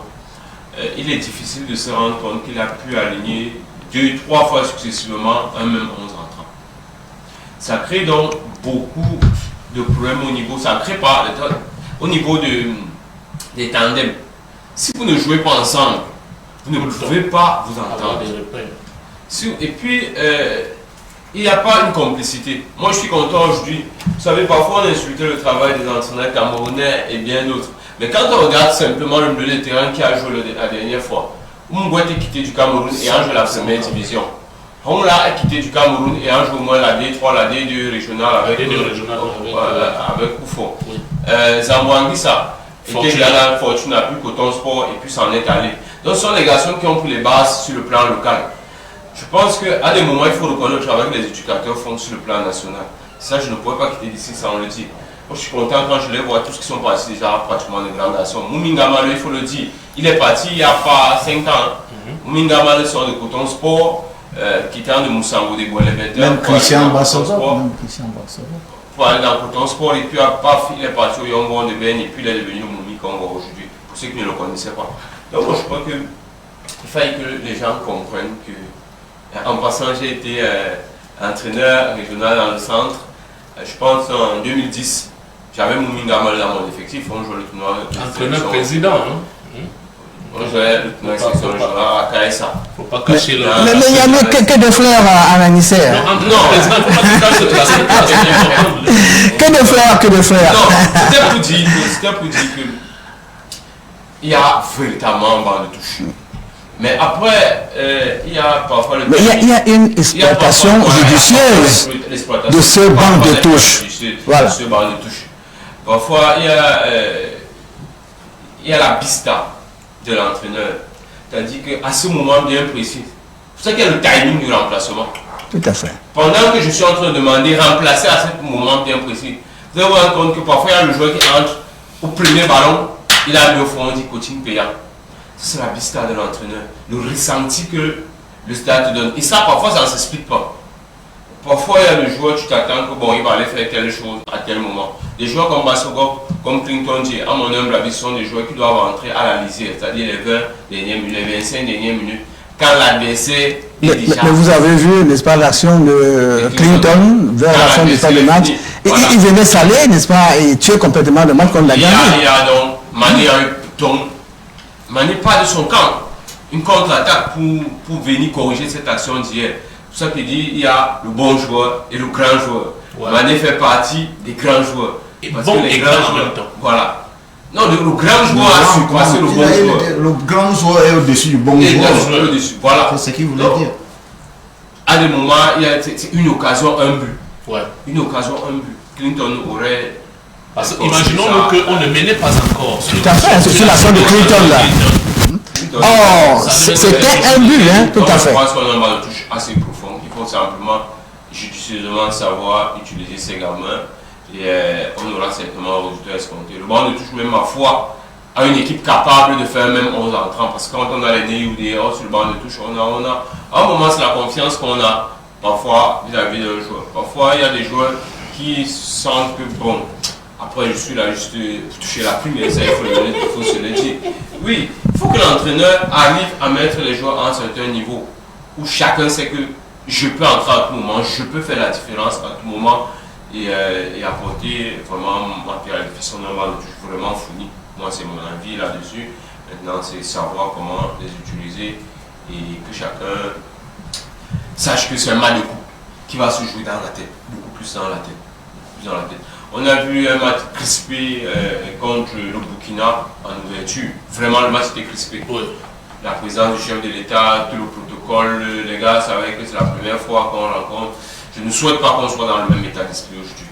il est difficile de se rendre compte qu'il a pu aligner 2-3 fois successivement un même 11 entrant. Ça crée donc beaucoup de problèmes au niveau, ça crée pas, au niveau des tandems. Si vous ne jouez pas ensemble, vous ne pouvez pas vous entendre. Et puis, il n'y a pas une complicité. Moi, je suis content aujourd'hui. Vous savez, parfois, on insultait le travail des entraîneurs camerounais et bien d'autres. Mais quand on regarde simplement le milieu de terrain qui a joué la dernière fois, Mungwete est quitté du Cameroun et a joué la première division. Hongla est quitté du Cameroun et a joué au moins la D3, la D2 régionale avec Koufon. Zambouanguissa était dans la Fortune, a pu Coton Sport et puis s'en est allé. Donc, ce sont des garçons qui ont pris les bases sur le plan local. Je pense qu'à des moments, il faut reconnaître le travail que les éducateurs font sur le plan national. Ça, je ne pourrais pas quitter d'ici sans le dire. Moi, je suis content quand je les vois, tous qui sont partis déjà pratiquement de grands garçons. Moumingamale, il faut le dire, il est parti il n'y a pas 5 ans. Moumingamale sort de Coton Sport, quittant de Moussango de Gualébeter. Même Christian Bassova. Pour aller dans Coton Sport, et puis à Paf, il est parti au Yongon de Ben, et puis il est devenu au Moumi Congo aujourd'hui, pour ceux qui ne le connaissaient pas. Donc, moi, je crois qu'il fallait que les gens comprennent que. En passant, j'ai été entraîneur régional dans le centre. Je pense en 2010, j'avais Moumingamale dans mon effectif. On jouait le tournoi. Entraîneur président, hein? On jouait le tournoi de section régionale à Kaessa. Faut pas cacher le. Mais il y avait que de fleurs à Anissé. Non, président, il ne faut pas qu'il cache la place. Que de fleurs, que de fleurs. Non, c'était pour dire que il y a véritablement un banc de touche. Mais après, il y a parfois le... Mais il y a une exploitation judicieuse de ce banc de touche. Voilà. Ce banc de touche. Parfois, il y a la pista de l'entraîneur. C'est-à-dire qu'à ce moment bien précis, c'est ça qu'il y a le timing du remplacement. Tout à fait. Pendant que je suis en train de demander remplacer à ce moment bien précis, vous allez vous rendre compte que parfois, il y a le joueur qui entre au premier ballon, il a mis au fond, on dit coaching payant. C'est la vista de l'entraîneur, le ressenti que le stade te donne. Et ça, parfois, ça ne s'explique pas. Parfois, il y a le joueur, tu t'attends que bon, il va aller faire telle chose à tel moment. Des joueurs comme Bassogop, comme Clinton J, à mon humble avis, sont des joueurs qui doivent entrer à la lisière, c'est-à-dire les 20 dernières minutes, les 25 dernières minutes, quand l'adversaire est déjà... Mais vous avez vu, n'est-ce pas, l'action de Clinton vers la fin du temps de match. Et voilà. Il venait saler, n'est-ce pas, et tuer complètement le match qu'on l'a gagné. Il y a donc, Mané a eu ton... Mané pas de son camp, une contre-attaque pour venir corriger cette action d'hier. C'est pour ça qu'il dit il y a le bon joueur et le grand joueur. Ouais. Mané fait partie des grands joueurs. Et parce bon que les grands en même temps. Voilà. Non, le grand joueur a su passer le bon joueur. Le grand joueur est au-dessus du bon joueur. Voilà. C'est ce qu'il voulait dire. À des moments, il y a une occasion, un but. Ouais. Une occasion, un but. Clinton aurait... Parce que imaginons qu'on ne menait pas encore. Tout à fait, c'est sur l'action de Clinton là. Oh, c'était un but, hein, tout à fait. Je pense qu'on a un ballon de touche assez profond. Il faut simplement judicieusement savoir utiliser ses gamins et on aura certainement un résultat escompté. Le ballon de touche, même ma foi, a une équipe capable de faire même 11 entrants. Parce que quand on a les D ou des A sur le ballon de touche, on a à un moment, c'est la confiance qu'on a parfois vis-à-vis d'un joueur. Parfois, il y a des joueurs qui sentent que bon. Après, je suis là juste pour toucher la plume, mais ça, il faut se le dire. Oui, il faut que l'entraîneur arrive à mettre les joueurs à un certain niveau où chacun sait que je peux entrer à tout moment, je peux faire la différence à tout moment et apporter vraiment matérialisation normale. Je suis vraiment fourni. Moi, c'est mon avis là-dessus. Maintenant, c'est savoir comment les utiliser et que chacun sache que c'est un match de coup qui va se jouer dans la tête, beaucoup plus dans la tête. On a vu un match crispé contre le Burkina en ouverture. Vraiment, le match était crispé. Oui. La présence du chef de l'État, tout le protocole, les gars savaient que c'est la première fois qu'on rencontre. Je ne souhaite pas qu'on soit dans le même état d'esprit aujourd'hui.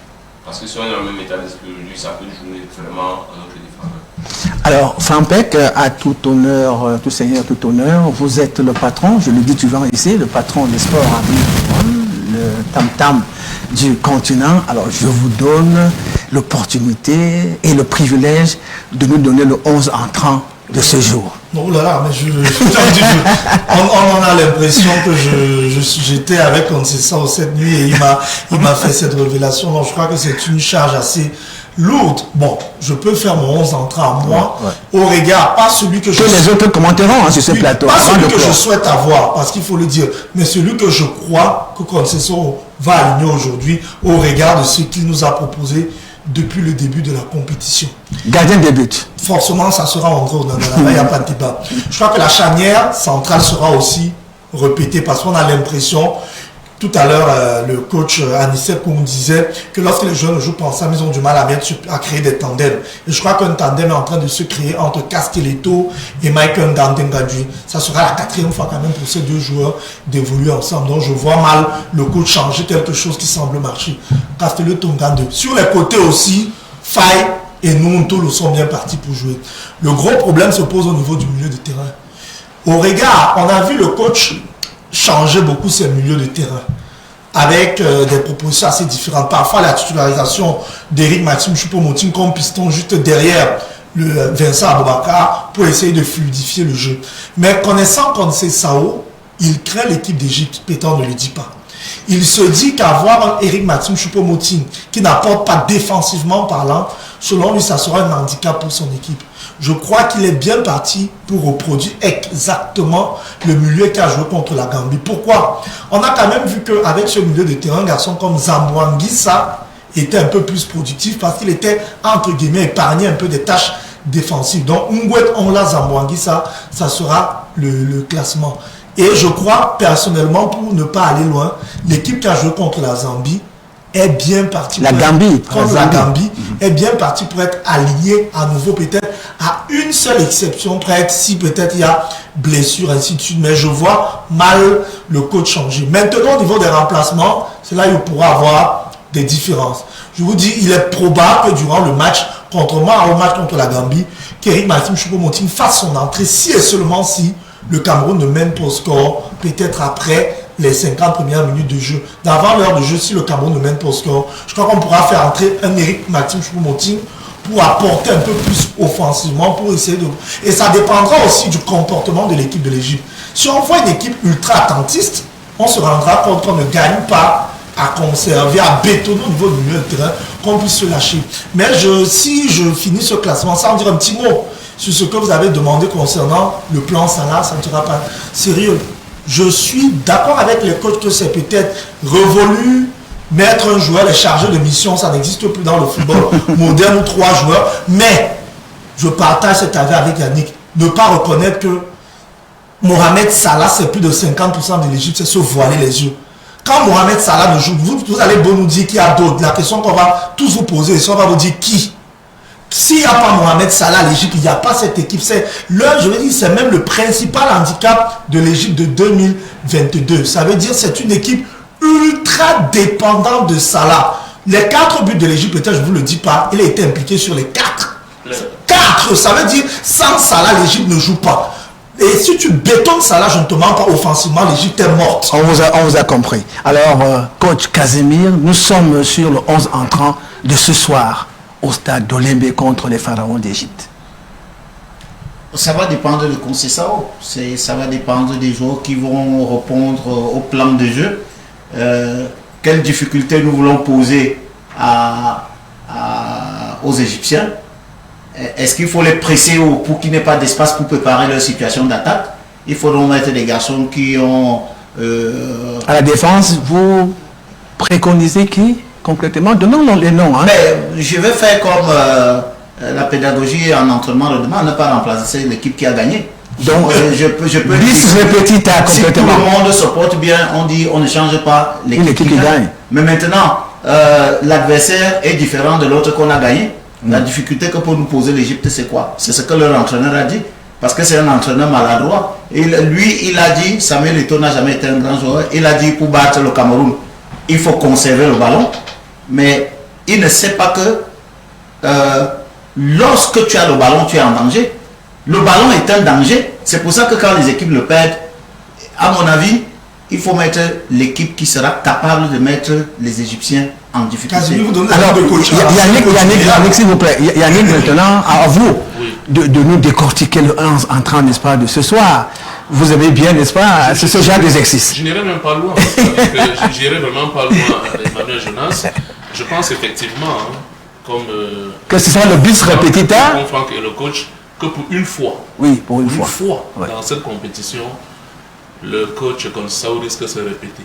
Parce que si on est dans le même état d'esprit aujourd'hui, ça peut jouer vraiment à notre défaveur. Alors, Frampec, à tout honneur, tout seigneur, tout honneur, vous êtes le patron, je le dis souvent ici, le patron des sports à Binouzouane, le tam-tam du continent. Alors, je vous donne l'opportunité et le privilège de nous donner le 11 entrant de ce jour. Oh là là, mais on a l'impression que j'étais avec Conceição cette nuit et il m'a fait cette révélation. Donc je crois que c'est une charge assez lourde. Bon, je peux faire mon 11 entrants à moi, au regard, pas celui que je... les autres commenteront sur ce plateau. Pas celui que je souhaite avoir, parce qu'il faut le dire, mais celui que je crois que Conceição va aligner aujourd'hui au regard de ce qu'il nous a proposé depuis le début de la compétition. Gardien de but. Forcément, ça sera André Onana, il n'y a pas de débat. Je crois que la charnière centrale sera aussi répétée parce qu'on a l'impression, tout à l'heure, le coach Anissé Koum disait que lorsque les jeunes ne jouent pas ensemble, ils ont du mal à créer des tandems. Et je crois qu'un tandem est en train de se créer entre Castelletto et Michael Ndandengadji. Ça sera la 4e fois quand même pour ces deux joueurs d'évoluer ensemble. Donc je vois mal le coach changer quelque chose qui semble marcher. Castelletto Ngandé. Sur les côtés aussi, Faye et Nuntolo sont bien partis pour jouer. Le gros problème se pose au niveau du milieu de terrain. Au regard, on a vu le coach changer beaucoup ses milieux de terrain avec des propositions assez différentes. Parfois la titularisation d'Éric Maxime Choupo-Moting comme piston juste derrière le Vincent Aboubakar pour essayer de fluidifier le jeu. Mais connaissant Conceição, il craint l'équipe d'Égypte, Pétan ne le dit pas. Il se dit qu'avoir un Éric Maxime Choupo-Moting qui n'apporte pas défensivement parlant, selon lui, ça sera un handicap pour son équipe. Je crois qu'il est bien parti pour reproduire exactement le milieu qu'il a joué contre la Gambie. Pourquoi? On a quand même vu qu'avec ce milieu de terrain, un garçon comme Zamboanguissa était un peu plus productif parce qu'il était, entre guillemets, épargné un peu des tâches défensives. Donc, Ngouet Onla Zamboanguissa, ça sera le classement. Et je crois, personnellement, pour ne pas aller loin, l'équipe qui a joué contre la Zambie est bien partie. La Gambie. Contre la Gambie est bien partie pour être alignée à nouveau, peut-être à une seule exception, peut-être si peut-être il y a blessure, ainsi de suite. Mais je vois mal le coach changer. Maintenant, au niveau des remplacements, c'est là où il pourra avoir des différences. Je vous dis, il est probable que durant le match, contrairement au match contre la Gambie, qu'Éric Maxime Choupo-Moting fasse son entrée, si et seulement si le Cameroun ne mène pas au score, peut-être après les 50 premières minutes de jeu. D'avant l'heure de jeu, si le Cameroun ne mène pas au score, je crois qu'on pourra faire entrer un Éric Maxime Choupo-Moting pour apporter un peu plus offensivement, pour essayer de... Et ça dépendra aussi du comportement de l'équipe de l'Égypte. Si on voit une équipe ultra attentiste, on se rendra compte qu'on ne gagne pas à conserver, à bétonner au niveau du milieu de terrain, qu'on puisse se lâcher. Mais si je finis ce classement, sans dire un petit mot sur ce que vous avez demandé concernant le plan Salah, ça ne sera pas sérieux. Je suis d'accord avec les coachs que c'est peut-être révolu, mettre un joueur, les chargés de mission, ça n'existe plus dans le football moderne ou 3 joueurs, mais je partage cet avis avec Yannick, ne pas reconnaître que Mohamed Salah, c'est plus de 50% de l'Égypte, c'est se voiler les yeux. Quand Mohamed Salah ne joue, vous allez bon nous dire qu'il y a d'autres. La question qu'on va tous vous poser, c'est on va vous dire qui. S'il n'y a pas Mohamed Salah, l'Égypte, il n'y a pas cette équipe. Je veux dire, c'est même le principal handicap de l'Égypte de 2022. Ça veut dire que c'est une équipe ultra dépendante de Salah. Les 4 buts de l'Égypte, peut-être je ne vous le dis pas, il a été impliqué sur les 4. 4, ça veut dire sans Salah, l'Égypte ne joue pas. Et si tu bétonnes Salah, je ne te mens pas offensivement, l'Égypte est morte. On vous a compris. Alors, coach Casimir, nous sommes sur le 11 entrant de ce soir au stade d'Olembe contre les pharaons d'Égypte. Ça va dépendre de Conceição. Ça va dépendre des joueurs qui vont répondre au plan de jeu. Quelles difficultés nous voulons poser aux Égyptiens? Est-ce qu'il faut les presser pour qu'il n'y ait pas d'espace pour préparer leur situation d'attaque? Il faut donc mettre des garçons qui ont... À la défense, vous préconisez qui concrètement? Donnons les noms. Hein. Mais je vais faire comme la pédagogie en entraînement le demande, ne pas remplacer l'équipe qui a gagné. Donc, je peux dire, si tout le monde se porte bien, on dit on ne change pas l'équipe qui gagne. Mais maintenant, l'adversaire est différent de l'autre qu'on a gagné. La difficulté que peut nous poser l'Égypte, c'est quoi? C'est ce que leur entraîneur a dit. Parce que c'est un entraîneur maladroit. Et lui, il a dit, Samuel Eto'o n'a jamais été un grand joueur, il a dit pour battre le Cameroun, il faut conserver le ballon. Mais il ne sait pas que lorsque tu as le ballon, tu es en danger. Le ballon est un danger. C'est pour ça que quand les équipes le perdent, à mon avis, il faut mettre l'équipe qui sera capable de mettre les Égyptiens en difficulté. Alors, Yannick, s'il vous plaît, Yannick, maintenant, à vous de nous décortiquer le 11 entrant, n'est-ce pas, de ce soir. Vous avez bien, n'est-ce pas, ce genre d'exercice. Je n'irai même pas loin. J'irai vraiment pas loin, Emmanuel Jonas. Je pense effectivement, comme... que ce soit le bis répétiteur. Comme Franck et le coach, que pour une fois. Oui, pour une fois. Dans cette compétition, le coach Consao risque de se répéter.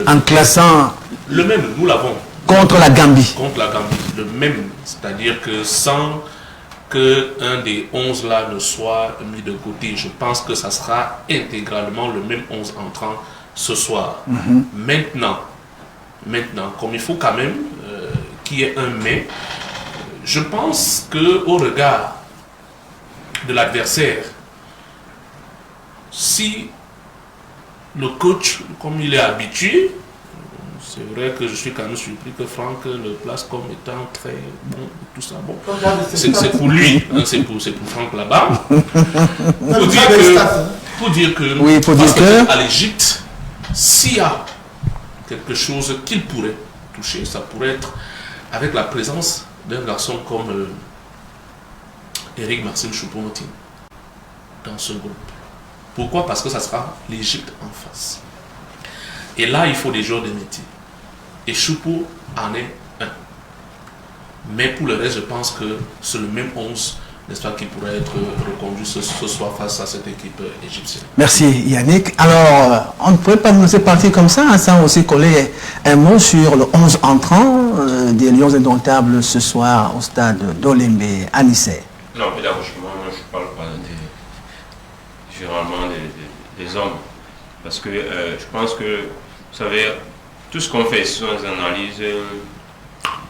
En classant... Le même, nous l'avons. Contre la Gambie. Contre la Gambie. Le même. C'est-à-dire que sans qu'un des 11 là ne soit mis de côté, je pense que ça sera intégralement le même 11 entrant ce soir. Maintenant, comme il faut quand même qu'il y ait un mais, je pense qu'au regard de l'adversaire, si le coach, comme il est habitué, c'est vrai que je suis quand même surpris que Franck le place comme étant très bon, tout ça. Bon, c'est pour lui, hein, c'est pour Franck là-bas. Pour dire que à l'Égypte, s'il y a quelque chose qu'il pourrait toucher, ça pourrait être avec la présence d'un garçon comme Eric Marcel Choupo-Moting dans ce groupe. Pourquoi? Parce que ça sera l'Égypte en face. Et là, il faut des joueurs de métier. Et Choupo en est un. Mais pour le reste, je pense que c'est le même 11, n'est-ce pas, qui pourrait être reconduit ce soir face à cette équipe égyptienne. Merci Yannick. Alors, on ne pourrait pas nous laisser partir comme ça, sans aussi coller un mot sur le 11 entrant des Lions Indomptables ce soir au stade d'Olembe à Nice. Non, pédagogiquement, moi je ne parle pas généralement des hommes. Parce que je pense que, vous savez, tout ce qu'on fait, ce sont des analyses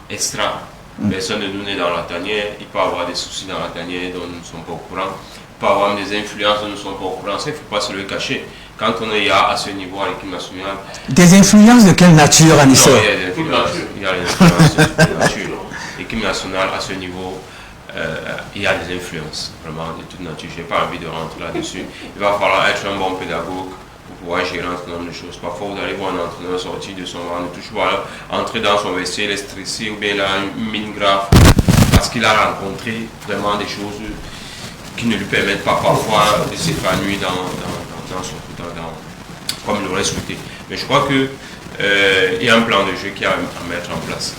extra. Personne de nous n'est dans la tanière. Il peut y avoir des soucis dans la tanière dont nous ne sommes pas au courant. Il peut y avoir des influences dont nous ne sommes pas au courant. Ça, il ne faut pas se le cacher. Quand on est à ce niveau à l'équipe nationale. Des influences de quelle nature, Anissa? Il y a des influences de toute nature. L'équipe nationale à ce niveau. Il y a des influences vraiment de toute nature. Je n'ai pas envie de rentrer là-dessus. Il va falloir être un bon pédagogue pour pouvoir gérer un certain nombre de choses. Parfois, vous allez voir un entraîneur sortir de son rang, toujours entrer dans son vestiaire, il est stressé ou bien il a une mine grave parce qu'il a rencontré vraiment des choses qui ne lui permettent pas parfois de s'épanouir dans son comme il l'aurait souhaité. Mais je crois qu'il y a un plan de jeu qui a à mettre en place.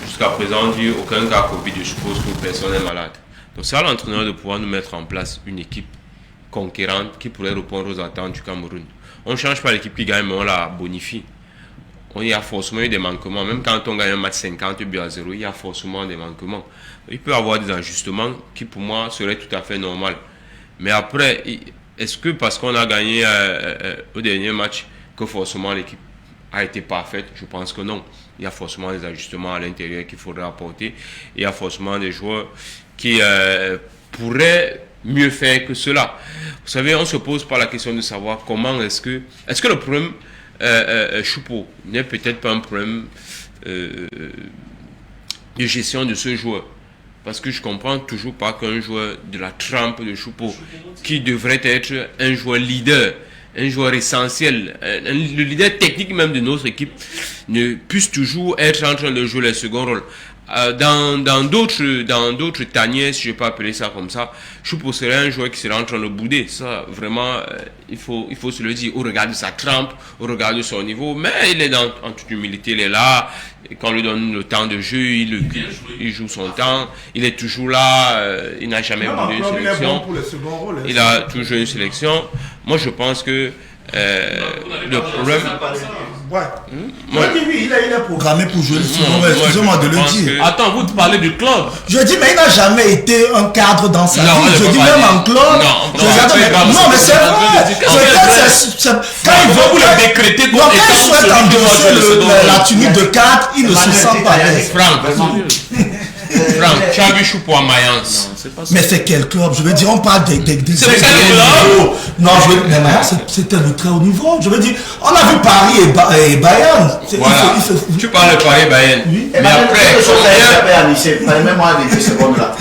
Jusqu'à présent, on dit aucun cas Covid, je suppose que personne n'est malade. Donc c'est à l'entraîneur de pouvoir nous mettre en place une équipe conquérante qui pourrait répondre aux attentes du Cameroun. On ne change pas l'équipe qui gagne, mais on la bonifie. Il y a forcément eu des manquements. Même quand on gagne un match 50 buts à 0, il y a forcément des manquements. Il peut y avoir des ajustements qui pour moi seraient tout à fait normal. Mais après, est-ce que parce qu'on a gagné au dernier match que forcément l'équipe a été parfaite? Je pense que non. Il y a forcément des ajustements à l'intérieur qu'il faudrait apporter. Il y a forcément des joueurs qui pourraient mieux faire que cela. Vous savez, on se pose pas la question de savoir comment est-ce que le problème Choupo n'est peut-être pas un problème de gestion de ce joueur. Parce que je comprends toujours pas qu'un joueur de la trempe de Choupo, qui devrait être un joueur leader, un joueur essentiel, le leader technique même de notre équipe, ne puisse toujours être en train de jouer le second rôle. Dans d'autres tanières, si je peux appeler ça comme ça, Choupo serait un joueur qui serait en train de bouder. Ça, vraiment, il faut se le dire au regard de sa trempe, au regard de son niveau. Mais il est en toute humilité, il est là. Et quand on lui donne le temps de jeu, il joue son temps. Il est toujours là. Il n'a jamais boudé une sélection. Il a toujours une sélection. Moi, je pense que le problème... Oui, il est programmé pour jouer le second rôle. Excusez-moi de le dire. Attends, vous parlez du club. Je dis, mais il n'a jamais été un cadre dans sa vie. Je dis, même en club. Non, mais c'est vrai. Quand il veut vous le décréter comme étant il souhaite endosser la tunique de cadre, il ne se sent pas à l'aise. Franck, tu as vu Choupo à Mayence. Mais c'est quel club? Je veux dire, on parle des c'est quel club? Non, mais Mayence, c'était le très haut niveau. Je veux dire, on a vu Paris et Bayern. Voilà. Tu parles de Paris et Bayern. Oui. Mais après, quelque chose à échapper à Nice. Permets-moi les 10 secondes là.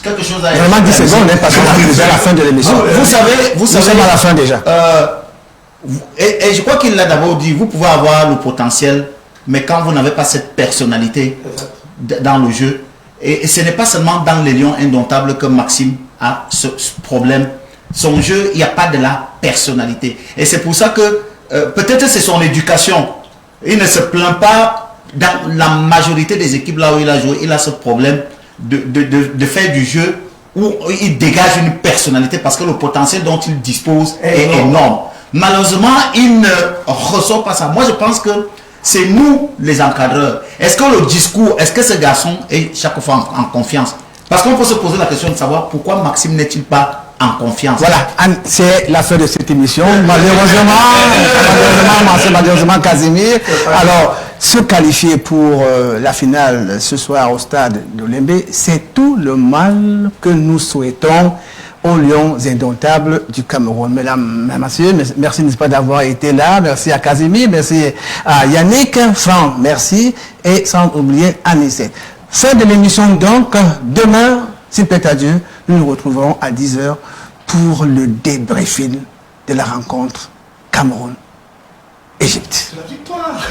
Quelque chose à échapper. Vraiment 10 secondes, parce qu'on est déjà à la fin de l'émission. Vous savez, nous sommes à la fin déjà. Et je crois qu'il l'a d'abord dit, vous pouvez avoir le potentiel, mais quand vous n'avez pas cette personnalité dans le jeu, et ce n'est pas seulement dans les Lions indomptables que Maxime a ce problème. Son jeu, il n'y a pas de la personnalité. Et c'est pour ça que peut-être c'est son éducation. Il ne se plaint pas dans la majorité des équipes là où il a joué. Il a ce problème de faire du jeu où il dégage une personnalité parce que le potentiel dont il dispose est énorme. Malheureusement, il ne ressort pas ça. Moi, je pense que c'est nous, les encadreurs. Est-ce que le discours, est-ce que ce garçon est chaque fois en confiance? Parce qu'on peut se poser la question de savoir pourquoi Maxime n'est-il pas en confiance. Voilà, c'est la fin de cette émission. Malheureusement, Casimir. Alors, se qualifier pour la finale ce soir au stade de Lembe, c'est tout le mal que nous souhaitons aux Lions indomptables du Cameroun. Mesdames, messieurs, merci n'est-ce pas d'avoir été là. Merci à Casimir, merci à Yannick, Franck, merci. Et sans oublier Anissé. Fin de l'émission donc. Demain, s'il plaît à Dieu, nous nous retrouverons à 10h pour le débriefing de la rencontre Cameroun-Égypte. C'est la victoire.